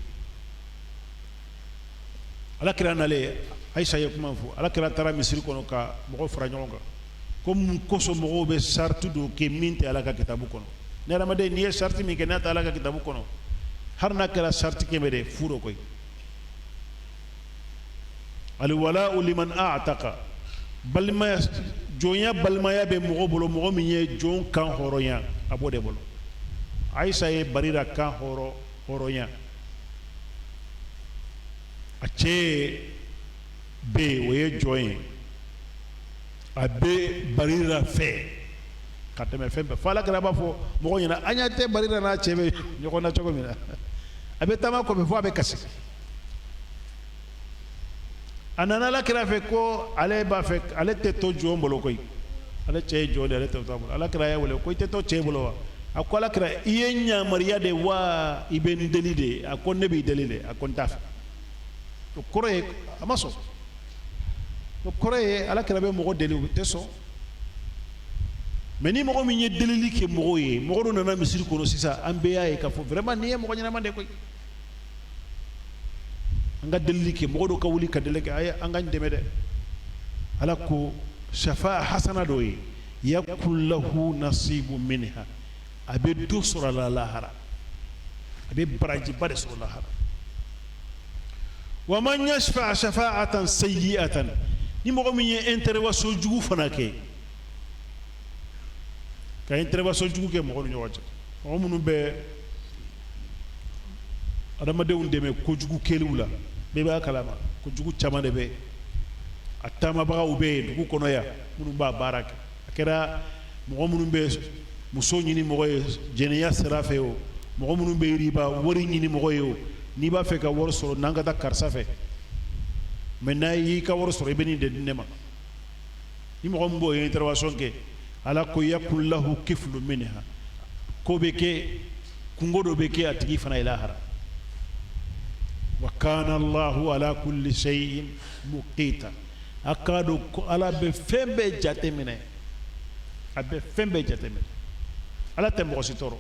ala kira nale Aisha ye kuma fo ala kira tara misiri kono ka mɔgɔ fara ɲɔgɔn kan ko mun kosɔn mɔgɔw bɛ sarti do ke min tɛ ala ka kitabu kɔnɔ ne hadamaden n'i ye sarti min kɛ n'a tɛ ala ka kitabu kɔnɔ har n'a kɛra sarti kɛmɛ de furu koyi alwala'u liman a'taqa balimaya jɔnya balimaya bɛ mɔgɔ bolo mɔgɔ min ye jɔn kan hɔrɔnya a b'o de bolo Aisha ye Barira kan hɔrɔnya a cɛ bɛ o ye jɔn ye a bɛ Barira fɛ ka tɛmɛ fɛn bɛɛ fo Ala kɛra b'a fɔ mɔgɔ ɲɛna an ɲɛ tɛ Barira n'a cɛ bɛ ɲɔgɔn na cogo min na a bɛ taama kɔfɛ fo a bɛ kasi a nana Ala kɛra fɛ ko ale b'a fɛ ale tɛ to jɔn bolo koyi ale cɛ ye jɔn de ale tɛ to a bolo Ala kɛra y'a wele ko i tɛ to cɛ bolo wa a ko Ala kɛra i ye ɲamariya de wa i bɛ n deli de a ko ne b'i deli de a ko n t'a fɛ o kɔrɔ ye a ma sɔn o kɔrɔ ye Ala kɛra bɛ mɔgɔ deli o tɛ sɔn mais ni mɔgɔ min ye delili kɛ mɔgɔw ye mɔgɔ dɔ nana misiri kɔnɔ sisan an bɛɛ y'a ye k'a fɔ vraiment nin ye mɔgɔ ɲɛnama de koyi an ka delili kɛ mɔgɔ dɔ ka wuli ka deli kɛ a ye an ka dɛmɛ dɛ Ala ko shafa'a hasana dɔ ye yakun lahu nasibu minha a bɛ do sɔrɔ a la lahara a bɛ barajiba de sɔrɔ lahara wa man yashfa' shafa'atan sayyi'atan ni mɔgɔ min ye intervention jugu fana kɛ ka intervention jugu kɛ mɔgɔ ni ɲɔgɔn cɛ mɔgɔ minnu bɛ adamadenw dɛmɛ kojugu kɛliw la bɛɛ b'a kalama kojugu caman de bɛ a taamabagaw bɛ yen dugu kɔnɔ yan minnu b'a baara kɛ a kɛra mɔgɔ minnu bɛ muso ɲini mɔgɔ ye jɛnɛya sira fɛ o mɔgɔ minnu bɛ riba wari ɲini mɔgɔ ye o n'i b'a fɛ ka wari sɔrɔ n'an ka taa karisa fɛ mais n'a y'i ka wari sɔrɔ i bɛ nin de di ne ma ni mɔgɔ min b'o ye intervention kɛ Ala ko yakun lahu kiflu minha ko bɛ kɛ kungo dɔ bɛ kɛ a tigi fana ye lahara wa kana Allahu ala kulli shay'in muqita a ka dɔn ko Ala bɛ fɛn bɛɛ jate minɛ a bɛ fɛn bɛɛ jate minɛ Ala tɛ mɔgɔ si tɔɔrɔ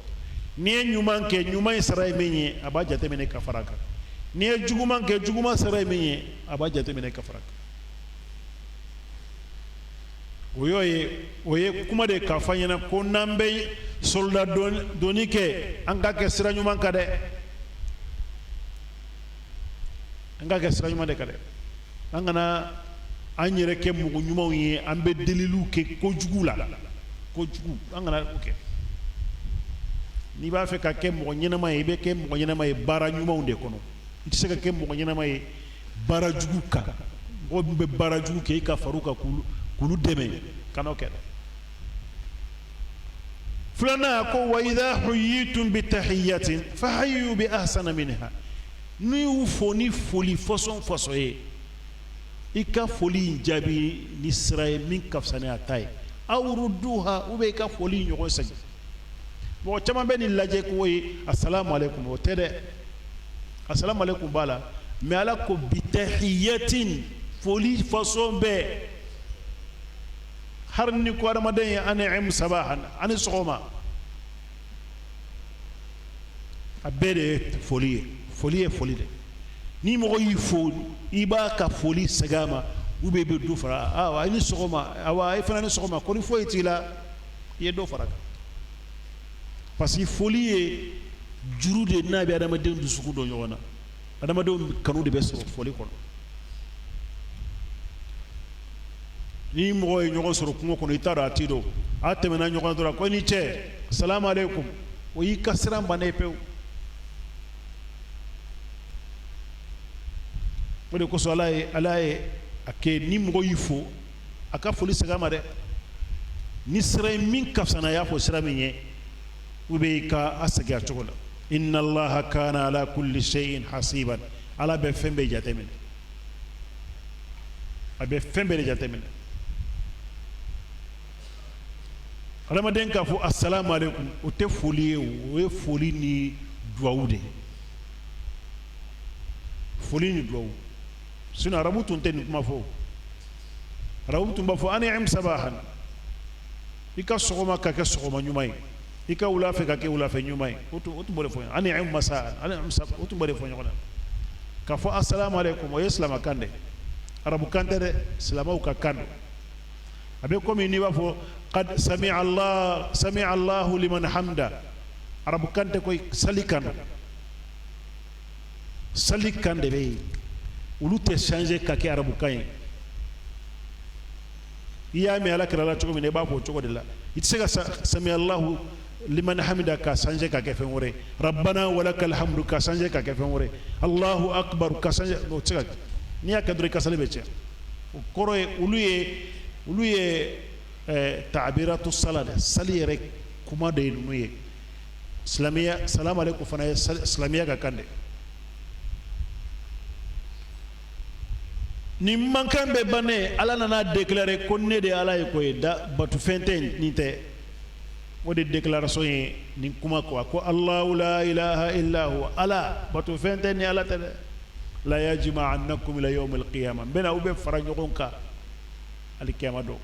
n'i ye ɲuman kɛ ɲuman in sara ye min ye a b'a jate minɛ ka fara a kan n'i ye juguman kɛ juguman sara ye min ye a b'a jate minɛ ka fara a kan o ye kuma de k'a fɔ an ɲɛna ko n'an bɛ soldat donni kɛ an ka kɛ sira ɲuman kan dɛ an ka kɛ sira ɲuman de kan dɛ an kana an yɛrɛ kɛ mɔgɔ ɲumanw ye an bɛ deliliw kɛ kojugu la kojugu an kana o kɛ n'i b'a fɛ ka kɛ mɔgɔ ɲɛnama ye i bɛ kɛ mɔgɔ ɲɛnama ye baara ɲumanw de kɔnɔ i tɛ se ka kɛ mɔgɔ ɲɛnama ye baara jugu kan mɔgɔ min bɛ baara jugu kɛ i ka far'u kan k'olu dɛmɛ kan'o kɛ filanan ko wa idha huyyitum bi tahiyyatin fahayyu bi ahsana minha n'u y'u fo ni foli fɔsɔn ye i ka foli in jaabi ni sira ye min ka fisa ni a ta ye aw rudduha ou bien i ka foli in ɲɔgɔn segin mɔgɔ caman bɛ nin lajɛ ko ye assalamu alaikum o tɛ dɛ assalamu alaikum b'a la mais Ala ko bi tahiyyatin foli façon bɛɛ har ni ko adamaden ye an'im sabahan ani sɔgɔma a bɛɛ de ye foli ye foli de ni mɔgɔ y'i fo i b'a ka foli segin a ma ou bien i bɛ dɔ fara awa i ni sɔgɔma awa i fana ni sɔgɔma kɔni foyi t'i la i ye dɔ fara kan parce que foli ye juru de n'a bɛ adamadenw dusukun don ɲɔgɔn na adamadenw kanu de bɛ sɔrɔ foli kɔnɔ ni mɔgɔ ye ɲɔgɔn sɔrɔ kungo kɔnɔ i t'a dɔn a t'i dɔn a tɛmɛna ɲɔgɔn dɔrɔn ko ni cɛ salamu alaikum o y'i ka siran bannen ye pewu o de kosɔn Ala ye a kɛ ni mɔgɔ y'i fo a ka foli segin a ma dɛ ni sira ye min ka fisa n'a y'a fɔ sira min ye ou bien i ka a segin a cogo la inna Allaha kana ala kulli shay'in hasiban Ala bɛ fɛn bɛɛ jate minɛ a bɛ fɛn bɛɛ de jate minɛ adamaden k'a fɔ assalamu alaikum o tɛ foli ye o ye foli ni duwawu de foli ni duwawu sinon arabu tun tɛ nin kuma fɔ arabu tun b'a fɔ an'im sabahan i ka sɔgɔma ka kɛ sɔgɔma ɲuman ye i ka wula fɛ ka kɛ wula fɛ ɲuman ye o tun b'o de fɔ ɲɔgɔn na an'im masaan o tun b'o de fɔ ɲɔgɔn na ka fo assalamu alaikum o ye silama kan de arabu kan tɛ dɛ silamaw ka kan don a bɛ komi n'i b'a fɔ qad sami'a Allahu liman hamda arabu kan tɛ koyi sali kan don sali kan de bɛ yen olu tɛ changer ka kɛ arabu kan ye i y'a mɛn Alakira la cogo min na i b'a fɔ o cogo de la i tɛ se ka sami'a Allahu liman hamida ka changer ka kɛ fɛn wɛrɛ rabbana walakal hamdu ka changer ka kɛ fɛn wɛrɛ Allahu akbar ka changer o tɛ se ka kɛ n'i y'a kɛ dɔrɔn i ka sali bɛ tiɲɛ o kɔrɔ ye olu ye ta'biratu sala de sali yɛrɛ kuma de ye ninnu ye silamɛya salamu aleykum fana ye silamɛya ka kan de nin mankan bɛ bannen ala nana déclarer ko ne de ye ala ye ko ye da batufɛn tɛ nin tɛ o de déclaration ye nin kuma ko ko Allahu la ilaha illa huwa ala batufɛn tɛ ni ala tɛ dɛ la yajma'annakum ila yawm al-qiyamah bena ube fara ɲɔgɔn kan alikiyama don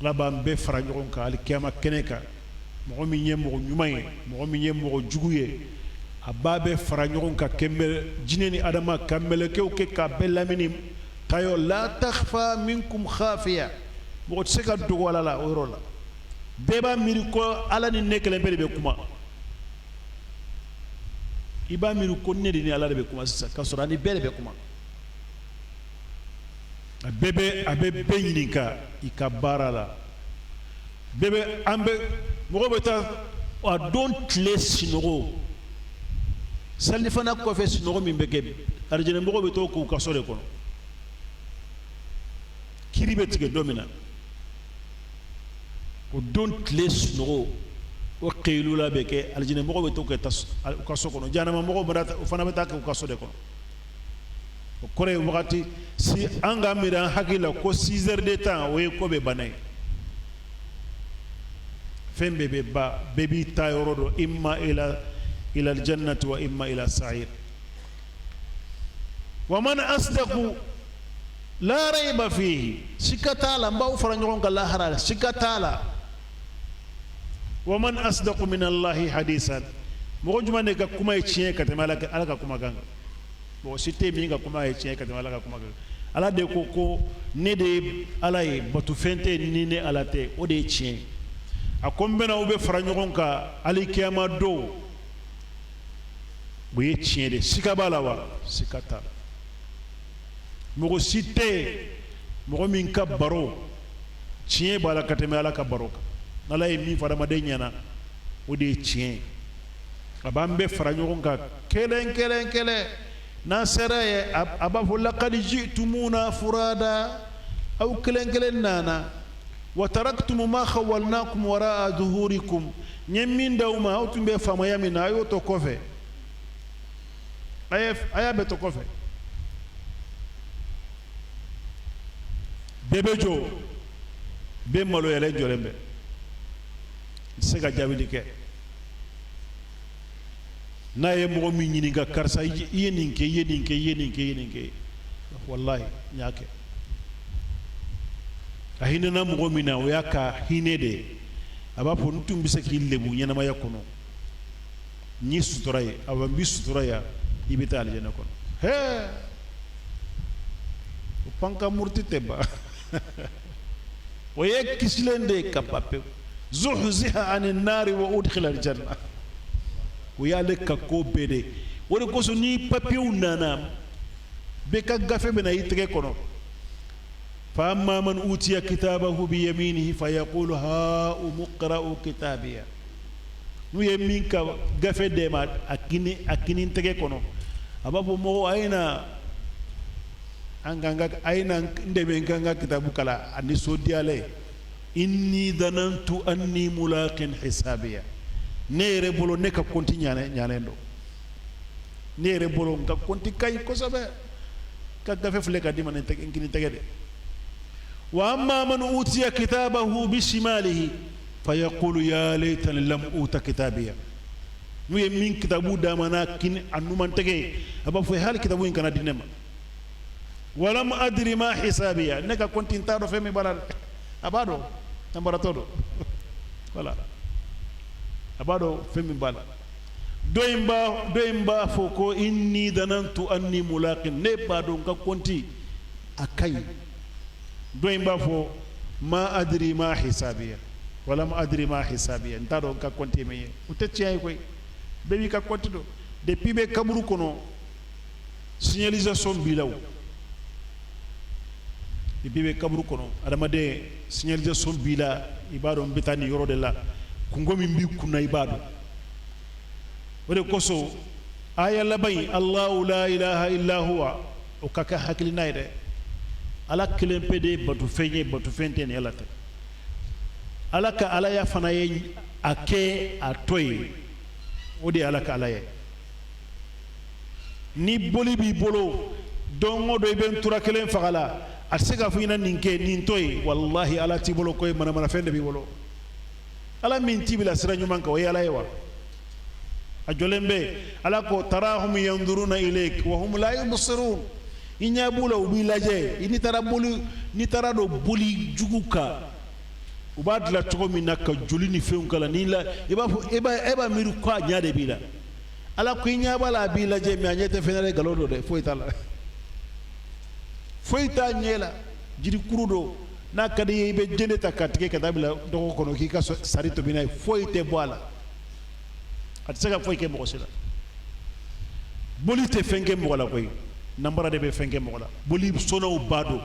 ala b'an bɛɛ fara ɲɔgɔn kan alikiyama kɛnɛ kan mɔgɔ min ye mɔgɔ ɲuman ye mɔgɔ min ye mɔgɔ jugu ye a b'a bɛɛ fara ɲɔgɔn kan jinɛ ni adama ka mɛlɛkɛw kɛ k'a bɛɛ lamini kayɔ la takhfa minkum khafiya mɔgɔ tɛ se ka dogo ala la o yɔrɔ la bɛɛ b'a miiri ko ala ni ne kelen bɛɛ de bɛ kuma i b'a miiri ko ne de ni ala de bɛ kuma sisan k'a sɔrɔ ani bɛɛ de bɛ kuma a bɛɛ bɛ ɲininka i ka baara la mɔgɔ bɛ taa a don tile sinɔgɔ salifana kɔfɛ sinɔgɔ min bɛ kɛ arijinɛ mɔgɔ bɛ to k'u ka so de kɔnɔ kiri bɛ tigɛ don min na o don tile sunɔgɔ o qeylula bɛ kɛ alijinɛ mɔgɔ bɛ to k'u ka so kɔnɔ jahanama mɔgɔ fana bɛ taa k'u ka so de kɔnɔ o kɔrɔ ye wagati si an ka miiri an hakili la ko 6 heures de temps o ye ko bɛ bana ye fɛn bɛɛ bɛ ban bɛɛ b'i ta yɔrɔ dɔn imma ila aljannati wa imma ila sa'ir wa man asdaqu la rayba fihi sika t'a la n b'aw fara ɲɔgɔn kan lahara la sika t'a la wa man asdaqu min allahi hadisan mɔgɔ jumɛn de ka kuma ye tiɲɛ ka tɛmɛ ala ka kuma kan mɔgɔ si tɛ min ka kuma ye tiɲɛ ka tɛmɛ ala ka kuma kan ala de ko ne de ye ala ye batufɛn tɛ ni ne ala tɛ o de ye tiɲɛ a ko n bɛna u bɛ fara ɲɔgɔn kan alikiyama don o ye tiɲɛ de sika b'a la wa sika t'a la mɔgɔ si tɛ mɔgɔ min ka baro tiɲɛ b'a la ka tɛmɛ ala ka baro kan n'ala ye min fɔ adamaden ɲɛna o de ye tiɲɛ a b'an bɛɛ fara ɲɔgɔn kan kelen kelen kelen n'an sera ye a b'a fɔ laqad ji'tumuna furada aw kelen kelen nana wa taraktum ma khawwalnakum wara'a zuhurikum n ye min d'aw ma aw tun bɛ faamaya min na a y'o to kɔfɛ a y'a bɛɛ to kɔfɛ bɛɛ bɛ jɔ bɛɛ maloyalen jɔlen bɛ n tɛ se ka jaabili kɛ n'a ye mɔgɔ min ɲininka karisa i ye nin kɛ i ye nin kɛ i ye nin kɛ i ye nin kɛ walahi n y'a kɛ a hinɛna mɔgɔ min na o y'a ka hinɛ de ye a b'a fɔ n tun bɛ se k'i lebu ɲɛnamaya kɔnɔ n ye sutura ye a n bɛ sutura yan i bɛ taa alijɛnɛ kɔnɔ hɛɛ o pankamuriti tɛ ban o ye kisilen de ye ka ban pewu zuhziha ani naari wa udkhila aljanna o y'ale ka ko bɛɛ de o de kosɔn ni papiyew nana bɛɛ ka gafe bɛ na i tɛgɛ kɔnɔ fa amma man utiya kitabahu bi yaminihi fa yaqulu ha umqra'u kitabiya n'u ye min ka gafe d'e ma a kini tɛgɛ kɔnɔ a b'a fɔ mɔgɔ a ye na n dɛmɛ n ka n ka kitabu kala a nisɔndiyalen inni danantu anni mulaqin hisabiya ne yɛrɛ bolo ne ka konti ɲanen don ne yɛrɛ bolo n ka konti ka ɲi kosɛbɛ ka gafe filɛ ka di ma n kini tɛgɛ de wa amma man utiya kitabahu bishimalihi fa yaqulu ya laytani lam uta kitabiya n'u ye min kitabu d'a ma n'a kini a numan tɛgɛ ye a b'a fɔ hali kitabu in kana di ne ma walam adri ma hisabiya ne ka konti n t'a dɔn fɛn min b'a la a b'a dɔn an baratɔ don voilà a b'a dɔn fɛn min b'a la doimba foko inni danantu anni mulaqin ne ba don ka konti akai doimba fo ma adri ma hisabiya wala ma adri ma hisabiya nta don ka konti meye utacci ay koy bebi ka konti do depuis be kaburu kono signalisation bilaw depuis be kaburu kono adamade signalisation bila ibado mbetani yoro de la kungomi mbi kunna ibado wode koso aya labay allah la ilaha illa huwa o kaka hakili nayde ala kelempede batu fente ne yalata alaka ala ya fana ye ake atoy odi alaka ala ye ni boli bi bolo dongo do ben tura kelen fagala asega fina ninke nintoy wallahi ala ti bolo koy mana fende bi bolo ala min tibila sira nyuman ka way ala yewa ajolembe ala ko tarahum yanzuruna ilayk wa hum la yubsirun inya bula ubi laje ini tara do boli juguka ubadla to min nak joli ni feun kala ni la eba miru kwa nyaade bila ala ko inya bala bi laje mi anyete fenere galodo de foita nyela jiri kurudo na kadi be jeneta katike kadabila do kono ki ka sarito binay foite boala atsaka foike mo sila boli te fenge mo la koy nambara de be fenge mo la boli sono bado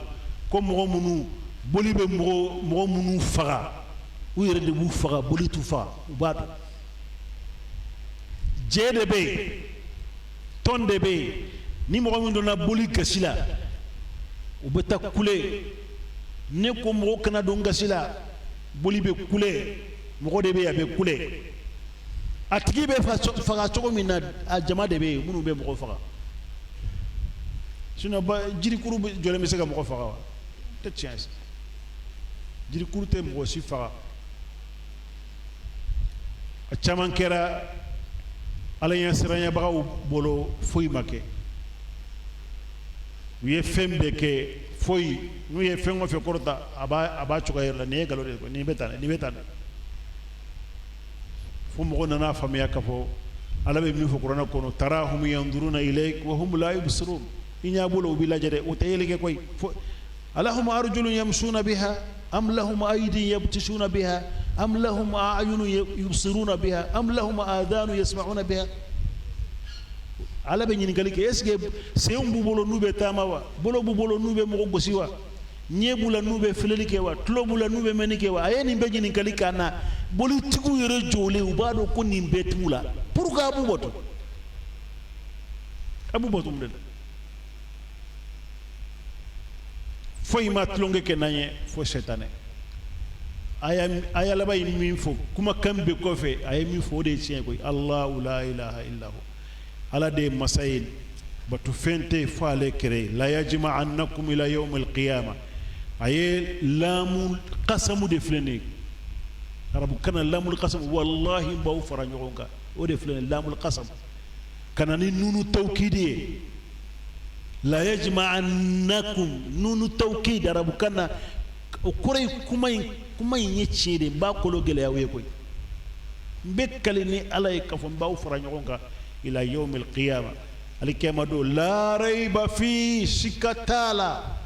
ko mo munu boli be mo munu faga u yere de bu faga boli tu fa bado jede be tonde be ni mo munu na boli kasila u beta kule ne ko mo kana do ngasila boli be kule mo de be ya be kule atigi be faga cogo min na a jama de be munu be mɔgɔ faga sinon ba jirikuru jɔlen bɛ se ka mɔgɔ faga wa tɛ tiɲɛ ye jirikuru tɛ mɔgɔ si faga a caman kɛra ala ɲɛ siranyabagaw bolo foyi ma kɛ u ye fɛn bɛɛ kɛ foyi n'u ye fɛn o fɛn kɔrɔta a b'a cogoya yɛrɛ la nin ye nkalon de ye nin bɛ tan fo mogo nana famiya ka fo ala be min fo qur'ana kono tarahum yanzuruna ilayk wa hum la yubsirun inya bolo bi lajade o tayeleke koy alahum arjulun yamshuna biha am lahum aydin yabtishuna biha am lahum a'yunun yubsiruna biha am lahum adanu yasma'una biha ala be nyini galike eske seum bu bolo nube tamawa bolo bu bolo nube mo gosiwa nyebula nube filelike wa tlobula nube menike wa ayeni be nyini galika na boli tigu yere jole ubado ko ni betula pourquoi abu boto mden foy matlonge ke nanye fo setane aya labay min fo kuma kambe ko fe ay min fo de tien koy allah la ilaha illa hu ala de masail batu fente fale kere la yajma annakum ila yawm alqiyamah ay lamul qasamu de flene arabu kana lamul qasam wallahi baw fara ñogonga o de flene lamul qasam kana ni nunu tawkidi la yajma'annakum nunu tawkid arabu kana o koray kumay ñeccide ba ko lo gele yawe koy bekkali ni alay ka fo baw fara ñogonga ila yawmil qiyamah alikema do la rayba fi shikatala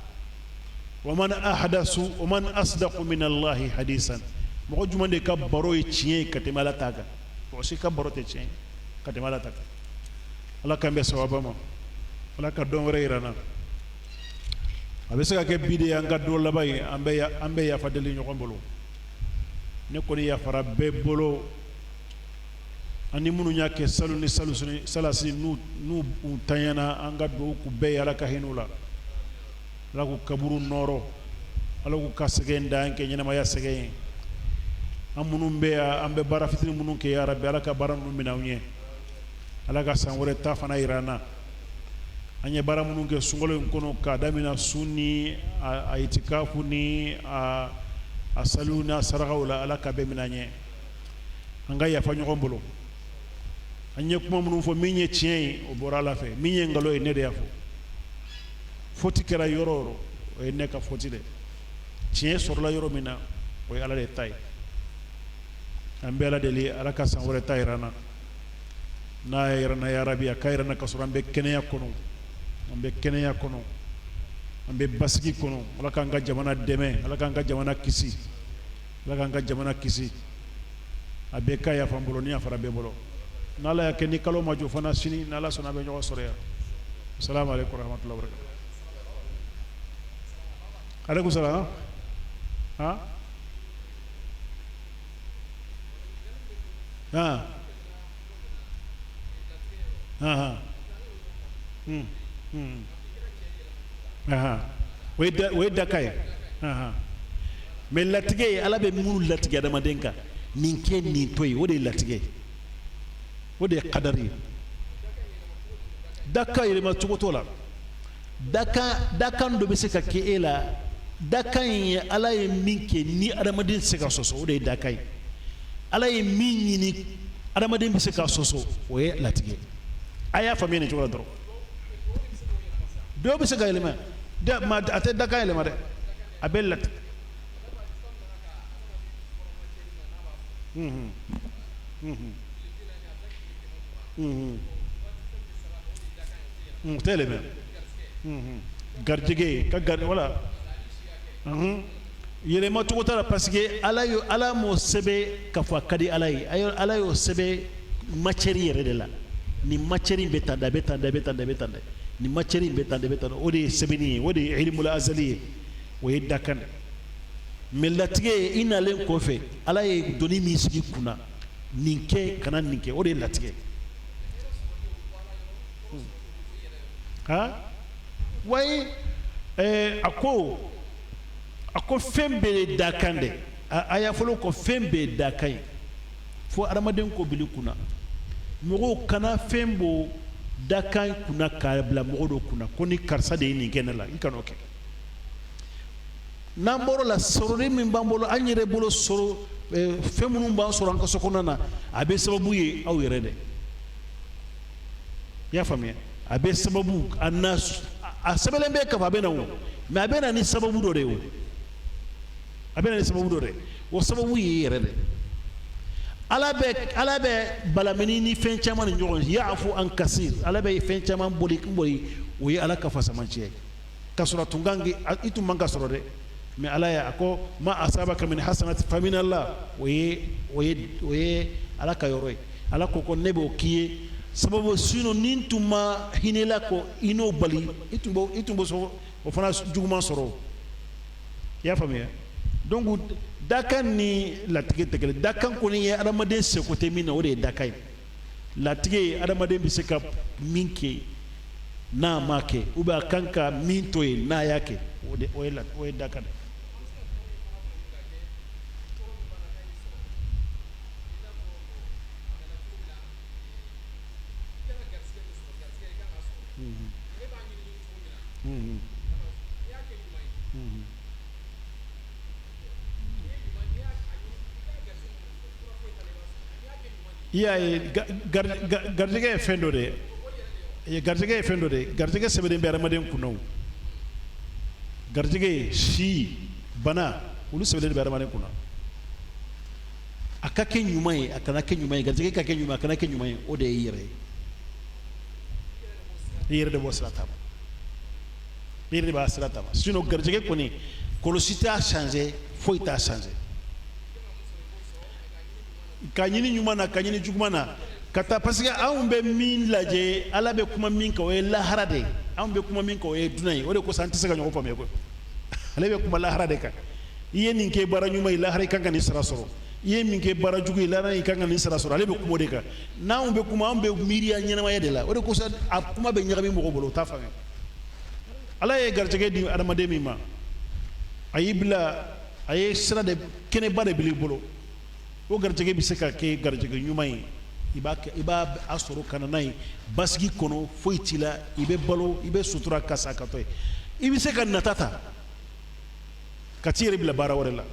ومن أصدق من الله حديثا مغو جمande ka baro e tiyen katemala taga o si ka baro te tiyen katemala taga ala kambe sawaba mo ala ka don reirana abe se ka ke bide anga do labay ambe ya fadeli ñoko mbolo ne ko ni ya fara be bolo ani munu ñake salasi nu tanyana anga do ku be ala ka hinula ala ko kaburu noro ala ko kasegen danke ñena ma ya segen amunu be ambe bara fitini munu ke ya rabbi ala ka baran nu minawñe ala ka sanwore ta fana irana anye bara munu ke sungolo kono ka damina sunni a itikafu ni a saluna saragawla ala ka be minanye anga ya fa ñoko mbolo anye kuma munu fo minye tien o bora la fe minye ngalo e nede ya fo foti kera yororo o e neka foti de tien sorla yoro mina o ala de tay ambe ala de li ala ka sanwore ta irana na yarana ya rabbi akayrana kasura be kenya kono ambe kenya kono ambe basiki kono ala kan ga jamana deme ala kan ga jamana kisi ala kan ga jamana kisi abe kaya fambolo ni afara be bolo nala ya keni kalo maju fana sini nala sona be nyawa sore ya assalamu alaikum warahmatullahi wabarakatuh alaikum salam ha ha ha we dakay mais latige ala be munu latige dama denka nin ken nin toy wode latige wode qadari daka yelema tugotola daka ndo be se ka ke ela daka yi ala ye minke ni adamadin se ka soso wode daka yi ala ye min ni adamadin be se ka soso we latige aya famine ne jola dro do be se ka yelema da ma ate daka yelema de abellat teleme garjige ka gar wala yele ma tugo tara parce que ala mo sebe ka fa kadi alay ala yo sebe matière yere de la ni matière betanda ni matière betanda odi sebe ni odi ilmul azali wo yeddakan melatige ina len kofe ala ye doni mi sigi kuna ninke kana ninke odi latige ha way ako fembe dakande aya folo ko fembe dakai fo aramaden ko bili kuna mogo kana fembo dakai kuna kabla mogo do kuna koni karsa de ni genala ikanoke namboro la sorori min bambolo anyere bolo soro femunu ban soro an kaso konana abe sababu ye aw yere de ya famiya abe sababu annas asabelen be ka babena wo mais abena ni sababu do de wo abena ni sababu do de wo sababu ye yere de ala be balamini ni fen chaman nyogon ya'fu an kasir ala be fen chaman boli wo ye ala ka fasamanche kasura tungangi itu manga soro de mais ala ya ako ma asabaka min hasanati fa min Allah oye ala ka yoroy ala ko nebo kiye sababu sino nintuma hinela ko ino bali itumbo so o fana juguma soro ya famiya donc dakan ni latige tegele dakan ko ni adamaden se ko te mina o de dakai latige adamaden bi se ka minke na make uba kanka mintoy na yake o de dakan garjige fendo de garjige sebeden be aramaden kuno garjige shi bana ulu sebeden be aramaden kuno akake nyumai akana ke nyumai garjige ka ke nyumai akana ke nyumai o de yere de boslata yere de baslata sinon garjige koni kolosita a changé foi ta changé kanyini nyumana kanyini jugumana kata parce que an be min laje ala be kuma min ka o ye lahara de an be kuma min ka o ye dunay o de ko santi se ka nyoko fami ko ala be kuma lahara de ka iye nin ke bara nyuma lahara kan kan ni sara soro iye min ke bara jugu lahara kan kan ni sara soro ala be kuma de ka na an be kuma an be miriya nyenama ye de la o de ko sa a kuma be nyagabi mo ko bolo ta fami ala ye garjege di adamade mi ma ayibla aye sira de kene bare bili bolo o garjege bi se ka ke garjege nyumai iba asoro kananai basgi kono foitila ibe balo ibe sutura kasa katoy ibi se ka natata katire bila bara warela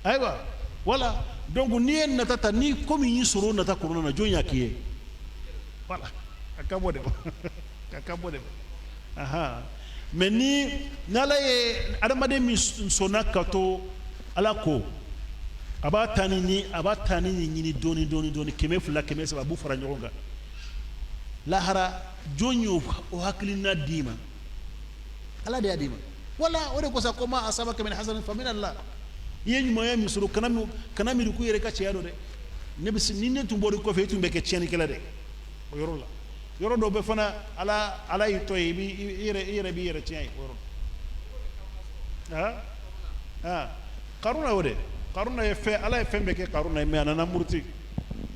aywa wala donc ni en natata ni komi ni soro nata kono na jonya kiye wala akabode aha mais ni nala ye adamade mi sona kato ala ko aba tani ni nyini doni keme fula keme saba bu fara ɲɔgɔn kan lahara jonyo o hakilina dima ala de ya dima wala o de ko sa ko ma asaba min hasan fa min allah ye ɲumanya min sɔrɔ kana miiri ku yɛrɛ ka cɛya dɔ dɛ ne bɛ ni ne tun bɔra kɔfɛ e tun bɛ kɛ tiɲɛnikɛla dɛ o yɔrɔ la yɔrɔ dɔ bɛ fana ala y'i tɔ ye i yɛrɛ b'i yɛrɛ tiɲɛ ye o yɔrɔ karuna o de karuna ye fɛn ala ye fɛn bɛɛ kɛ karuna ye mais a nana muruti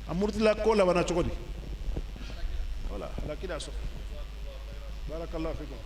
a murutila ko labanna cogo di voilà ala kira sɔrɔ barakallahu fikum